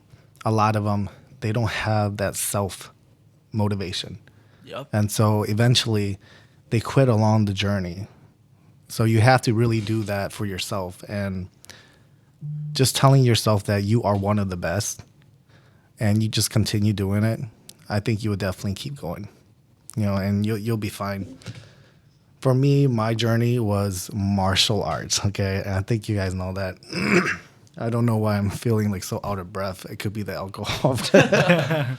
S1: a lot of them, they don't have that self-motivation.
S3: Yep.
S1: And so eventually they quit along the journey. So you have to really do that for yourself, and just telling yourself that you are one of the best and you just continue doing it. I think you would definitely keep going, and you'll be fine. For me, my journey was martial arts. Okay. And I think you guys know that. I don't know why I'm feeling like so out of breath. It could be the alcohol.
S4: The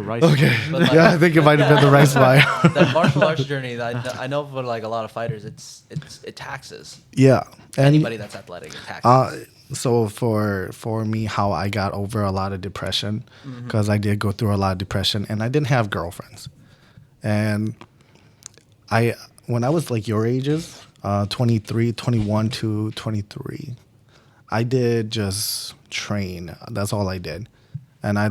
S4: rice.
S1: Okay.
S3: But like-
S1: Yeah, I think it might have been the rice wine.
S3: that martial arts journey. I know for like a lot of fighters, it taxes
S1: Yeah. And
S3: anybody that's athletic. It taxes.
S1: so for me, how I got over a lot of depression, because I did go through a lot of depression, and I didn't have girlfriends. And when I was like your ages, 23, 21 to 23, I did just train. That's all I did. And I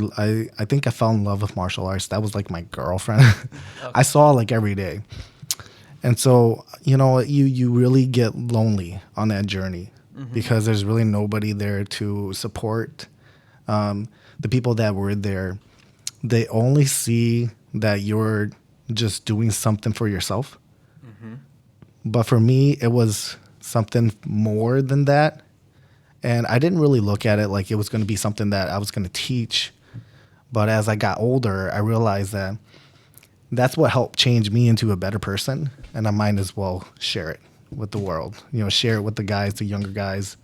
S1: think I fell in love with martial arts. That was like my girlfriend. I saw like every day. And so, you really get lonely on that journey because there's really nobody there to support. The people that were there, they only see that you're just doing something for yourself. But for me, it was something more than that. And I didn't really look at it like it was going to be something that I was going to teach. But as I got older, I realized that that's what helped change me into a better person. And I might as well share it with the world, share it with the guys, the younger guys.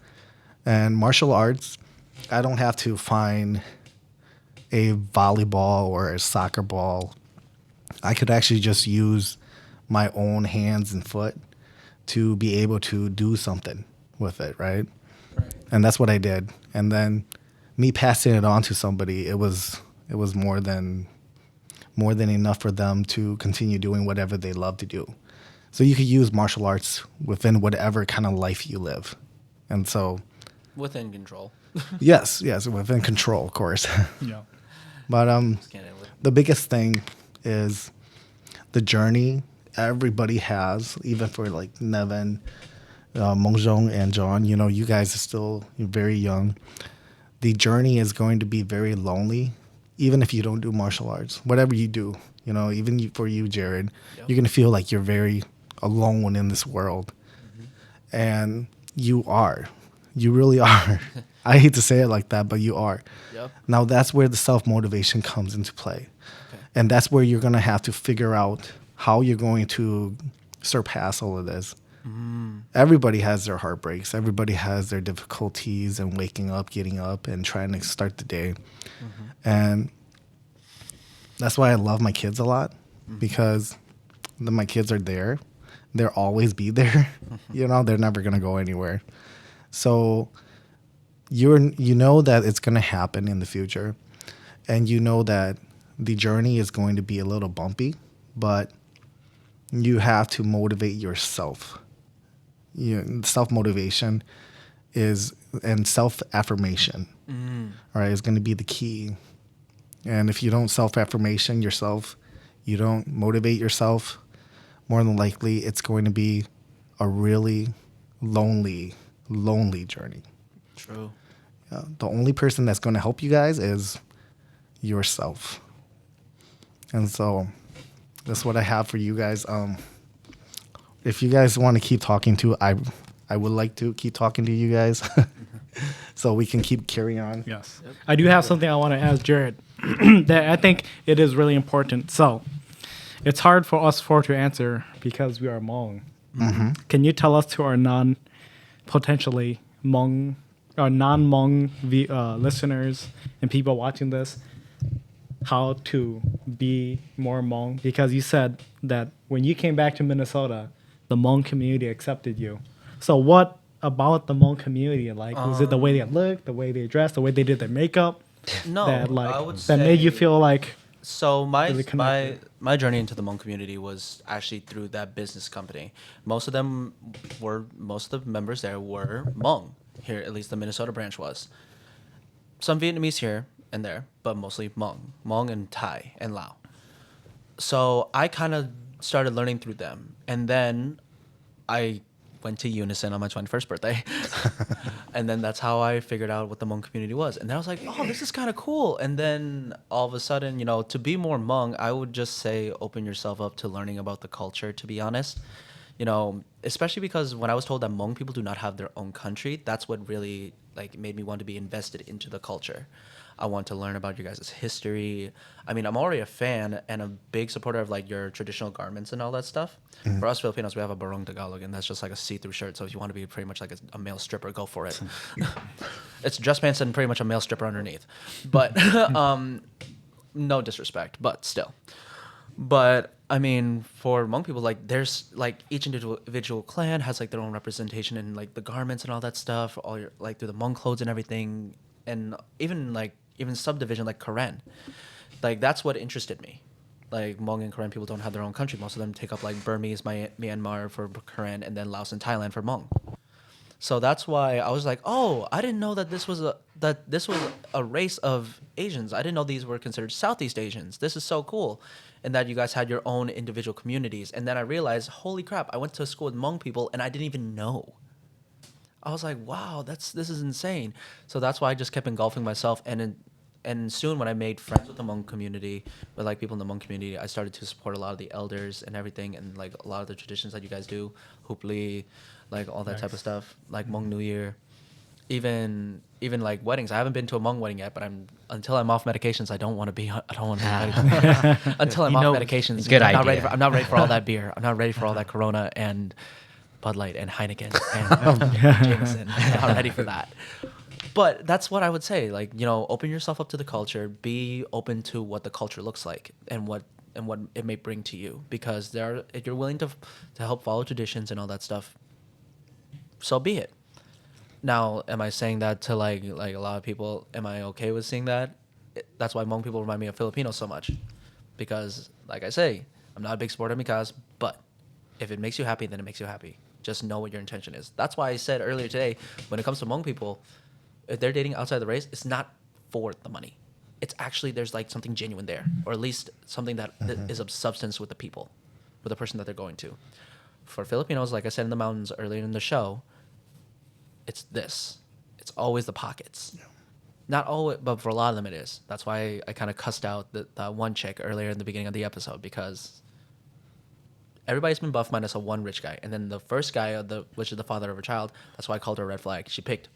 S1: And martial arts, I don't have to find a volleyball or a soccer ball. I could actually just use my own hands and foot to be able to do something with it, right? And that's what I did. And then me passing it on to somebody, it was more than enough for them to continue doing whatever they love to do. So you could use martial arts within whatever kind of life you live. And so
S3: Within control.
S1: yes, within control, of course.
S5: Yeah.
S1: But the biggest thing is the journey everybody has, even for like Nevin, Mongjong and John, you guys are still very young. The journey is going to be very lonely, even if you don't do martial arts. Whatever you do, even for you, Jarrod, you're going to feel like you're very alone in this world. And you are. You really are. I hate to say it like that, but you are.
S3: Yep.
S1: Now, that's where the self-motivation comes into play. Okay. And that's where you're going to have to figure out how you're going to surpass all of this. Everybody has their heartbreaks. Everybody has their difficulties and waking up, getting up, and trying to start the day. And that's why I love my kids a lot, because my kids are there. They'll always be there. They're never going to go anywhere. So you know that it's going to happen in the future, and you know that the journey is going to be a little bumpy, but you have to motivate yourself. Self-motivation is and self-affirmation. All right, is going to be the key. And if you don't self-affirmation yourself, you don't motivate yourself, more than likely it's going to be a really lonely journey.
S3: True.
S1: The only person that's going to help you guys is yourself. And so that's what I have for you guys. If you guys want to keep talking to, I would like to keep talking to you guys so we can keep carrying on.
S5: Yes. I do have something I want to ask Jarrod that I think it is really important. So it's hard for us four to answer because we are Hmong. Can you tell us to our potentially Hmong or non-Hmong listeners and people watching this how to be more Hmong? Because you said that when you came back to Minnesota, the Hmong community accepted you. So what about the Hmong community? Like, was it the way they looked, the way they dressed, the way they did their makeup?
S3: No,
S5: that
S3: I would
S5: that made you feel like
S3: so
S5: really connected.
S3: my journey into the Hmong community was actually through that business company. Most of the members there were Hmong. Here, at least the Minnesota branch was. Some Vietnamese here and there, but mostly Hmong and Thai and Lao. So I kind of started learning through them, and then I went to Unison on my 21st birthday. And then that's how I figured out what the Hmong community was. And then I was like, oh, this is kind of cool. And then all of a sudden, to be more Hmong, I would just say open yourself up to learning about the culture, to be honest. Especially because when I was told that Hmong people do not have their own country, that's what really made me want to be invested into the culture. I want to learn about your guys' history. I mean, I'm already a fan and a big supporter of your traditional garments and all that stuff. For us Filipinos, we have a barong Tagalog, and that's just like a see-through shirt. So if you want to be pretty much like a male stripper, go for it. It's dress pants and pretty much a male stripper underneath. But no disrespect, but still. But I mean, for Hmong people, there's each individual clan has their own representation in the garments and all that stuff, all your through the Hmong clothes and everything, and even subdivision like Karen. That's what interested me. Hmong and Karen people don't have their own country. Most of them take up Burmese, Myanmar for Karen, and then Laos and Thailand for Hmong. So that's why I was like, oh, I didn't know that this was a race of Asians. I didn't know these were considered Southeast Asians. This is so cool. And that you guys had your own individual communities. And then I realized, holy crap, I went to a school with Hmong people and I didn't even know. I was like, wow, this is insane. So that's why I just kept engulfing myself. And soon when I made friends with the Hmong community, with people in the Hmong community, I started to support a lot of the elders and everything, and a lot of the traditions that you guys do, Hupli, all that type of stuff, Hmong New Year, even weddings. I haven't been to a Hmong wedding yet, but until I'm off medications, I don't want to be until I'm off medications.
S2: Good idea.
S3: I'm not ready for all that beer. I'm not ready for all that Corona and Bud Light and Heineken and Jameson. I'm not ready for that. But that's what I would say. Open yourself up to the culture. Be open to what the culture looks like and what it may bring to you. Because if you're willing to help follow traditions and all that stuff, so be it. Now, am I saying that to a lot of people? Am I okay with seeing that? That's why Hmong people remind me of Filipinos so much. Because, like I say, I'm not a big supporter of Mikaz, but if it makes you happy, then it makes you happy. Just know what your intention is. That's why I said earlier today, when it comes to Hmong people, if they're dating outside the race, it's not for the money. It's actually there's something genuine there, or at least something that is of substance with the people, with the person that they're going to. For Filipinos, like I said in the mountains earlier in the show, it's this. It's always the pockets. Yeah. Not always, but for a lot of them it is. That's why I kind of cussed out that one chick earlier in the beginning of the episode, because everybody's been buff minus a one rich guy. And then the first guy, which is the father of her child, that's why I called her a red flag. She picked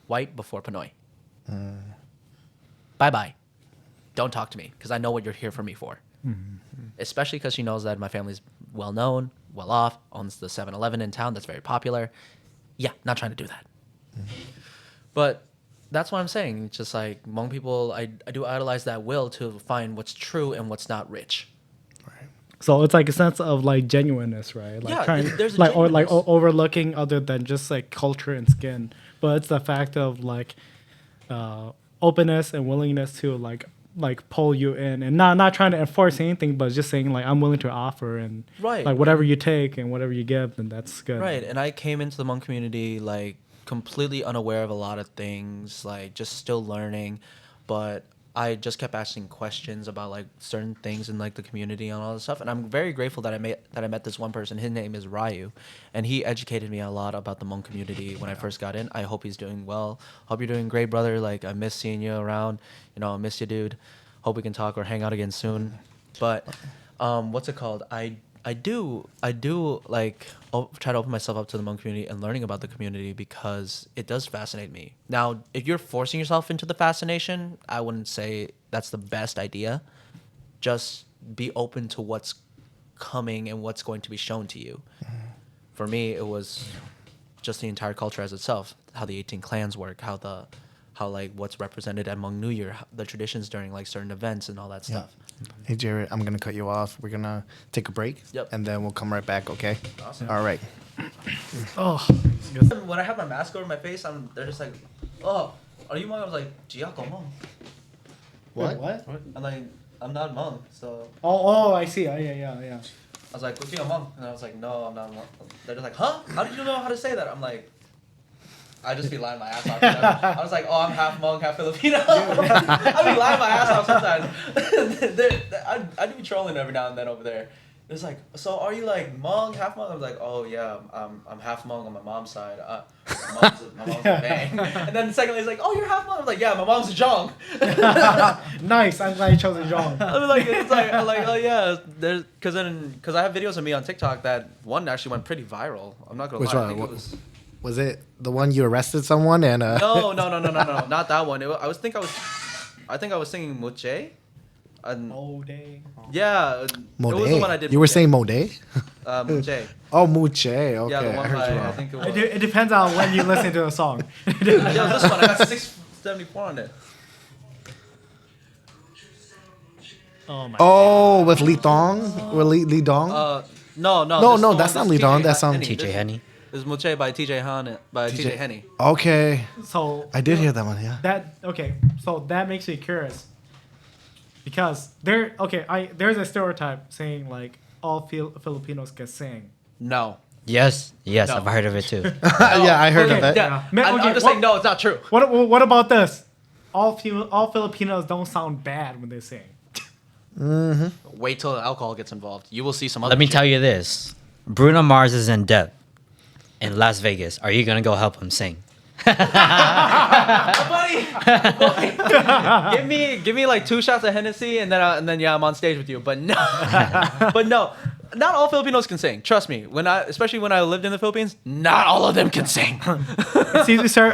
S3: white before Pinoy. Bye-bye. Don't talk to me, because I know what you're here for me for. Mm-hmm. Especially because she knows that my family's well-known, well-off, owns the 7-Eleven in town that's very popular. Yeah, not trying to do that. But that's what I'm saying. It's just Hmong people, I do idolize that will to find what's true and what's not rich.
S5: Right. So it's a sense of genuineness, right?
S3: There's a
S5: or overlooking other than just culture and skin, but it's the fact of openness and willingness to pull you in, and not trying to enforce anything, but just saying I'm willing to offer, and
S3: right.
S5: Whatever you take and whatever you give, then that's good.
S3: Right. And I came into the Hmong community completely unaware of a lot of things, like just still learning, but I just kept asking questions about like certain things in like the community and all this stuff. And I'm very grateful that I met this one person. His name is Ryu, and he educated me a lot about the Hmong community when I first got in. I hope he's doing well. Hope you're doing great, brother. Like I miss seeing you around. You know, I miss you, dude. Hope we can talk or hang out again soon. But what's it called? I do like try to open myself up to the Hmong community and learning about the community because it does fascinate me. Now, if you're forcing yourself into the fascination, I wouldn't say that's the best idea. Just be open to what's coming and what's going to be shown to you. For me, it was just the entire culture as itself, how the 18 clans work, how like what's represented at Hmong New Year, the traditions during like certain events and all that stuff.
S1: Hey, Jarrod, I'm going to cut you off. We're going to take a break.
S3: Yep.
S1: And then we'll come right back, okay?
S3: Awesome.
S1: All right.
S5: Oh,
S3: When I have my mask over my face, they're just like, oh, are you Hmong? I was like, Gia ko Hmong.
S5: what?
S3: I'm like, I'm not Hmong, so
S5: Oh, I see. Yeah.
S3: I was like, Kuki Hmong. And I was like, no, I'm not Hmong. They're just like, huh? How did you know how to say that? I'm like, I just be lying my ass off. To them. I was like, oh, I'm half Hmong, half Filipino. I be lying my ass off sometimes. I do be trolling every now and then over there. It's like, so are you like Hmong, half Hmong? I was like, oh yeah, I'm half Hmong on my mom's side. My mom's a Bang. And then secondly, he's like, oh, you're half Hmong. I'm like, yeah, my mom's a Zhong.
S5: Nice. I'm glad you chose a genre.
S3: I'm like, I'm like, oh yeah, because I have videos of me on TikTok that one actually went pretty viral. I'm not gonna
S1: Which
S3: lie.
S1: one?
S3: I think it was.
S1: Was it the one you arrested someone and
S3: No, not that one. I think I was singing Moche.
S5: All day.
S3: Yeah,
S1: Mode?
S3: it was the one I did.
S1: You were saying Mode?
S3: Moche.
S1: Oh, Muche. Okay,
S3: Yeah, the
S1: I
S3: one
S1: heard you
S3: by, I
S1: wrong.
S3: think it was.
S5: It depends on when you listen to a song.
S3: Yeah, this one I got 674 on it.
S5: Oh my.
S1: Oh, with Li Dong? With Li Dong?
S3: No,
S1: No, that's not Lee Dong, that's
S2: TJ Henny.
S3: This is Moche by TJ Henny.
S1: Okay.
S5: So
S1: I did hear that one, yeah.
S5: So that makes me curious because there's a stereotype saying like all Filipinos can sing.
S3: No.
S2: Yes,
S3: No.
S2: I've heard of it too.
S1: Yeah, I heard of it.
S3: Yeah.
S5: Yeah.
S3: I'm just saying, no, it's not true.
S5: What about this? All Filipinos don't sound bad when they sing.
S3: Wait till alcohol gets involved. You will see some other
S2: Let me
S3: shit.
S2: tell you this: Bruno Mars is in debt in Las Vegas. Are you gonna go help him sing?
S3: Buddy, give me like 2 shots of Hennessy and then yeah, I'm on stage with you. But no, not all Filipinos can sing. Trust me. Especially when I lived in the Philippines, not all of them can sing.
S5: Excuse me, sir.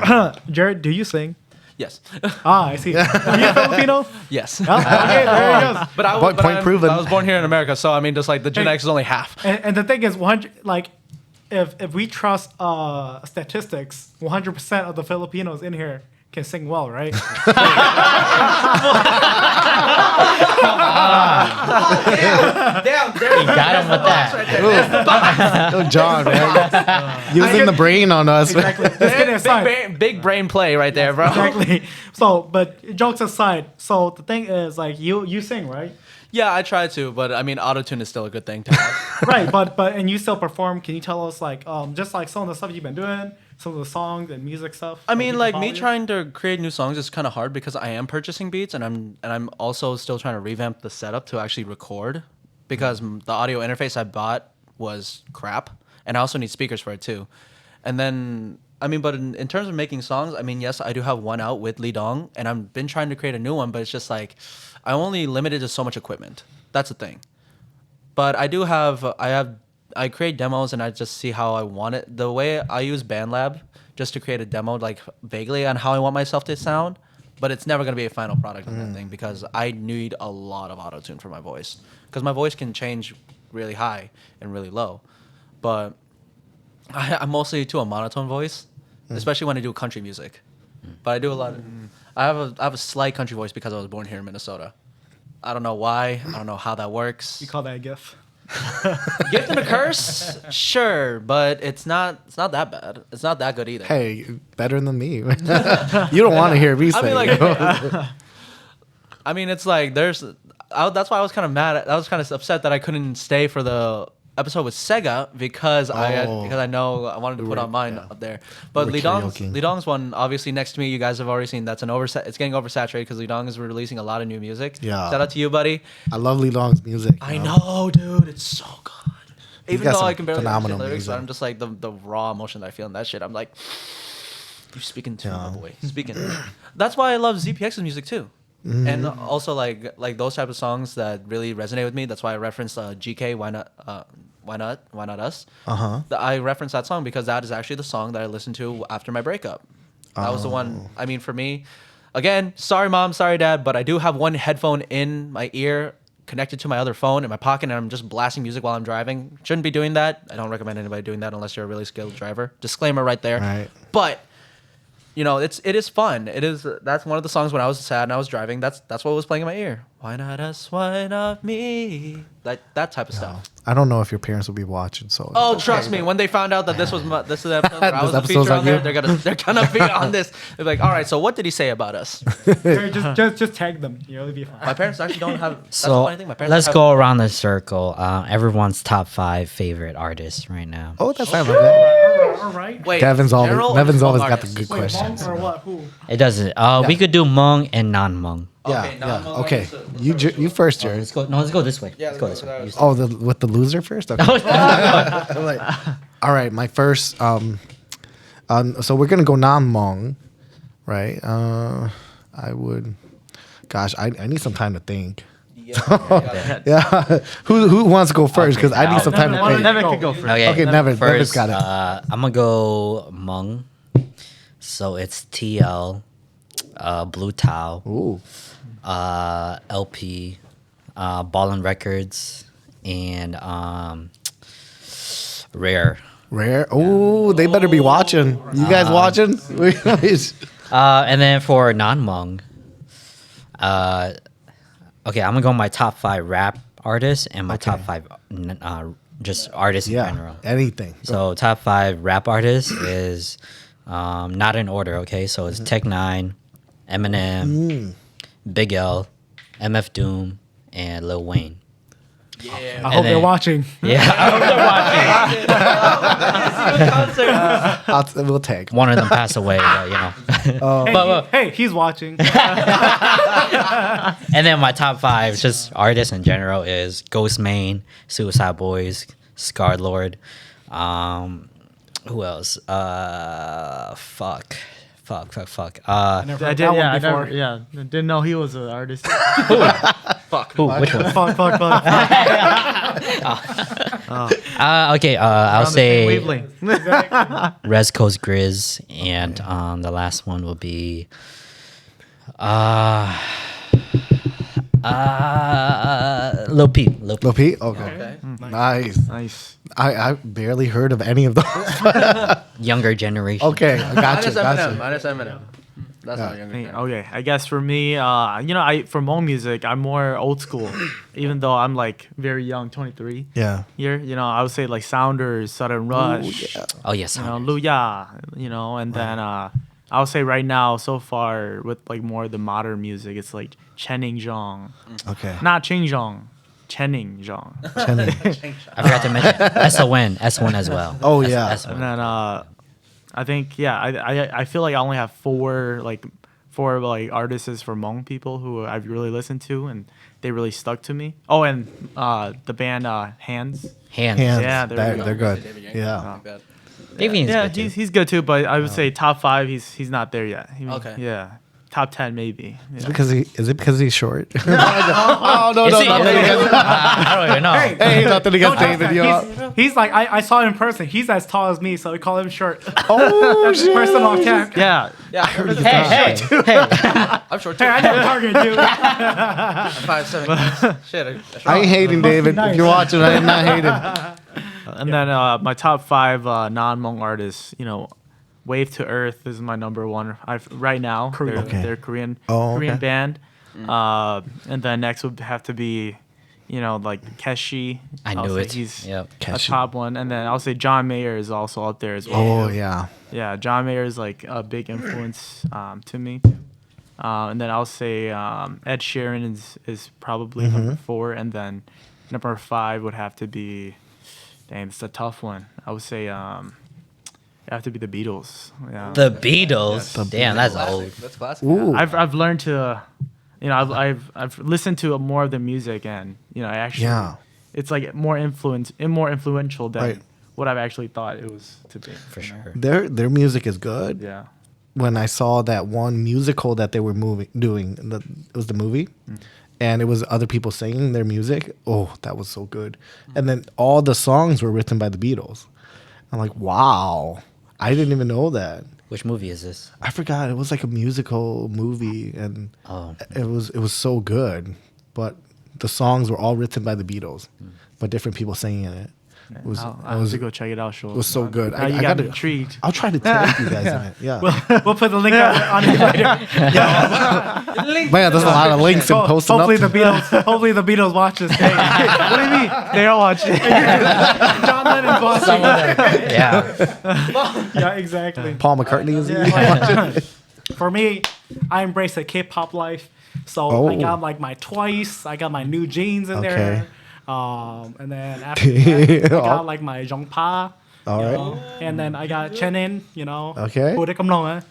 S5: Jarrod, do you sing?
S3: Yes,
S5: I see. Are you Filipino?
S3: yes.
S5: Oh, okay, there you go.
S3: But
S1: Point proven.
S3: I was born here in America, so I mean, just like the Gen
S5: Hey.
S3: X is only half.
S5: And the thing is, 100 like, if we trust statistics, 100% of the Filipinos in here can sing well, right?
S3: Damn, there
S2: You got him with that.
S1: Oh, John, man. Using the brain on us.
S5: Exactly. Just kidding aside.
S3: Big brain play right there, bro.
S5: Exactly. So, but jokes aside, so the thing is, like, you sing, right?
S3: Yeah, I try to, but I mean, autotune is still a good thing to have.
S5: Right, and you still perform. Can you tell us, like, just like some of the stuff you've been doing, some of the songs and music stuff?
S3: I mean, like
S5: follow
S3: me
S5: you?
S3: trying to create new songs is kind of hard because I am purchasing beats and I'm also still trying to revamp the setup to actually record because the audio interface I bought was crap and I also need speakers for it too. And then I mean, but in terms of making songs, I mean, yes, I do have one out with Lee Dong and I've been trying to create a new one, but it's just like I'm only limited to so much equipment. That's the thing. But I create demos and I just see how I want it. The way I use BandLab just to create a demo, like vaguely on how I want myself to sound, but it's never gonna be a final product on that thing because I need a lot of auto-tune for my voice because my voice can change really high and really low. But I'm mostly to a monotone voice, especially when I do country music. But I do a lot of. I have a slight country voice because I was born here in Minnesota. I don't know why. I don't know how that works.
S5: You call that a GIF?
S3: Gift and a curse, sure, but it's not that bad. It's not that good either.
S1: Hey, better than me. You don't want to hear me say.
S3: I mean, like,
S1: you know?
S3: I mean, it's like that's why I was kind of mad. I was kind of upset that I couldn't stay for the episode with Sega because I know I wanted to put on mine up there. But
S1: We're
S3: Lidong's
S1: karaokeing.
S3: Lidong's one, obviously next to me, you guys have already seen. That's it's getting oversaturated because Lidong is releasing a lot of new music.
S1: Yeah.
S3: Shout out to you, buddy.
S1: I love Lee Long's music.
S3: I
S1: you
S3: know, dude. It's so good. Even
S1: got
S3: though
S1: some
S3: I can barely
S1: phenomenal
S3: understand lyrics, but
S1: music.
S3: I'm just like the raw emotion that I feel in that shit. I'm like, you're speaking to my boy. Speaking. That's why I love ZPX's music too.
S1: Mm-hmm.
S3: And also like those type of songs that really resonate with me. That's why I referenced GK. Why not us? I referenced that song because that is actually the song that I listened to after my breakup. That was the one. I mean, for me, again, sorry mom, sorry dad, but I do have one headphone in my ear connected to my other phone in my pocket, and I'm just blasting music while I'm driving. Shouldn't be doing that. I don't recommend anybody doing that unless you're a really skilled driver. Disclaimer right there.
S1: Right.
S3: But you know, it is fun. It is. That's one of the songs when I was sad and I was driving. That's what was playing in my ear. Why not us? Why not me? That type of stuff.
S1: I don't know if your parents will be watching. So
S3: Oh, trust me. When they found out that this was the episode where I was a
S1: episode's
S3: feature
S1: on
S3: on there,
S1: you?
S3: they're gonna be on this. They're like, all right. So what did he say about us?
S5: Hey, just tag them. It'll be fine.
S3: My parents actually don't have. That's the
S2: So
S3: funny thing. My parents
S2: let's
S3: have-
S2: go around the circle. Everyone's top 5 favorite artists right now.
S1: Oh, that's not bad.
S5: All right.
S3: Wait,
S1: Devin's
S3: general
S1: always
S3: or
S1: got the
S3: artists?
S1: good
S5: Wait,
S1: questions.
S5: Hmong or what? Who?
S2: It doesn't. We could do Hmong and non-Hmong.
S1: Yeah,
S3: Okay,
S1: yeah.
S3: non-Hmong
S1: Okay,
S3: artists,
S1: you first, Jared.
S2: Let's go. No, let's go this way.
S3: Yeah,
S2: let's go
S3: let's
S2: this
S3: go
S2: way.
S3: that
S1: Oh, with the loser first. Okay. I'm like, all right, my first. So we're gonna go non-Hmong, right? I would. Gosh, I need some time to think.
S3: Yeah.
S1: Yeah. Who wants to go first? Because I need some time to think.
S4: Nevin could go first.
S2: Okay,
S1: Okay, Nevin's
S2: first,
S1: got it.
S2: I'm gonna go Hmong. So it's TL, Blue Tao,
S1: Ooh.
S2: LP, Ballin Records, and Rare.
S1: Rare. Oh, they better be watching. You guys watching?
S2: And then for non-Hmong, okay, I'm gonna go my top 5 rap artists and my top 5 just artists in
S1: Yeah.
S2: general.
S1: Anything.
S2: So top 5 rap artists is not in order. Okay, so it's Tech Nine, Eminem, Big L, MF Doom, and Lil Wayne.
S5: I hope they're watching.
S2: Yeah,
S1: We'll tag.
S2: one of them passed away, but you know.
S5: Hey, he's watching.
S2: And then my top 5, just artists in general, is Ghost Main, Suicide Boys, Scar Lord. Who else? Fuck.
S5: I
S4: I
S5: never heard
S4: did,
S5: that
S4: yeah,
S5: one before.
S4: I didn't know he was an artist.
S2: Who? Which one?
S5: Fuck.
S2: Okay, I'll
S4: On the same
S2: say
S4: wavelength.
S2: Res Coast Grizz, and the last one will be Lil Peep.
S1: Lil Pete? Okay. Nice.
S4: Nice.
S1: I barely heard of any of those.
S2: Younger generation.
S1: Okay, I got you.
S3: Minus Eminem. That's not younger.
S4: Hey, okay, I guess for me, for Hmong music, I'm more old school, even though I'm like very young, 23
S1: Yeah.
S4: here. I would say like Sounders, Sudden Rush,
S2: Oh yes.
S4: Luya, and then I would say right now, so far with like more of the modern music, it's like Chening Zhong,
S1: Okay.
S4: not Ching Zhong, Chening Zhong.
S1: Cheney.
S2: I forgot to mention S1 as well.
S1: Oh, yeah.
S4: And then I think I feel like I only have four artists for Hmong people who I've really listened to and they really stuck to me. Oh, and the band Hands.
S2: Hands.
S1: Hands.
S4: Yeah, there we
S1: they're
S4: go.
S1: good. Yeah.
S2: Davian's
S4: Yeah,
S2: good too.
S4: he's good too, but I would say top 5. He's not there yet.
S3: Okay.
S4: Yeah, top 10 maybe. Yeah.
S1: Is it because he's short? oh no,
S2: Is
S1: no,
S2: he-
S1: nothing against.
S2: I don't even know.
S1: Hey, nothing against David. Yo.
S5: He's like, I saw him in person. He's as tall as me, so we call him short.
S1: Oh
S5: That's
S1: shit.
S5: personal attack.
S4: Yeah,
S3: Yeah,
S2: Hey.
S3: I'm short too.
S5: Hey, I never targeted you.
S3: 5'7". Shit.
S1: I ain't hating, David.
S5: nice.
S1: If you're watching, I am not hating.
S4: and then my top 5 non-Hmong artists. Wave to Earth is my number one. Right now,
S5: Korean.
S1: Okay.
S4: they're Korean
S1: Oh,
S4: Korean
S1: okay.
S4: band. And then next would have to be, like Keshi.
S2: I
S4: I'll
S2: knew
S4: say
S2: it.
S4: He's
S2: Yep.
S4: a
S1: Keshi.
S4: top one, and then I'll say John Mayer is also up there as well.
S1: Oh yeah.
S4: Yeah, John Mayer is like a big influence to me. And then I'll say Ed Sheeran is probably number 4, and then number 5 would have to be, Dang, it's a tough one. I would say it have to be the Beatles. Yeah.
S2: The Beatles. Damn, that's old.
S3: That's classic.
S1: Ooh.
S4: I've learned to, I've listened to more of the music, and I actually, it's like more influential than
S1: Right.
S4: what I've actually thought it was to be.
S2: For sure.
S1: Their music is good.
S4: Yeah.
S1: When I saw that one musical that they were doing, it was the movie, and it was other people singing their music. Oh, that was so good. And then all the songs were written by the Beatles. I'm like, wow, I didn't even know that.
S2: Which movie is this?
S1: I forgot. It was like a musical movie, and
S2: Oh.
S1: it was so good. But the songs were all written by the Beatles, but different people singing it. It was
S4: I'll
S1: it
S4: have
S1: was
S4: to go check it out. Sure.
S1: it was so good.
S4: Now you got me intrigued.
S1: I'll try to take you guys in it. Yeah,
S5: We'll put the link on it later.
S1: man, there's a lot of links and posting
S5: Hopefully
S1: up.
S5: hopefully the Beatles watch this. Hey,
S4: What do you mean? They don't watch it.
S5: John Lennon's watching.
S2: Some of them. Yeah.
S5: Yeah, exactly.
S1: Paul McCartney is
S5: For me, I embrace the K-pop life. So
S1: Oh.
S5: I got like my Twice, I got my New Jeans in
S1: Okay.
S5: there. And then after that, I got like my Jongpa.
S1: All right.
S5: And then I got Chenin,
S1: Okay.
S5: Bố Đếch Căm Long,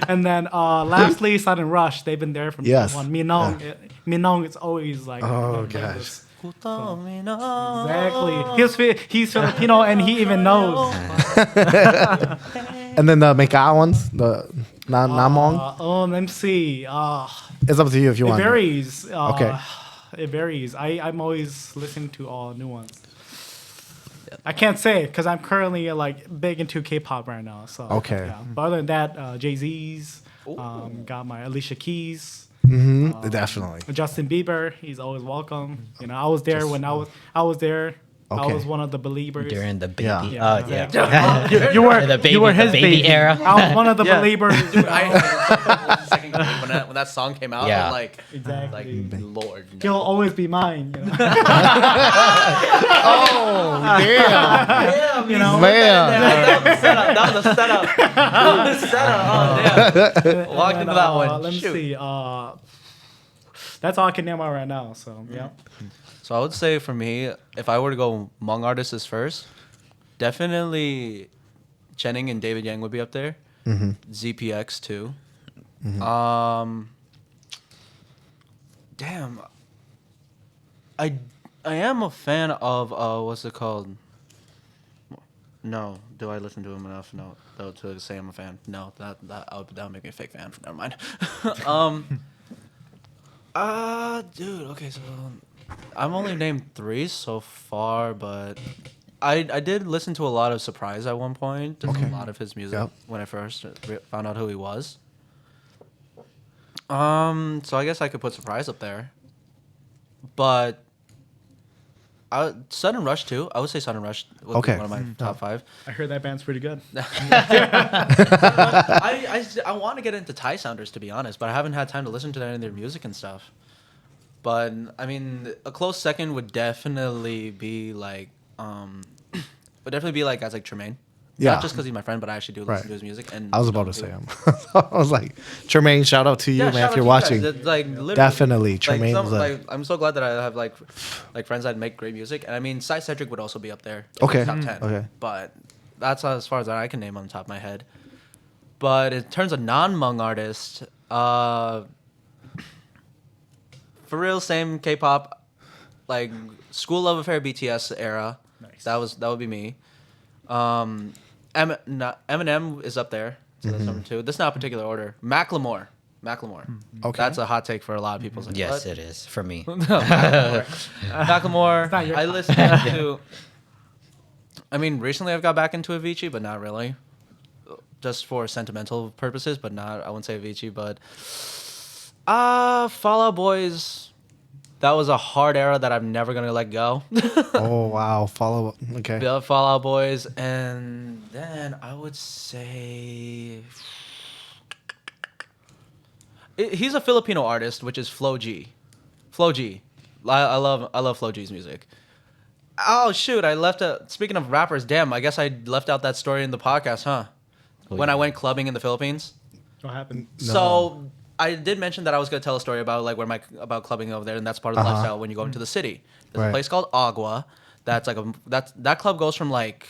S5: and then lastly, Sudden Rush. They've been there from day
S1: Yes.
S5: one. Minong, it's always like.
S1: Oh,
S5: gosh.
S3: Exactly.
S5: Exactly. He's Filipino and he even knows.
S1: And then the Meka ones, the Namong.
S5: Let me see.
S1: It's up to you if you
S5: It
S1: want.
S5: varies.
S1: Okay.
S5: It varies. I'm always listening to all new ones. I can't say because I'm currently like big into K-pop right now. So
S1: Okay.
S5: Yeah. But other than that, Jay-Z's, got my Alicia Keys,
S1: Definitely.
S5: Justin Bieber. He's always welcome. I was there when I was there. I
S1: Okay.
S5: was one of the believers.
S2: During the baby.
S1: Yeah.
S2: Yeah.
S5: exactly.
S4: You were
S2: The baby,
S4: you were his
S2: the baby era.
S5: I was one of the
S4: Yeah.
S5: believers.
S3: Dude, second grade when that song came out,
S2: Yeah.
S3: I'm like,
S5: Exactly.
S3: Lord. No.
S5: He'll always be mine.
S1: Damn. Man.
S3: That was the setup. Oh, damn. Walked into that one.
S5: Let me
S3: Shoot.
S5: see. That's all I can name out right now. So yeah.
S3: So I would say for me, if I were to go Hmong artists first, definitely Channing and David Yang would be up there. ZPX too. Damn. I am a fan of what's it called? No, do I listen to him enough? No, though to say I'm a fan. No, that would make me a fake fan. Never mind. Dude. Okay, so I've only named 3 so far, but I did listen to a lot of Surprise at one point. Just a lot of his music
S1: Yep.
S3: when I first found out who he was. So I guess I could put Surprise up there, but Sudden Rush too. I would say Sudden Rush would
S1: Okay.
S3: be one of my top 5.
S5: I heard that band's pretty good.
S3: I want to get into Thai Sounders, to be honest, but I haven't had time to listen to any of their music and stuff. But I mean, a close second would definitely be like, guys like Tremaine.
S1: Yeah.
S3: Not just because he's my friend, but I actually do listen
S1: Right.
S3: to his music. And
S1: I was about to say him. I was like, Tremaine, shout out to you, man, if you're watching. Definitely, Tremaine.
S3: I'm so glad that I have like friends that make great music, and I mean, Cy Cedric would also be up there.
S1: Okay.
S3: Top 10.
S1: Okay.
S3: But that's as far as I can name on the top of my head. But in terms of non-Hmong artists, for real, same K-pop, like School Love Affair, BTS era.
S5: Nice.
S3: That would be me. Eminem is up there, so that's number 2. This is not a particular order. Macklemore.
S1: Okay.
S3: That's a hot take for a lot of people. It's like,
S2: Yes,
S3: what?
S2: it is for me.
S3: Macklemore.
S5: not your
S3: I
S5: top.
S3: listen to. I mean, recently I've got back into Avicii, but not really. Just for sentimental purposes, but not. I wouldn't say Avicii, but Fall Out Boys. That was a hard era that I'm never gonna let go.
S1: Oh, wow. Follow. Okay.
S3: The Fall Out Boys, and then I would say he's a Filipino artist, which is Flo G. Flo G. I love Flo G's music. Oh shoot! I left out. Speaking of rappers, damn! I guess I left out that story in the podcast, huh? When I went clubbing in the Philippines.
S5: What happened?
S3: So I did mention that I was going to tell a story about like about clubbing over there, and that's part of the lifestyle when you go into the city. There's a place called Agua. That's like that club goes from like,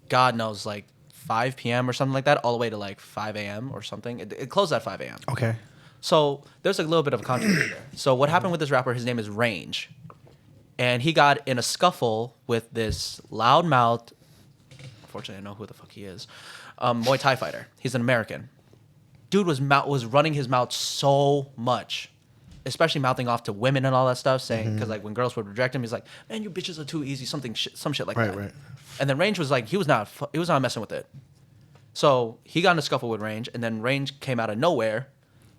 S3: God knows, like 5 p.m. or something like that, all the way to like 5 a.m. or something. It closed at 5 a.m.
S1: Okay.
S3: So there's a little bit of controversy there. So what happened with this rapper? His name is Range, and he got in a scuffle with this loudmouth. Unfortunately, I know who the fuck he is. Muay Thai fighter. He's an American. Dude was running his mouth so much, especially mouthing off to women and all that stuff, saying because like when girls would reject him, he's like, "Man, you bitches are too easy," some shit like that. Right. And then Range was like, he was not messing with it. So he got in a scuffle with Range, and then Range came out of nowhere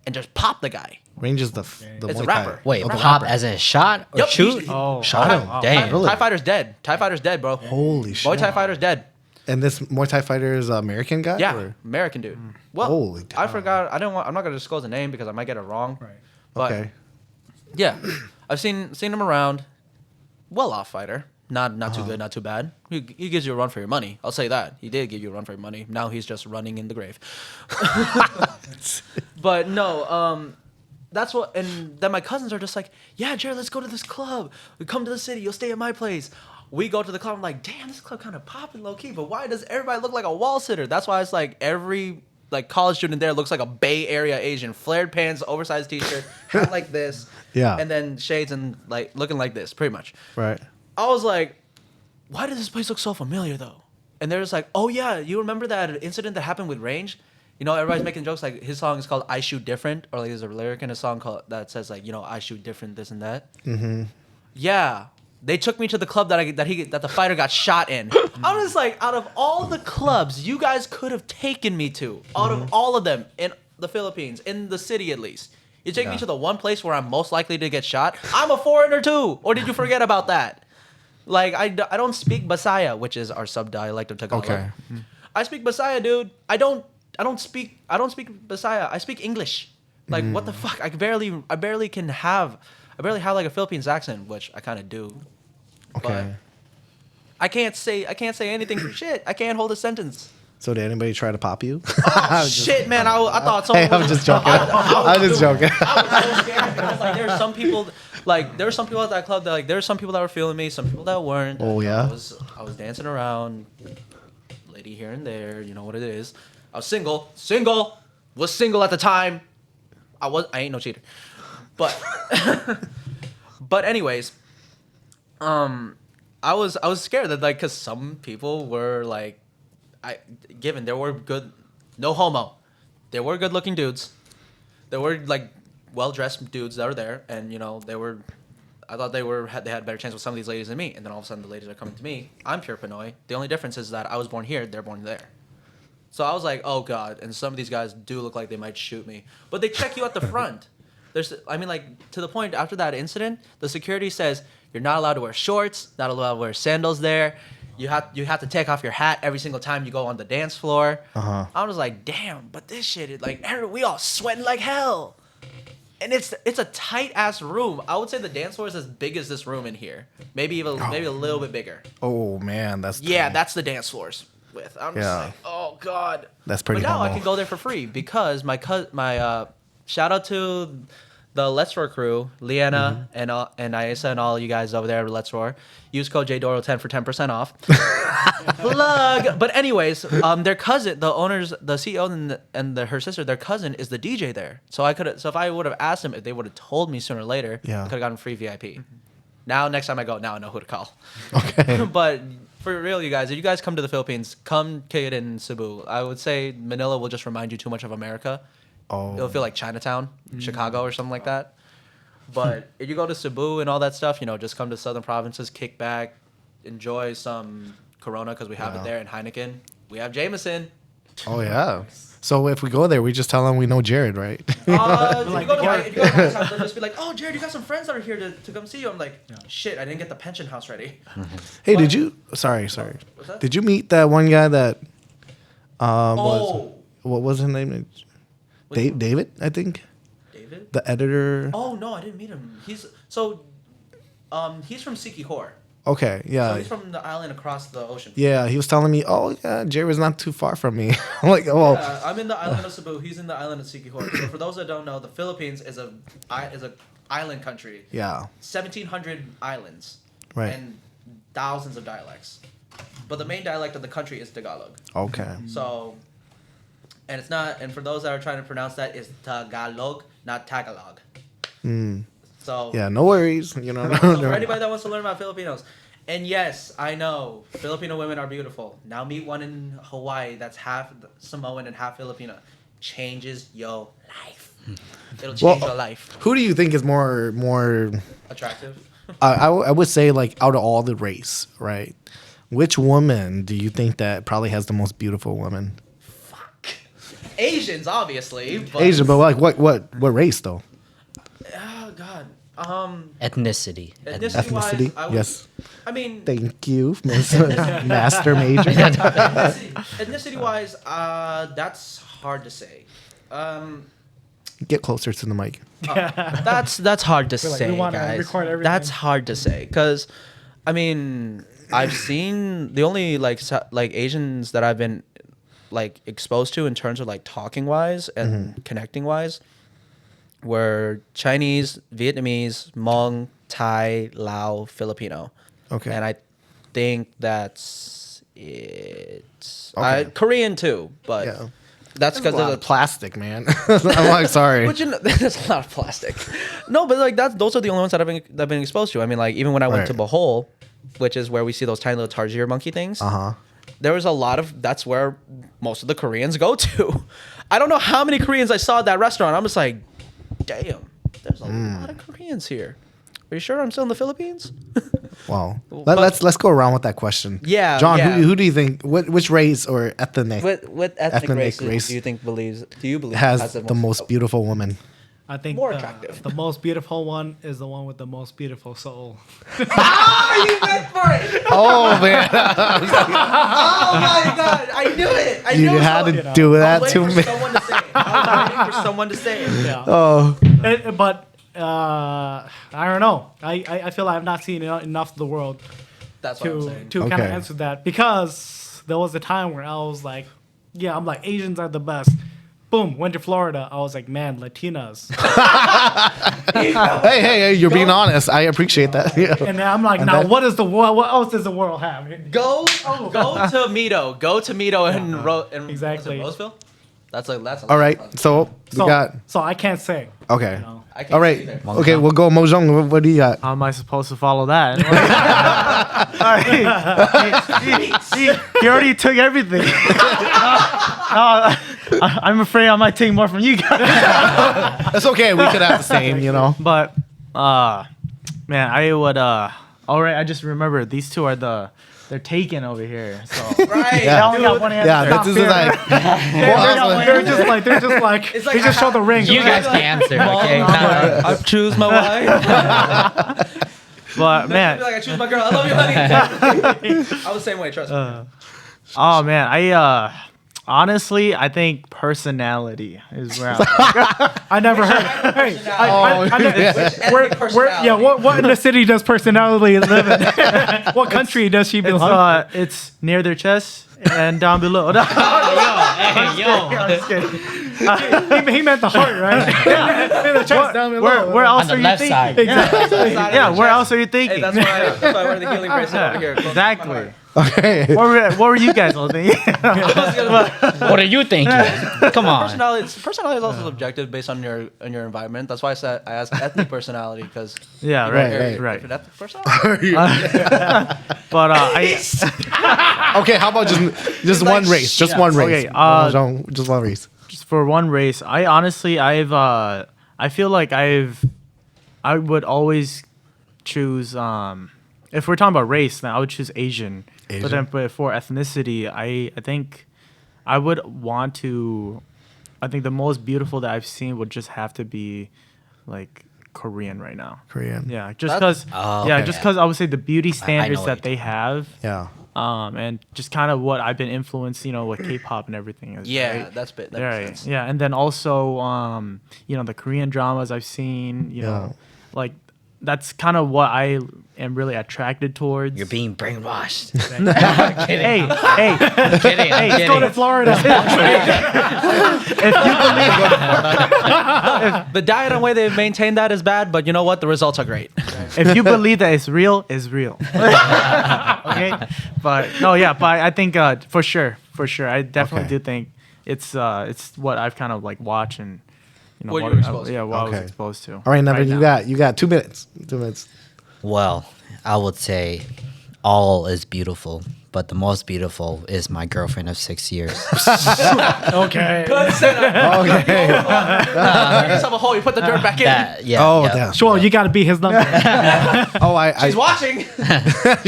S3: and just popped the guy.
S1: Range is the
S3: it's a rapper.
S2: Wait, pop as in shot or shoot?
S1: Shot him.
S5: Wow.
S2: Damn.
S1: Really?
S3: Thai fighter's dead. Thai fighter's dead, bro.
S1: Holy shit.
S3: Muay Thai fighter's dead.
S1: And this Muay Thai fighter is an American guy?
S3: Yeah,
S1: or?
S3: American dude. Well,
S1: Holy cow.
S3: I forgot. I'm not gonna disclose the name because I might get it wrong.
S5: Right.
S3: But
S1: Okay.
S3: yeah, I've seen him around. Well-off fighter. Not too good, not too bad. He gives you a run for your money. I'll say that. He did give you a run for your money. Now he's just running in the grave. But no, that's what. And then my cousins are just like, yeah, Jared, let's go to this club. We come to the city. You'll stay at my place. We go to the club. I'm like, damn, this club kind of popping low key. But why does everybody look like a wall sitter? That's why it's like every like college student there looks like a Bay Area Asian. Flared pants, oversized t-shirt, hat like this.
S1: Yeah.
S3: And then shades and like looking like this, pretty much.
S1: Right.
S3: I was like, why does this place look so familiar though? And they're just like, oh yeah, you remember that incident that happened with Range? You know, everybody's making jokes like his song is called "I Shoot Different," or like there's a lyric in a song called that says like, you know, "I shoot different," this and that. Mm-hmm. Yeah, they took me to the club that the fighter got shot in. I was like, out of all the clubs you guys could have taken me to, out of all of them in the Philippines, in the city at least, you take me to the one place where I'm most likely to get shot. I'm a foreigner too, or did you forget about that? Like I don't speak Bisaya, which is our sub dialect of Tagalog.
S1: Okay.
S3: I speak Bisaya, dude. I don't speak Bisaya. I speak English. Like what the fuck? I barely have like a Philippines accent, which I kind of do.
S1: Okay.
S3: But I can't say anything for shit. I can't hold a sentence.
S1: So did anybody try to pop you?
S3: Oh, shit, man! I thought someone.
S1: Hey, I'm just joking. I'm just joking.
S3: I was so scared because like there were some people at that club that like there were some people that were feeling me, some people that weren't.
S1: Oh, yeah?
S3: I was dancing around, lady here and there. You know what it is. I was single, was single at the time. I ain't no cheater, but but anyways, I was scared that like because some people were like. There were good, no homo. There were good looking dudes. There were like well dressed dudes that were there, and you know I thought they had a better chance with some of these ladies than me. And then all of a sudden the ladies are coming to me. I'm pure Pinoy. The only difference is that I was born here, they're born there. So I was like, oh god. And some of these guys do look like they might shoot me, but they check you at the front. Like to the point after that incident, the security says you're not allowed to wear shorts, not allowed to wear sandals there. You have to take off your hat every single time you go on the dance floor. I was like, damn, but this shit, we all sweating like hell. And it's a tight ass room. I would say the dance floor is as big as this room in here. Maybe a little bit bigger.
S1: Oh man, that's
S3: that's the dance floors with. I'm just like, oh god.
S1: That's pretty.
S3: But now
S1: homo.
S3: I can go there for free because my shout out to the Let's Roar crew, Liana and Aisa and all you guys over there at Let's Roar. Use code JDoro10 for 10% off. Plug. But anyways, their cousin, the owners, the CEO and her sister, their cousin is the DJ there. So if I would have asked them if they would have told me sooner or later, I could have gotten free VIP. Now next time I go, now I know who to call.
S1: Okay.
S3: But for real, you guys, if you guys come to the Philippines, come kick it in Cebu. I would say Manila will just remind you too much of America.
S1: Oh.
S3: It'll feel like Chinatown, Chicago, or something like that. But if you go to Cebu and all that stuff, just come to southern provinces, kick back, enjoy some Corona because we have it there, and Heineken. We have Jameson.
S1: Oh yeah. So if we go there, we just tell them we know Jarrod, right?
S3: If you go to my house, they'll just be like, "Oh, Jared, you got some friends that are here to come see you." I'm like, "Shit, I didn't get the pension house ready."
S1: Hey, did you? Sorry.
S3: What's that?
S1: Did you meet that one guy that?
S3: Oh.
S1: What was his name? David, I think.
S3: David?
S1: The editor.
S3: Oh no, I didn't meet him. He's from Sikihor.
S1: Okay, yeah.
S3: So he's from the island across the ocean.
S1: Yeah, he was telling me, oh, yeah, Jarrod's not too far from me. I'm like, oh.
S3: Yeah, I'm in the island of Cebu. He's in the island of Siquijor. So for those that don't know, the Philippines is a island country.
S1: Yeah.
S3: 1,700 islands.
S1: Right.
S3: And thousands of dialects. But the main dialect of the country is Tagalog.
S1: Okay.
S3: So, and it's not, and for those that are trying to pronounce that, it's Tagalog, not Tagalog. So,
S1: Yeah, no worries. You know.
S3: so for anybody that wants to learn about Filipinos, and yes, I know Filipino women are beautiful. Now meet one in Hawaii that's half Samoan and half Filipino. Changes your life. It'll change your life.
S1: Who do you think is more
S3: Attractive.
S1: I would say like out of all the race, right? Which woman do you think that probably has the most beautiful woman?
S3: Asians, obviously. But,
S1: Asian, but like what race though?
S3: Oh God.
S2: Ethnicity.
S1: Ethnicity? Yes.
S3: I mean,
S1: Thank you, Miss Master Major.
S3: ethnicity wise, that's hard to say.
S1: Get closer to the mic.
S3: That's hard to
S5: like,
S3: say,
S5: we wanna
S3: guys.
S5: record everything.
S3: That's hard to say because, I mean, I've seen the only like Asians that I've been like exposed to in terms of like talking wise and connecting wise were Chinese, Vietnamese, Hmong, Thai, Lao, Filipino.
S1: Okay.
S3: And I think that's it.
S1: Okay.
S3: Korean too, but
S1: Yeah.
S3: that's because
S1: Because
S3: of
S1: of
S3: the
S1: plastic, man. I'm like, sorry.
S3: But you know, that's a lot of plastic. No, but like those are the only ones that I've been exposed to. I mean, like even when I went
S1: Right.
S3: to Bohol, which is where we see those tiny little tarsier monkey things.
S1: Uh-huh.
S3: There was a lot of that's where most of the Koreans go to. I don't know how many Koreans I saw at that restaurant. I'm just like, damn, there's a lot of Koreans here. Are you sure I'm still in the Philippines?
S1: Wow.
S3: But-
S1: Let's go around with that question.
S3: Yeah,
S1: John,
S3: yeah.
S1: Who do you think which race or ethnic
S3: What ethnic
S1: Ethnic
S3: race
S1: race
S3: do you believe
S1: has the most beautiful woman?
S5: I think
S3: More attractive.
S5: the most beautiful one is the one with the most beautiful soul.
S1: Oh man.
S3: Oh my god, I knew it. I
S1: You
S3: knew
S1: had
S3: so.
S1: to do that to me.
S3: Someone to say it. I was waiting for someone to say it.
S5: Yeah.
S1: Oh.
S5: But I don't know. I feel I've not seen enough of the world
S3: That's what I'm
S5: to
S3: saying.
S5: kind of
S1: Okay.
S5: answer that, because there was a time where I was like, yeah, I'm like, Asians are the best. Boom, went to Florida. I was like, man, Latinas.
S1: Hey, you're being honest. I appreciate that. Yeah.
S5: And then I'm like,
S1: And
S5: now
S1: then-
S5: what is the world? What else does the world have?
S3: Go to Mito. Go to Mito and
S5: Exactly.
S3: Roseville. That's a
S1: All right. So we got
S5: So I can't say.
S1: okay.
S5: know.
S3: I can't
S1: All right.
S3: see there.
S1: Okay, we'll go Mojong. What do you got?
S4: How am I supposed to follow that? he already took everything. I'm afraid I might take more from you guys.
S1: That's okay. We could have the same, you know.
S4: But man, I would all right, I just remember these two are they're taken over here. So
S3: Right.
S4: they only got one answer.
S1: Yeah, this is like
S5: They're just like
S3: It's
S5: they
S3: like
S5: just show the ring.
S2: You guys can answer, okay?
S3: I choose my wife.
S4: But
S3: Be
S4: man,
S3: like I choose my girl. I love you, honey. I was the same way. Trust me.
S4: oh man, I honestly I think personality is where I'm
S5: I never heard. Hey, I never-
S3: Ethnic personality.
S5: what in the city does personality live in? What country does she belong?
S4: it's near their chest and down below.
S2: Hey, yo.
S4: I'm just kidding.
S5: He meant the heart, right? Yeah. The chest down below.
S4: Where else
S2: On the
S4: are you
S2: left
S4: thinking?
S2: side.
S5: Exactly.
S4: Yeah, where else are you
S3: Hey,
S4: thinking?
S3: that's why I wear the healing bracelet over here. close to my
S4: Exactly.
S3: heart.
S1: okay.
S4: What were you guys all thinking?
S2: What are you thinking? Come on.
S3: Personality is also subjective based on your environment. That's why I asked ethnic personality because
S4: Yeah,
S1: Right,
S4: right.
S3: ethnic personality.
S4: But
S1: Okay, how about just
S3: like,
S1: one race? Just
S3: yeah.
S1: one race.
S4: Okay,
S1: Mojong, just one race.
S4: just for one race, I feel like I would always choose if we're talking about race, then I would choose Asian. But then for ethnicity, I think I would want to. I think the most beautiful that I've seen would just have to be like Korean right now.
S1: Korean.
S4: Yeah, just because.
S2: Oh,
S4: Yeah,
S2: okay.
S4: just because I would say the beauty
S2: know
S4: standards
S2: what
S4: that
S2: you
S4: they have.
S1: Yeah.
S4: And just kind of what I've been influenced, with K-pop and everything. Is,
S3: Yeah,
S4: right?
S3: that makes
S4: Right.
S3: sense.
S4: Yeah, and then also, the Korean dramas I've seen,
S1: Yeah.
S4: like that's kind of what I am really attracted towards.
S2: You're being brainwashed.
S4: Hey, hey,
S2: I'm kidding. I'm
S5: Let's go to
S2: kidding.
S5: Florida.
S4: if you believe
S3: The diet and way they've maintained that is bad, but you know what? The results are great.
S4: if you believe that it's real, it's real. Okay, but no, yeah, but I think for sure, I definitely
S1: Okay.
S4: do think it's what I've kind of like watched and you know
S3: What
S4: what,
S3: you were exposed to.
S4: yeah, what I was
S1: Okay.
S4: exposed to.
S1: All right, Nevin,
S4: now.
S1: you got 2 minutes. 2 minutes.
S2: Well, I would say all is beautiful, but the most beautiful is my girlfriend of 6 years.
S5: Okay.
S1: Okay.
S3: Yourself a hole. You put the dirt back in.
S2: Yeah.
S1: Oh,
S2: yeah.
S1: damn.
S5: Sure, you got to beat his number.
S1: I
S3: She's watching.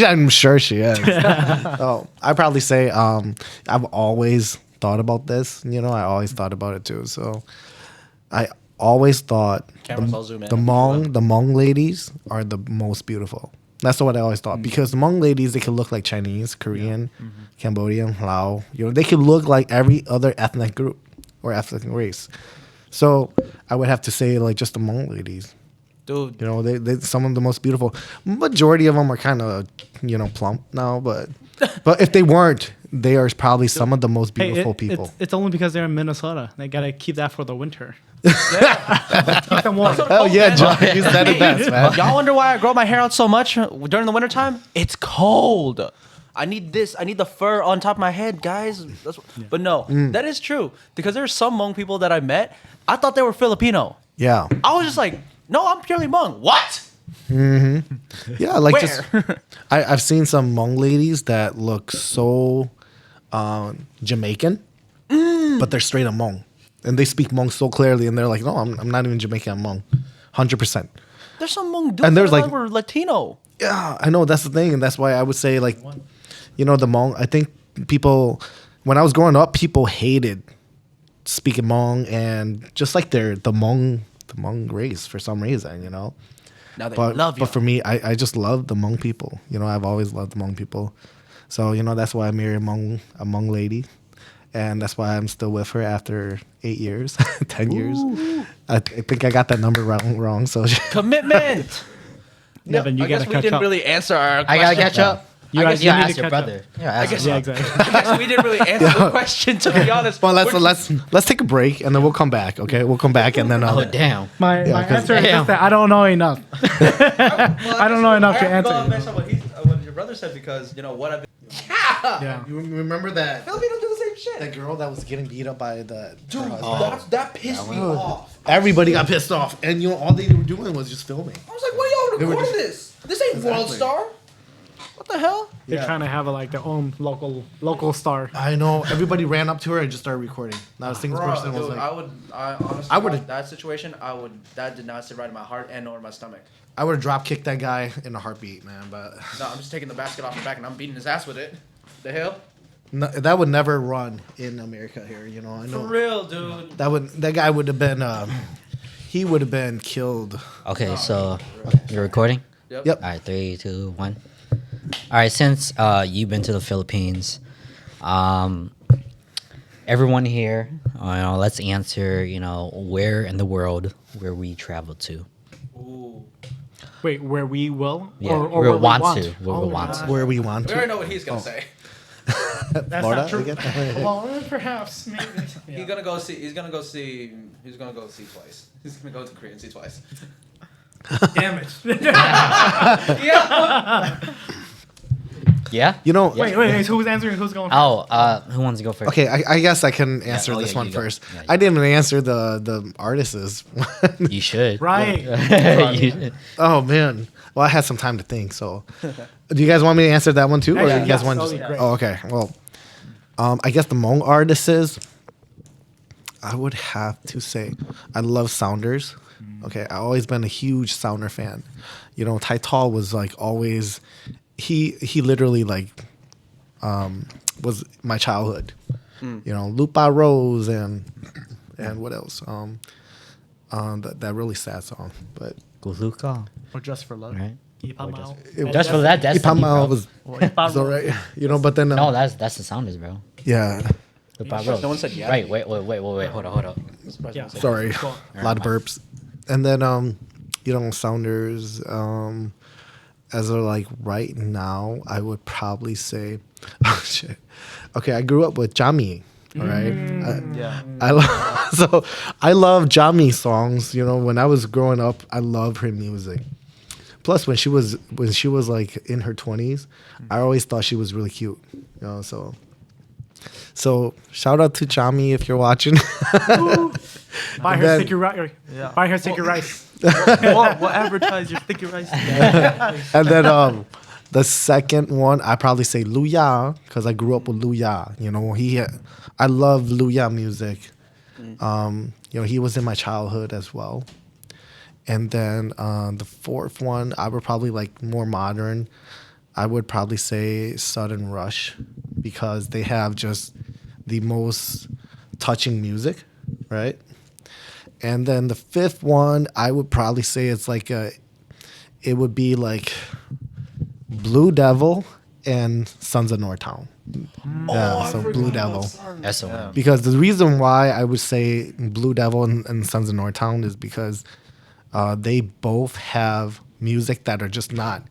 S1: I'm sure she is. Oh, I probably say I've always thought about this. You know, I always thought about it too. So I always thought
S3: Cameras all zoom in.
S1: the Hmong ladies are the most beautiful. That's what I always thought because the Hmong ladies they could look like Chinese, Korean, Cambodian, Lao. You know, they could look like every other ethnic group or ethnic race. So I would have to say like just the Hmong ladies.
S3: Dude.
S1: You know, they some of the most beautiful. Majority of them are kind of, plump now, but if they weren't, they are probably some of the most beautiful people.
S5: It's only because they're in Minnesota. They got to keep that for the winter. Keep them warm.
S1: Oh yeah, John, you said it best, man.
S3: Y'all wonder why I grow my hair out so much during the wintertime? It's cold. I need this. I need the fur on top of my head, guys. But no, that is true. Because there's some Hmong people that I met. I thought they were Filipino.
S1: Yeah,
S3: I was just like, no, I'm purely Hmong. What?
S1: yeah. Like
S3: Where?
S1: just, I've seen some Hmong ladies that look so Jamaican, but they're straight up Hmong, and they speak Hmong so clearly, and they're like, no, I'm not even Jamaican, I'm Hmong, 100%.
S3: There's some Hmong dudes
S1: And there's
S3: that
S1: like-
S3: were Latino.
S1: Yeah, I know that's the thing, and that's why I would say like, the Hmong. I think people, when I was growing up, people hated speaking Hmong and just like the Hmong race for some reason,
S3: Now they
S1: But
S3: love you.
S1: but for me, I just love the Hmong people. I've always loved the Hmong people, so that's why I married a Hmong lady, and that's why I'm still with her after 8 years, 10 years. I think I got that number wrong. So
S3: Commitment.
S5: Nevin, you
S3: I
S5: got
S3: guess
S5: to
S3: we
S5: catch
S3: didn't
S5: up.
S3: really answer our question.
S2: I gotta catch up.
S5: You
S2: I
S5: guys-
S2: guess
S5: you
S2: you
S5: need to
S2: ask your
S5: catch up.
S2: brother. Yeah, ask
S3: guess-
S2: him.
S5: Yeah, exactly.
S3: I guess we didn't really answer the question, to be honest.
S1: well, let's take a break and then we'll come back. Okay, we'll come back and then
S2: Oh damn.
S5: My
S1: 'cause-
S5: answer is
S2: Damn.
S5: just that I don't know enough. I don't know enough to answer.
S3: Based on what your brother said, because what I've been.
S5: Yeah.
S1: You remember that
S3: Filipinos do the same shit.
S1: that girl that was getting beat up by the
S3: Dude,
S1: her husband?
S3: that pissed me off.
S1: Everybody got pissed off, and all they were doing was just filming.
S3: I was like, why y'all
S1: They were
S3: recording
S1: just-
S3: this? This ain't World
S1: Exactly.
S3: Star. What the hell?
S5: They're
S1: Yeah.
S5: trying to have their own local star.
S1: I know. Everybody ran up to her and just started recording. Not a single person was like.
S3: I honestly,
S1: I would've-
S3: that situation, that did not sit right in my heart and nor my stomach.
S1: I would have drop kicked that guy in a heartbeat, man. But
S3: No, I'm just taking the basket off the back and I'm beating his ass with it. The hell?
S1: no, that would never run in America here. I
S3: For
S1: know
S3: real, dude.
S1: that guy would have been. He would have been killed.
S2: Okay, so you're recording?
S3: Yep.
S1: Yep.
S2: All right, 3, 2, 1. All right, since you've been to the Philippines, everyone here, let's answer, where in the world where we traveled to.
S3: Ooh.
S5: Wait, where we will?
S2: Yeah,
S5: or
S2: where
S5: where
S2: we want to. Where we
S5: Oh,
S2: want to.
S1: Where we want
S3: We
S1: to.
S3: already know what he's gonna say.
S5: That's
S1: Florida
S5: not true.
S1: again?
S5: Well, perhaps, maybe.
S3: He's gonna go see. He's gonna go see twice. He's gonna go to Korea and see twice.
S5: Damn it.
S3: Yeah.
S2: Yeah?
S5: Wait. So who's answering? Who's going?
S2: Oh, who wants to go first?
S1: Okay, I guess I can answer
S2: oh,
S1: this
S2: yeah,
S1: one
S2: you go.
S1: first.
S2: Yeah, you
S1: I didn't even answer the artists.
S2: You should.
S5: Right.
S2: You should.
S1: Oh man. Well, I had some time to think. So, do you guys want me to answer that one too, or
S5: Yeah,
S1: do you guys
S5: yes,
S1: want?
S5: that'll be great.
S1: Oh, okay. Well, I guess the Hmong artists. I would have to say I love Sounders. Okay, I've always been a huge Sounder fan. Tai Tall was like always. He literally like was my childhood. Lupa Rose and what else? That really sad song, but
S2: Guluka,
S5: Or just for love.
S2: right?
S5: Ipamao.
S2: Just for that, that's
S1: Ipamao was
S5: Ipamao.
S1: alright. But then
S2: No, that's the Sounders, bro.
S1: yeah.
S2: The Bob Rose.
S3: No one said yeah.
S2: Right, wait. Hold on.
S5: Yeah.
S1: Sorry,
S5: Cool.
S1: a lot of burps. And then Sounders. as of like right now, I would probably say, oh shit. Okay, I grew up with Jami. All right,
S3: Yeah.
S1: I love so I love Jami songs. You know, when I was growing up, I love her music. Plus, when she was like in her 20s, I always thought she was really cute. You know, so shout out to Jami if you're watching.
S5: Buy her
S1: then-
S5: sticky rice.
S4: Yeah.
S5: Buy her sticky rice.
S4: We'll advertise your sticky rice.
S1: And then the second one, I probably say Luya because I grew up with Luya. You know, I love Luya music. You know, he was in my childhood as well. And then the fourth one, I would probably like more modern. I would probably say Sudden Rush because they have just the most touching music, right? And then the fifth one, I would probably say it would be like Blue Devil and Sons of Northtown. Yeah, so Blue Devil.
S2: SOM.
S1: Because the reason why I would say Blue Devil and Sons of Northtown is because they both have music that are just not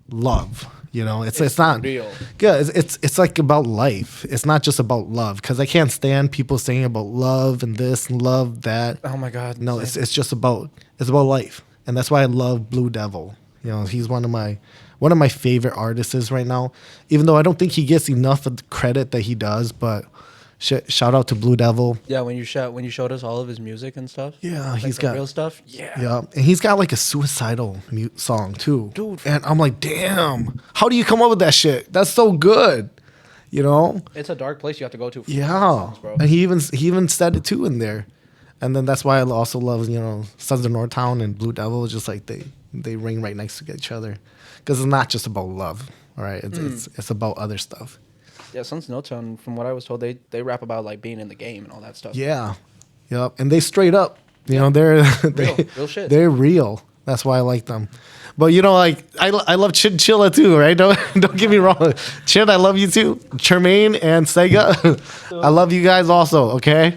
S1: love. You know, it's not
S3: real.
S1: Yeah, it's like about life. It's not just about love. Because I can't stand people saying about love and this and love that.
S3: Oh my God.
S1: No, it's just about life, and that's why I love Blue Devil. You know, he's one of my favorite artists right now. Even though I don't think he gets enough of the credit that he does, but shout out to Blue Devil.
S3: Yeah, when you showed us all of his music and stuff.
S1: Yeah,
S3: like
S1: he's
S3: the
S1: got
S3: real stuff. Yeah.
S1: Yeah, and he's got like a suicidal song too,
S3: Dude.
S1: And I'm like, damn, how do you come up with that shit? That's so good, you know?
S3: It's a dark place you have to go to. For
S1: Yeah,
S3: songs, bro.
S1: and he even said it too in there, and then that's why I also love Sons of Northtown and Blue Devil. Just like they ring right next to each other, because it's not just about love, all right? It's about other stuff.
S3: Yeah, Sons of No Tone, from what I was told, they rap about like being in the game and all that stuff.
S1: Yeah, yep, and they straight up, they're
S3: Real shit.
S1: They're real. That's why I like them. But like I love Chinchilla too, right? Don't get me wrong, Chin, I love you too. Tremaine and Sega, I love you guys also. Okay,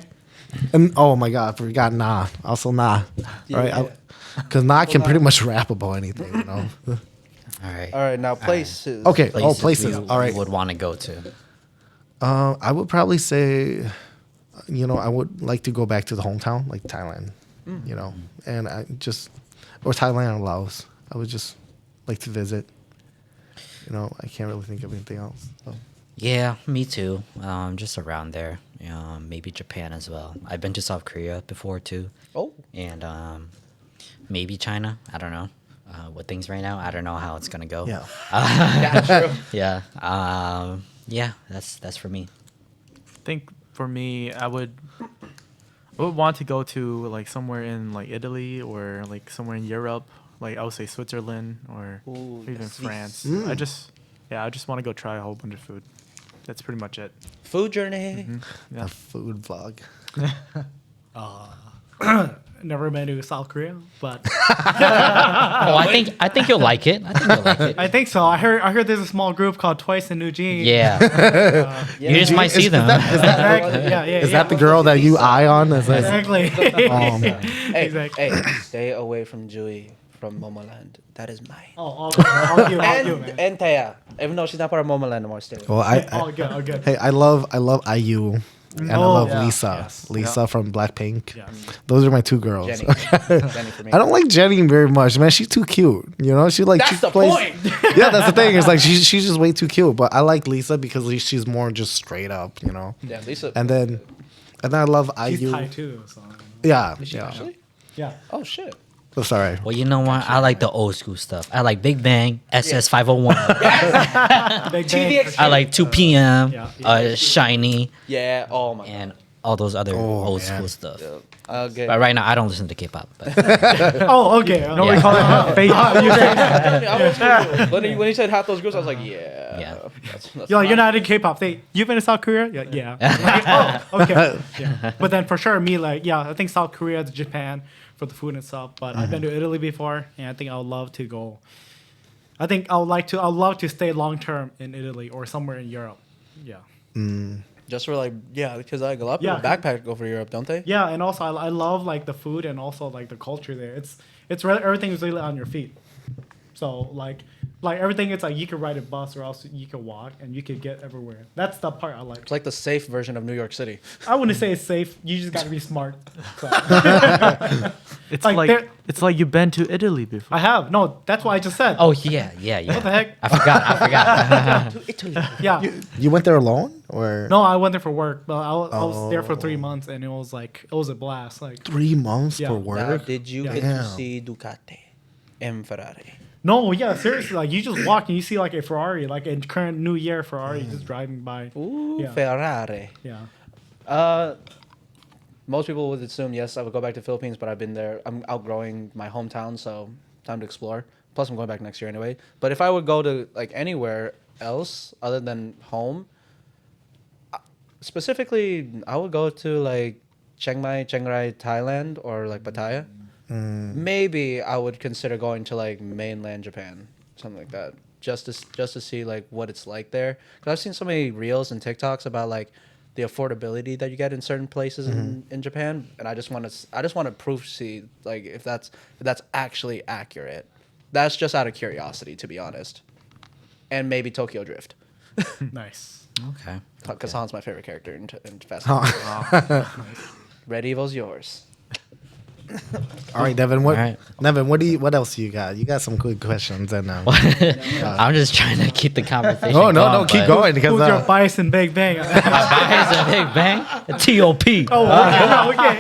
S1: and oh my God, I forgot Nah. Also Nah, right? Because Nah can pretty much rap about anything, you know.
S2: All right.
S3: All right, now places.
S1: Okay, places.
S2: We
S1: All right.
S2: would want to go to.
S1: I would probably say, I would like to go back to the hometown, like Thailand, and or Thailand or Laos. I would just like to visit. I can't really think of anything else. So.
S2: Yeah, me too. Just around there. Maybe Japan as well. I've been to South Korea before too.
S3: Oh.
S2: And maybe China. I don't know. With things right now, I don't know how it's gonna go.
S1: Yeah.
S3: Yeah, true.
S2: Yeah. Yeah. That's for me.
S4: I think for me, I would want to go to like somewhere in like Italy or like somewhere in Europe. Like I would say Switzerland or
S3: Ooh,
S4: even
S3: yes.
S4: France.
S1: Mm.
S4: I just want to go try a whole bunch of food. That's pretty much it.
S3: Food journey.
S4: Yeah.
S1: A food vlog.
S5: Never been to South Korea, but
S2: Oh, I think you'll like it. I think you'll like it.
S5: I think so. I heard there's a small group called Twice in Eugene.
S2: Yeah. You just might see them.
S5: Exactly. Yeah.
S1: Is that the girl that you eye on?
S5: Exactly.
S1: Oh, man.
S3: Hey,
S5: Exactly.
S3: hey, stay away from Julie from Momoland. That is mine.
S5: Oh, all good, man.
S3: And Taya, even though she's not part of Momoland anymore, still.
S1: Well,
S5: All good, all good.
S1: hey, I love IU. And I
S5: Oh,
S1: love
S5: yeah.
S1: Lisa.
S5: Yes.
S1: Lisa from Blackpink.
S5: Yes.
S1: Those are my two girls.
S3: Jenny. Jenny for me.
S1: I don't like Jenny very much, man. She's too cute. She like
S3: That's
S1: she
S3: the
S1: plays.
S3: point.
S1: Yeah, that's the thing. It's like she's just way too cute. But I like Lisa because she's more just straight up,
S3: Yeah, Lisa.
S1: And then I love
S5: She's
S1: IU.
S5: Thai too, so.
S1: Yeah,
S3: Is she
S1: yeah.
S3: actually?
S5: Yeah.
S3: Oh shit.
S1: Oh, sorry.
S2: Well, you know what? I like the old school stuff. I like Big Bang, SS501.
S5: Big
S3: TVX.
S5: Bang.
S2: I like 2 p.m.
S5: Yeah.
S2: Shiny,
S3: Yeah. Oh my.
S2: and all those other old
S1: man.
S2: school stuff.
S3: Okay.
S2: But right now, I don't listen to K-pop. But
S5: Oh, okay.
S2: Yeah.
S5: Nobody call it fake.
S3: When he said half those groups, I was like, yeah.
S2: Yeah.
S3: That's
S5: You're not in K-pop. You've been to South Korea? Yeah. Like, oh, okay. Yeah. But then for sure, me I think South Korea, Japan for the food and stuff. But I've been to Italy before, and I think I would love to go. I think I'd love to stay long term in Italy or somewhere in Europe. Yeah.
S3: Just for because like a lot of
S5: Yeah.
S3: people backpack go for Europe, don't they?
S5: Yeah, and also I love like the food and also like the culture there. Everything is really on your feet. So like Like everything, it's like you could ride a bus or else you could walk and you could get everywhere. That's the part I like.
S3: It's like the safe version of New York City.
S5: I wouldn't say it's safe. You just got to be smart. So.
S4: It's
S5: Like,
S4: like
S5: there-
S4: it's like you've been to Italy before.
S5: I have. No, that's what I just said.
S2: Oh yeah.
S5: What the heck?
S2: I forgot.
S5: Yeah.
S1: You went there alone or
S5: No, I went there for work, but I was there for 3 months and it was a blast. Like
S1: 3 months
S5: Yeah.
S1: for
S6: Now,
S1: work?
S6: did you
S5: Yeah.
S6: get to
S1: Damn.
S6: see Ducati and Ferrari?
S5: no, yeah, seriously, like you just walk and you see like a Ferrari, like a current New Year Ferrari just driving by.
S6: Ooh,
S5: Yeah.
S6: Ferrari.
S5: Yeah.
S3: Most people would assume yes, I would go back to Philippines, but I've been there. I'm outgrowing my hometown, so time to explore. Plus, I'm going back next year anyway. But if I would go to like anywhere else other than home, specifically, I would go to like Chiang Mai, Chiang Rai, Thailand, or like Pattaya. Maybe I would consider going to like mainland Japan, something like that, just to see like what it's like there. Because I've seen so many reels and TikToks about like the affordability that you get in certain places in Japan, and I just want to proof see like if that's actually accurate. That's just out of curiosity, to be honest. And maybe Tokyo Drift,
S5: Nice.
S2: Okay.
S3: because Han's my favorite character in Fast and Furious. Red Evil's yours.
S1: All right, Devin.
S2: All right.
S1: Devin, what else you got? You got some good questions and
S2: I'm just trying to keep the conversation.
S1: Oh no,
S2: going,
S1: no, keep
S2: but-
S1: going because
S5: Who's your bias in Big Bang?
S2: Here's a Big Bang. T.O.P.
S5: Okay.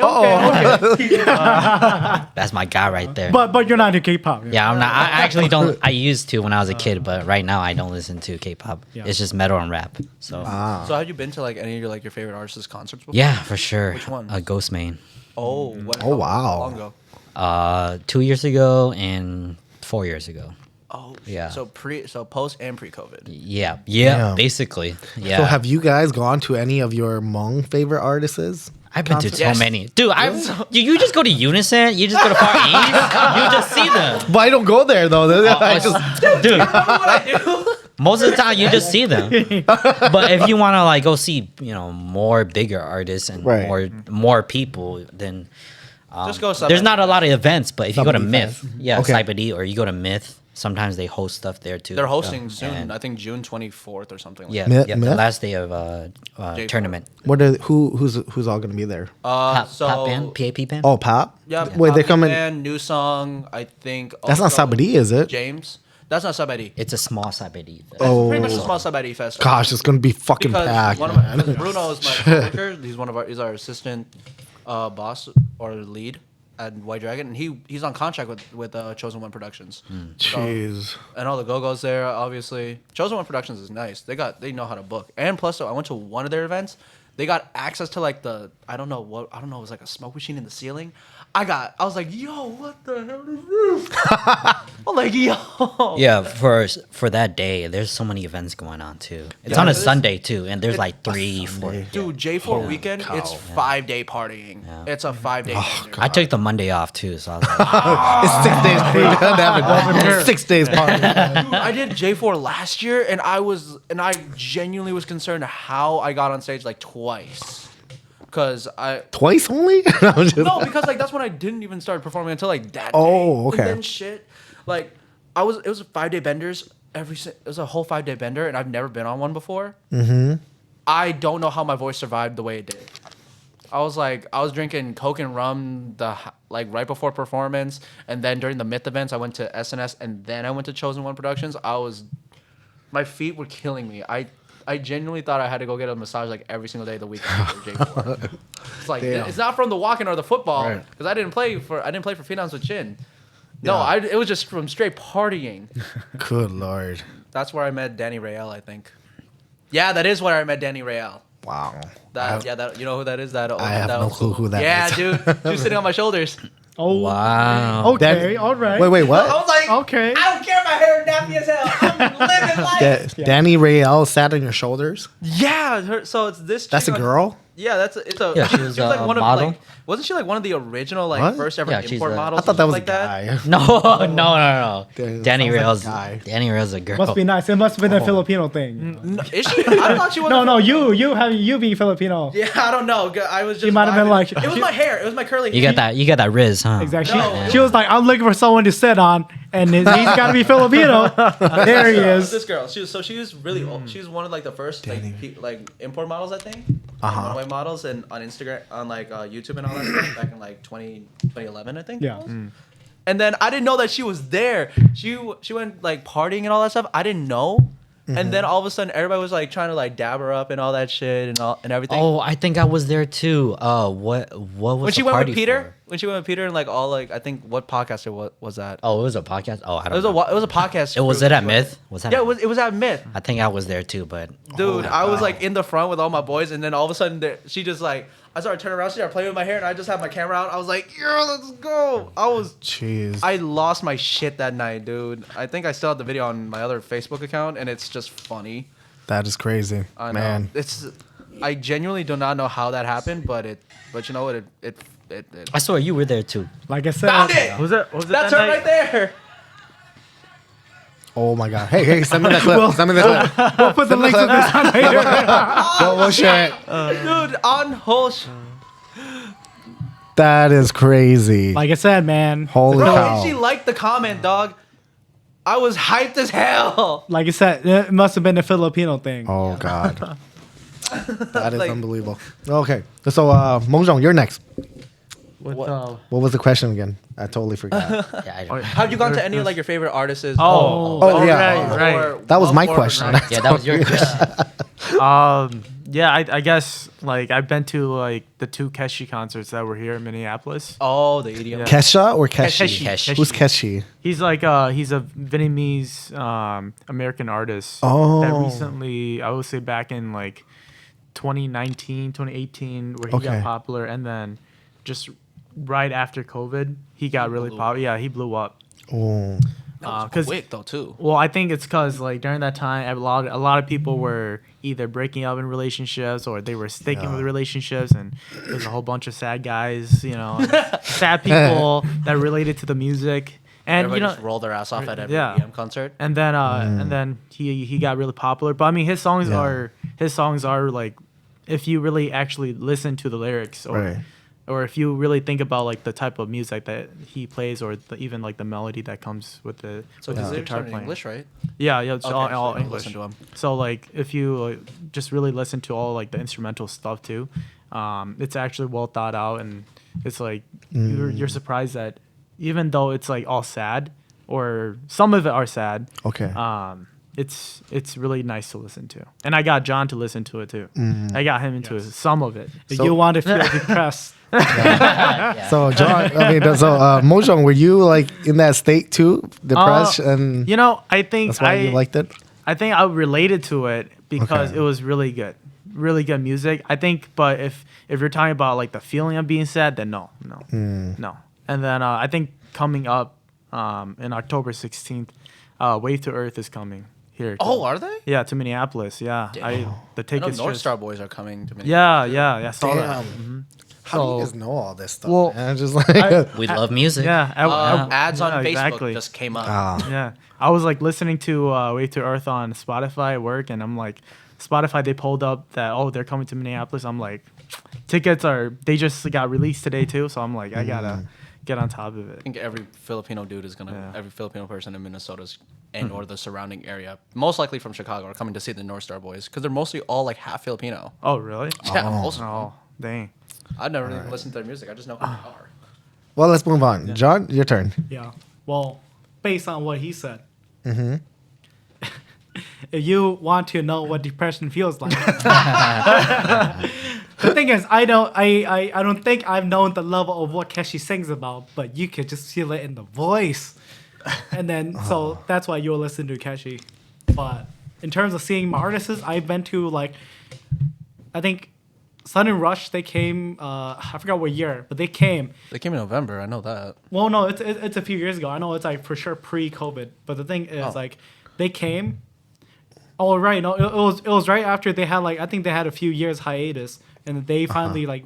S2: That's my guy right there.
S5: But you're not into K-pop.
S2: Yeah, I'm not. I actually don't. I used to when I was a kid, but right now I don't listen to K-pop.
S5: Yeah.
S2: It's just metal and rap. So
S3: So have you been to like any of your favorite artists' concerts before?
S2: yeah, for sure.
S3: Which ones?
S2: Ghost Main.
S3: Oh,
S1: Oh, wow.
S3: How long ago?
S2: 2 years ago and 4 years ago.
S3: Oh,
S2: Yeah.
S3: So post and pre-COVID.
S2: Yeah,
S1: Damn.
S2: basically. Yeah.
S1: So have you guys gone to any of your Hmong favorite artists?
S2: I've been to so
S3: Yes.
S2: many. Dude, you just go to Unison, you just go to Far East, you just see them.
S1: But I don't go there though. I just
S2: Dude, most of the time you just see them. But if you want to like go see, more bigger artists and
S1: Right.
S2: more people, then
S3: Just go.
S2: there's not a lot of events. But if you go to
S1: Sabadi
S2: Myth,
S1: Fest.
S2: yeah,
S1: Okay.
S2: Sabadi, or you go to Myth, sometimes they host stuff there too.
S3: They're hosting soon.
S2: And-
S3: I think June 24th or something. Like
S2: Yeah,
S1: Myth-
S2: yeah, the
S1: Myth?
S2: last day of
S3: J4.
S2: tournament.
S1: who's all gonna be there?
S3: That.
S2: Pop band, PAP band.
S1: Oh, Pop.
S3: Yeah.
S1: Wait, they're
S3: Poppy
S1: coming.
S3: Band, new song. I think.
S1: That's not
S3: also
S1: Sabadi, is it?
S3: James. That's not Sabadi.
S2: It's a small Sabadi.
S1: Oh.
S3: Pretty much a small Sabadi festival.
S1: Gosh, it's gonna be fucking
S3: Because
S1: packed.
S3: one of my, because Bruno is my coworker. He's our assistant boss or lead at White Dragon, and he's on contract with Chosen One Productions.
S1: Jeez.
S3: And all the Go-Go's there, obviously. Chosen One Productions is nice. They know how to book. And plus, I went to one of their events. They got access to like I don't know, it was like a smoke machine in the ceiling. I was like, yo, what the hell is this? I'm like, yo.
S2: Yeah, for that day, there's so many events going on too. It's
S3: Yeah,
S2: on a
S3: it is.
S2: Sunday too, and there's like 3, 4.
S3: Dude, J4 weekend, it's 5-day partying.
S2: Yeah.
S3: It's a 5-day. bender.
S2: I took the Monday off too, so I was like,
S1: It's 6 days. Devin. 6 days party.
S3: Dude, I did J4 last year, and I genuinely was concerned how I got on stage like twice. Because
S1: Twice only? I'm just-
S3: no, because like that's when I didn't even start performing until like that day.
S1: Oh, okay.
S3: And then shit, like it was a 5-day benders it was a whole 5-day bender, and I've never been on one before. Mm-hmm. I don't know how my voice survived the way it did. I was drinking Coke and rum right before performance, and then during the Myth events I went to SNS, and then I went to Chosen One Productions. My feet were killing me. I genuinely thought I had to go get a massage like every single day of the week after J4. It's like
S1: Damn.
S3: it's not from the walking or the football,
S1: Right.
S3: because I didn't play for Phenoms with Chin. No, it was just from straight partying.
S1: Good lord.
S3: That's where I met Danny Real, I think. Yeah, that is where I met Danny Real.
S1: Wow.
S3: You know who that is?
S1: I have no clue who that
S3: yeah,
S1: is.
S3: dude. She was sitting on my shoulders.
S5: Oh,
S2: wow.
S5: okay,
S1: That-
S5: all right.
S1: Wait, what?
S3: I was like,
S5: Okay.
S3: I don't care if my hair is nappy as hell. I'm living life.
S1: Danny Rayel sat on your shoulders?
S3: Yeah, so it's this.
S1: That's a
S3: chick on-
S1: girl?
S3: Yeah, it's a.
S2: Yeah, she was
S3: like
S2: a
S3: one
S2: model.
S3: of like. Wasn't she like one of the original
S1: What?
S3: first ever
S2: Yeah, she's
S3: import
S2: a-
S3: models?
S1: I thought that
S3: or
S1: was a
S3: something like
S1: guy.
S2: No.
S1: Damn,
S2: Danny
S1: sounds like a
S2: Rail's
S1: guy.
S2: Danny Rail's a girl.
S5: Must be nice. It must have been a Filipino thing.
S3: No, is she? I thought she was.
S5: No, you being Filipino.
S3: Yeah, I don't know. I was just.
S5: She might have been
S3: vibing.
S5: like-
S3: It was my hair. It was my curly.
S2: You got that Riz, huh?
S5: Exactly.
S3: No.
S5: She was like, I'm looking for someone to sit on, and he's got to be Filipino. There he is.
S3: This girl. She was really old. She was one of like the first like import models, I think. Runway models and on Instagram, on like YouTube and all that stuff back in like 2011, I think.
S5: Yeah.
S3: And then I didn't know that she was there. She went like partying and all that stuff. I didn't know. And then all of a sudden, everybody was like trying to like dab her up and all that shit and everything.
S2: Oh, I think I was there too. What was
S3: when she
S2: the
S3: went
S2: party
S3: with Peter?
S2: for?
S3: When she went with Peter and like all like I think what podcast was that?
S2: Oh, it was a podcast. Oh, I
S3: It
S2: don't
S3: was
S2: know.
S3: it was a podcast.
S2: It was
S3: crew.
S2: it at Myth? Was that?
S3: Yeah, it was at Myth.
S2: I think I was there too, but
S3: Dude, I was like in the front with all my boys, and then all of a sudden she just like I started turning around, she started playing with my hair, and I just had my camera out. I was like, "Yeah, let's go!"
S1: Jeez.
S3: I lost my shit that night, dude. I think I still have the video on my other Facebook account, and it's just funny.
S1: That is crazy,
S3: I know.
S1: man.
S3: I genuinely do not know how that happened, but you know what? It
S2: I saw you were there too.
S5: Like I said,
S3: found it.
S4: Was it
S3: That's
S4: that
S3: her
S4: night?
S3: right there.
S1: Oh my god. Hey, send me that clip. Send me that clip.
S5: we'll put the links to this on later.
S1: We'll share it.
S3: Dude, on whole.
S1: That is crazy.
S5: Like I said, man.
S1: Holy
S3: Bro,
S1: cow.
S3: and she liked the comment, dog. I was hyped as hell.
S5: Like I said, it must have been a Filipino thing.
S1: Oh god. That is
S3: Like-
S1: unbelievable. Okay. So Mojong, you're next.
S5: With,
S1: What was the question again? I totally forgot.
S2: Yeah, I don't
S3: Have you gone to any of like your favorite artists?
S1: Oh, yeah.
S4: right.
S1: That was my question.
S2: yeah, that was your question.
S4: Yeah, I guess like I've been to like the 2 Keshi concerts that were here in Minneapolis.
S3: Oh, the EDM.
S4: Yeah.
S1: Kesha or Keshi?
S2: Keshi.
S1: Who's Keshi?
S4: He's like he's a Vietnamese American artist
S1: Oh.
S4: that recently, I would say back in like 2019, 2018, where he
S1: Okay.
S4: got popular, and then just right after COVID, he got really popular. Yeah, he blew up.
S1: Oh.
S3: That was quick though too.
S4: Well, I think it's because like during that time, a lot of people were either breaking up in relationships or they were sticking with relationships, and there's a whole bunch of sad guys, and sad people that related to the music, and
S3: Everybody just roll their ass off at every
S4: yeah.
S3: EDM concert.
S4: and then he got really popular. But I mean, his songs are like, if you really actually listen to the lyrics,
S1: Right.
S4: or if you really think about like the type of music that he plays, or even like the melody that comes with the
S3: So
S4: with his
S3: his lyrics
S4: guitar
S3: are in
S4: playing.
S3: English, right?
S4: Yeah, it's
S3: Okay,
S4: all
S3: so
S4: English.
S3: listen to 'em.
S4: So like, if you just really listen to all like the instrumental stuff too, it's actually well thought out, and it's like you're surprised that even though it's like all sad, or some of it are sad,
S1: Okay.
S4: it's really nice to listen to. And I got John to listen to it too. I got him into some of it.
S1: So-
S5: you want to feel depressed.
S1: So John, Mojong, were you like in that state too, depressed, and
S4: I think
S1: that's why you liked it?
S4: I think I related to it because
S1: Okay.
S4: it was really good music. I think, but if you're talking about like the feeling of being sad, then no. And then I think coming up in October 16th, Wave to Earth is coming here.
S3: Oh, are they?
S4: Yeah, to Minneapolis. Yeah, the
S3: I know
S4: tickets.
S3: North
S4: just-
S3: Star Boys are coming to me.
S4: Yeah. I saw that.
S1: Damn. How do you guys know all this stuff?
S4: Well,
S1: man? Just like
S2: We love music.
S4: Yeah,
S3: Ads on
S4: yeah,
S3: Facebook
S4: exactly.
S3: just came up.
S4: Yeah, I was like listening to Wave to Earth on Spotify at work, and I'm like, Spotify, they pulled up that they're coming to Minneapolis. I'm like, they just got released today too, so I'm like, I gotta get on top of it.
S3: I think every Filipino dude is gonna, every Filipino person in Minnesota's and or the surrounding area, most likely from Chicago, are coming to see the North Star Boys because they're mostly all like half Filipino.
S4: Oh, really?
S3: Yeah, most of them.
S4: Oh, dang.
S3: I've never really listened to their music. I just know who they are.
S1: well, let's move on. John, your turn.
S5: Yeah. Well, based on what he said. If you want to know what depression feels like, the thing is, I don't think I've known the level of what Keshi sings about, but you could just feel it in the voice, and then so that's why you'll listen to Keshi. But in terms of seeing my artists, I've been to like, I think, Sun and Rush. They came. I forgot what year, but they came.
S3: They came in November. I know that.
S5: Well, no, it's a few years ago. I know it's like for sure pre-COVID, but the thing is like they came. Oh right, no, it was right after they had like I think they had a few years hiatus, and they finally like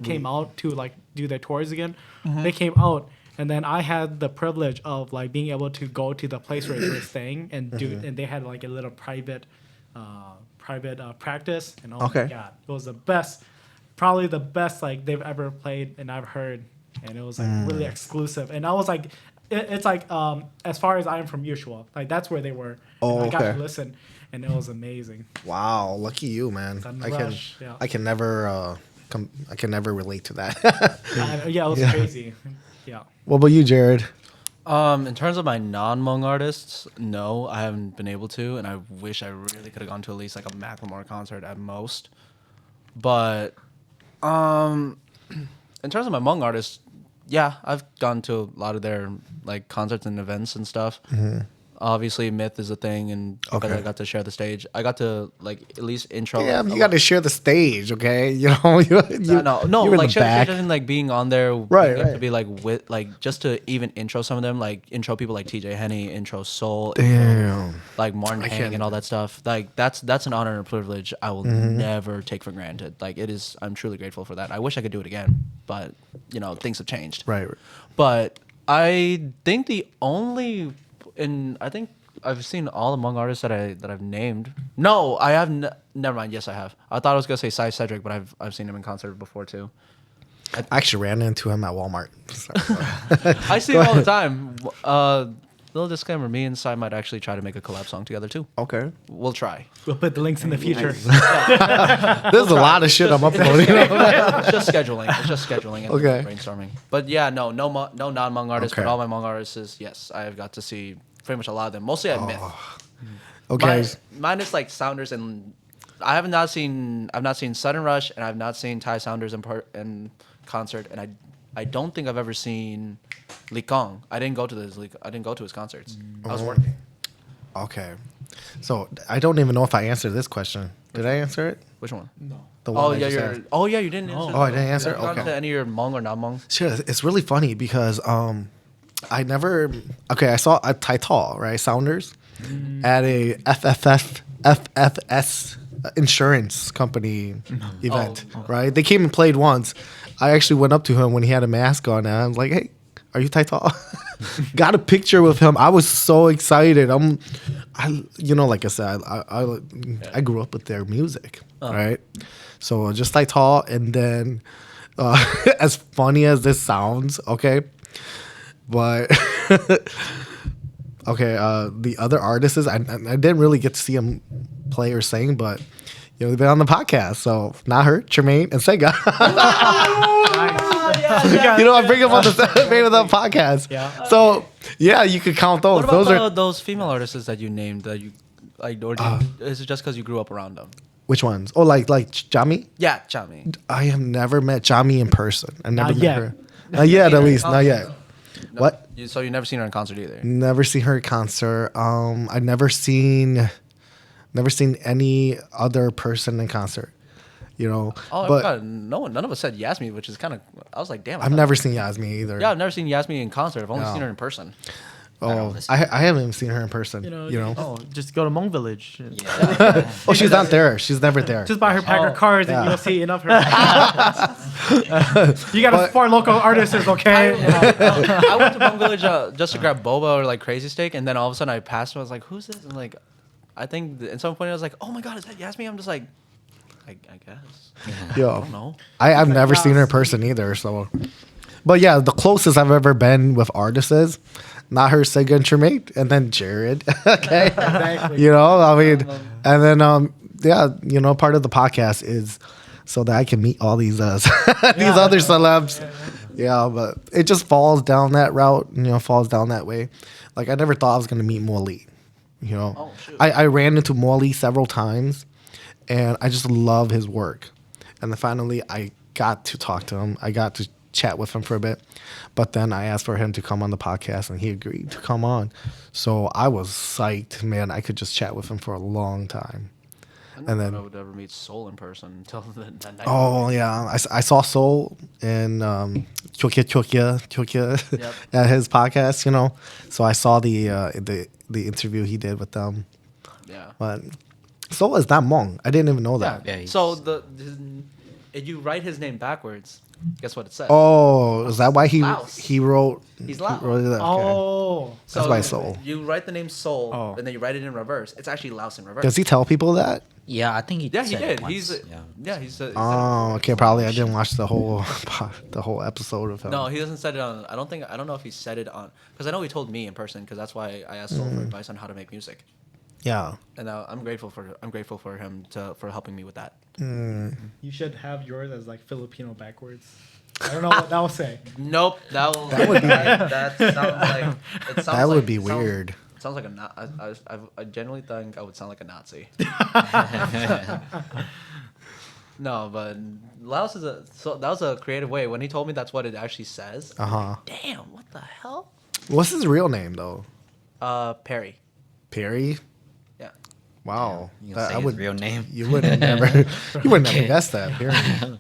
S5: came out to like do their tours again. They came out, and then I had the privilege of like being able to go to the place where they were staying and do, and they had like a little private practice, and oh
S1: Okay.
S5: my god, it was the best, probably the best like they've ever played and I've heard, and it was like really exclusive, and I was like it's like as far as I am from Usual, like that's where they were.
S1: Oh,
S5: and I got
S1: okay.
S5: to listen, and it was amazing.
S1: Wow, lucky you, man.
S5: Sun
S1: I can
S5: Rush, yeah.
S1: I can never I can never relate to that.
S5: Yeah, it was crazy. Yeah.
S1: What about you, Jared?
S3: In terms of my non-Hmong artists, no, I haven't been able to, and I wish I really could have gone to at least like a Macklemore concert at most. But in terms of my Hmong artists, yeah, I've gone to a lot of their like concerts and events and stuff. Obviously, Myth is a thing, and because
S1: Okay.
S3: I got to share the stage, I got to like at least intro.
S1: Yeah,
S3: a
S1: you
S3: lot-
S1: got to share the stage, okay? You know,
S3: no,
S1: you're in
S3: like
S1: the
S3: share the
S1: back.
S3: stage and like being on there,
S1: Right,
S3: being able to
S1: right.
S3: be like with like just to even intro some of them, like intro people like TJ Henny, intro Soul,
S1: Damn.
S3: like Martin
S1: I
S3: Hang
S1: can't-
S3: and all that stuff. Like that's an honor and a privilege I will never take for granted. Like it is, I'm truly grateful for that. I wish I could do it again, but you know things have changed.
S1: Right.
S3: But I think the only, and I think I've seen all the Hmong artists that I've named. No, I have. Never mind. Yes, I have. I thought I was gonna say Cy Cedric, but I've seen him in concert before too.
S1: I actually ran into him at Walmart.
S3: I see him all the time. Little disclaimer: me and Cy might actually try to make a collab song together too.
S1: Okay.
S3: We'll try.
S5: We'll put the links in the future.
S1: There's a lot of shit I'm uploading.
S3: It's just scheduling. It's just scheduling and
S1: Okay.
S3: brainstorming. But yeah, no non-Hmong artists,
S1: Okay.
S3: but all my Hmong artists is yes, I have got to see pretty much a lot of them. Mostly at Myth.
S1: Okay.
S3: Mine is like Sounders, and I've not seen Sudden Rush, and I've not seen Ty Sounders in concert, and I don't think I've ever seen Lee Kong. I didn't go to his concerts. I was working.
S1: Okay. So I don't even know if I answered this question. Did I answer it?
S3: Which one?
S1: The one
S3: Oh
S1: I
S3: yeah,
S1: just asked.
S3: you didn't answer.
S1: Oh, I didn't answer?
S3: You haven't gone
S1: Okay.
S3: to any of your Hmong or non-Hmong?
S1: Shit, it's really funny because I never. Okay, I saw a Tital, right? Sounders at a FFS insurance company event, right? They came and played once. I actually went up to him when he had a mask on, and I was like, "Hey, are you Tital?" Got a picture with him. I was so excited. Like I said, I grew up with their music, right? So just Tital, and then as funny as this sounds, okay. But okay, the other artists, I didn't really get to see them play or sing, but they've been on the podcast. So not her, Tremaine, and Sega. I bring them on the podcast.
S5: Yeah.
S1: So yeah, you could count those.
S3: What about
S1: Those are
S3: those female artists that you named that you like, or is it just because you grew up around them?
S1: which ones? Oh, like Jami.
S3: Yeah, Chami.
S1: I have never met Jami in person. I never
S5: Not
S1: met
S5: yet.
S1: her. Not yet, at least. Not yet. What?
S3: So you never seen her in concert either?
S1: Never seen her in concert. I've never seen any other person in concert.
S3: Oh,
S1: but
S3: God, none of us said Yasmin, which is kind of. I was like, damn.
S1: I've never seen Yasmin either.
S3: Yeah, I've never seen Yasmin in concert. I've only
S1: No.
S3: seen her in person.
S1: Oh, I haven't even seen her in person.
S4: Oh, just go to Hmong Village.
S1: Oh, she's not there. She's never there.
S5: Just buy her pack of cards and
S1: Yeah.
S5: you'll see enough. You gotta support local artists, okay?
S3: I went to Hmong Village just to grab boba or like crazy steak, and then all of a sudden I passed and I was like, "Who's this?" And like, I think at some point I was like, "Oh my God, is that Yasmin?" I'm just like, I guess. I
S1: Yo,
S3: don't know.
S1: I've never seen her in person either. So, but yeah, the closest I've ever been with artists is not her, Sega and Tremaine, and then Jarrod. Okay,
S5: Exactly.
S1: I mean, and then part of the podcast is so that I can meet all these these other celebs. Yeah, but it just falls down that route. Falls down that way. Like I never thought I was gonna meet Morley.
S3: Oh, shoot.
S1: I ran into Morley several times, and I just love his work. And then finally, I got to talk to him. I got to chat with him for a bit, but then I asked for him to come on the podcast, and he agreed to come on. So I was psyched, man. I could just chat with him for a long time.
S3: I
S1: And
S3: never
S1: then-
S3: would ever meet Soul in person until that night.
S1: Oh yeah, I saw Soul in Chokya
S3: Yep.
S1: at his podcast. So I saw the interview he did with them.
S3: Yeah.
S1: But Soul is not Hmong. I didn't even know that.
S2: Yeah, he's-
S3: So if you write his name backwards, guess what it says?
S1: Oh, is that why
S3: Laos.
S1: he wrote?
S3: He's Lao.
S1: Wrote it? Okay.
S5: Oh,
S1: That's why Seoul.
S3: You write the name Seoul,
S4: Oh.
S3: and then you write it in reverse. It's actually Laos in reverse.
S1: Does he tell people that?
S2: Yeah, I think he.
S3: Yeah, he
S2: said
S3: did.
S2: it once.
S3: He said it.
S1: Oh, okay. Probably I didn't watch the whole episode of him.
S3: No, he doesn't set it on. I don't know if he said it on, because I know he told me in person, because that's why I asked Soul for advice on how to make music,
S1: Yeah.
S3: and I'm grateful for him for helping me with that.
S5: you should have yours as like Filipino backwards. I don't know what that will say.
S3: Nope, that
S1: would be-
S3: that sounds like it sounds
S1: That would
S3: like-
S1: be
S3: it sounds-
S1: weird.
S3: It sounds like I genuinely think I would sound like a Nazi. No, but Laos that was a creative way. When he told me that's what it actually says. Damn, what the hell?
S1: What's his real name though?
S3: Perry.
S1: Perry.
S3: Yeah.
S1: Wow.
S2: You can say his real name.
S1: You would have never. You would never guess that. Perry.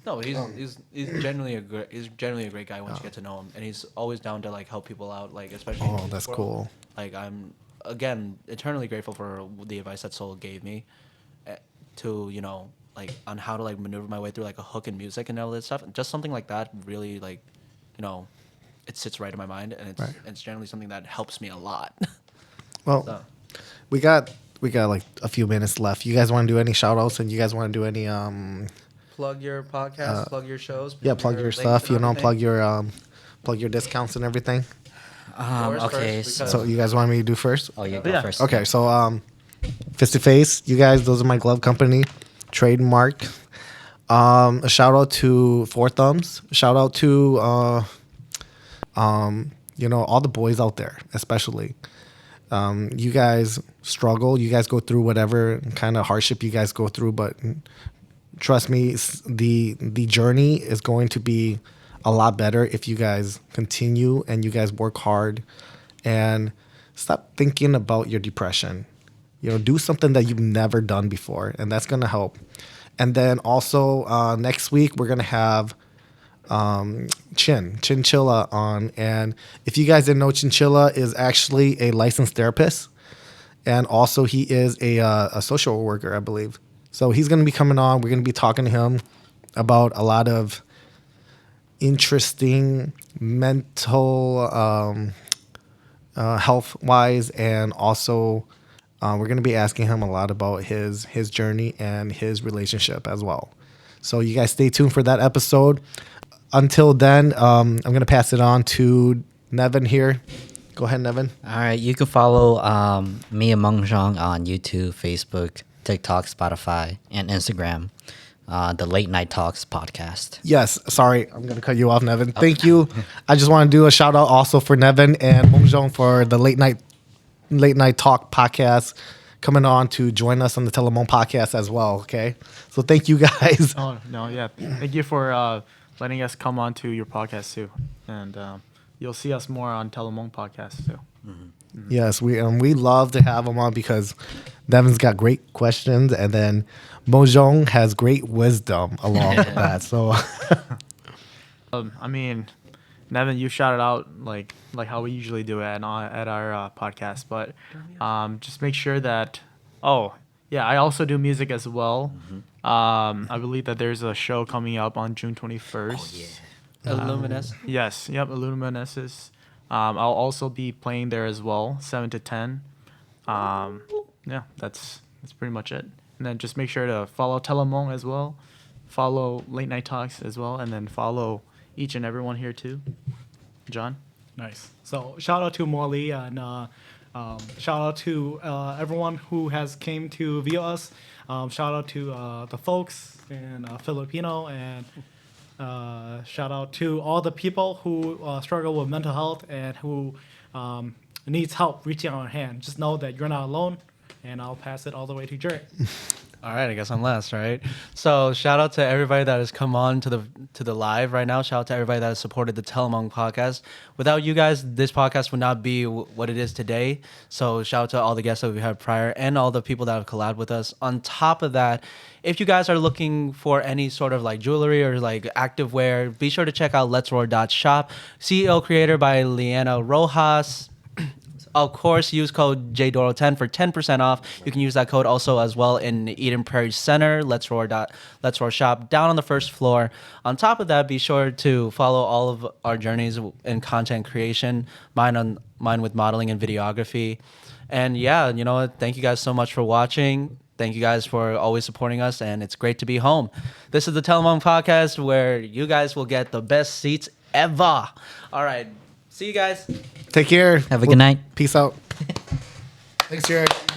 S3: No, he's genuinely a great guy once you get to know him, and he's always down to like help people out, like especially.
S1: Oh, that's cool.
S3: Like I'm again eternally grateful for the advice that Soul gave me, to like on how to like maneuver my way through like a hook in music and all that stuff. Just something like that really like, it sits right in my mind, and it's generally something that helps me a lot.
S1: Well,
S3: So.
S1: we got like a few minutes left. You guys want to do any shout outs, and you guys want to do any
S3: Plug your podcast, plug your shows.
S1: plug your
S3: links
S1: stuff,
S3: and everything.
S1: plug your discounts and everything.
S3: Yours
S2: Okay,
S3: first,
S2: so.
S1: So you guys want me to do first?
S2: Oh, you go
S4: Yeah.
S2: first.
S1: Okay, so Face to Face, you guys, those are my glove company, trademark. A shout out to Four Thumbs. Shout out to all the boys out there, especially. You guys struggle. You guys go through whatever kind of hardship you guys go through, but trust me, the journey is going to be a lot better if you guys continue and you guys work hard and stop thinking about your depression. Do something that you've never done before, and that's going to help. And then also next week we're going to have Chinchilla on. And if you guys didn't know, Chinchilla is actually a licensed therapist, and also he is a social worker, I believe. So he's going to be coming on. We're going to be talking to him about a lot of interesting mental health wise, and also we're going to be asking him a lot about his journey and his relationship as well. So you guys stay tuned for that episode. Until then, I'm going to pass it on to Nevin here. Go ahead, Nevin.
S2: All right, you can follow me and Meng Zhang on YouTube, Facebook, TikTok, Spotify, and Instagram. The Late Night Talks podcast.
S1: Yes, sorry, I'm going to cut you off, Nevin. Thank you. I just want to do a shout out also for Nevin and Meng Zhang for the Late Night Talk podcast, coming on to join us on the Telemon podcast as well. Okay, so thank you guys.
S4: Oh no, yeah. Thank you for letting us come on to your podcast too, and you'll see us more on Telemon podcast too.
S1: Yes, we love to have him on because Nevin's got great questions, and then Mojong has great wisdom along with that. So,
S4: I mean, Nevin, you shouted out like how we usually do it at our podcast, but just make sure that. Oh yeah, I also do music as well. I believe that there's a show coming up on June 21st.
S2: Oh, yeah.
S3: Illuminous.
S4: Yes, yep, Illuminescence. I'll also be playing there as well, 7 to 10. Yeah, that's pretty much it. And then just make sure to follow Telemon as well, follow Late Night Talks as well, and then follow each and everyone here too. John?
S5: Nice. So shout out to Morley, and shout out to everyone who has came to view us. Shout out to the folks in Filipino, and shout out to all the people who struggle with mental health and who needs help reaching out a hand. Just know that you're not alone, and I'll pass it all the way to Jarrod.
S3: All right, I guess I'm last, right? So shout out to everybody that has come on to the live right now. Shout out to everybody that has supported the Telemon podcast. Without you guys, this podcast would not be what it is today. So shout out to all the guests that we had prior and all the people that have collabed with us. On top of that, if you guys are looking for any sort of like jewelry or like active wear, be sure to check out Let's Roar shop. CEO creator by Liana Rojas. of course, use code JDoro10 for 10% off. You can use that code also as well in Eden Prairie Center. Let's Roar shop down on the first floor. On top of that, be sure to follow all of our journeys in content creation. Mine with modeling and videography. And yeah, you know what? Thank you guys so much for watching. Thank you guys for always supporting us, and it's great to be home. This is the Telemon Podcast, where you guys will get the best seats ever. All right. See you guys.
S1: Take care.
S2: Have a good night.
S1: Peace out. Thanks, Jarrod.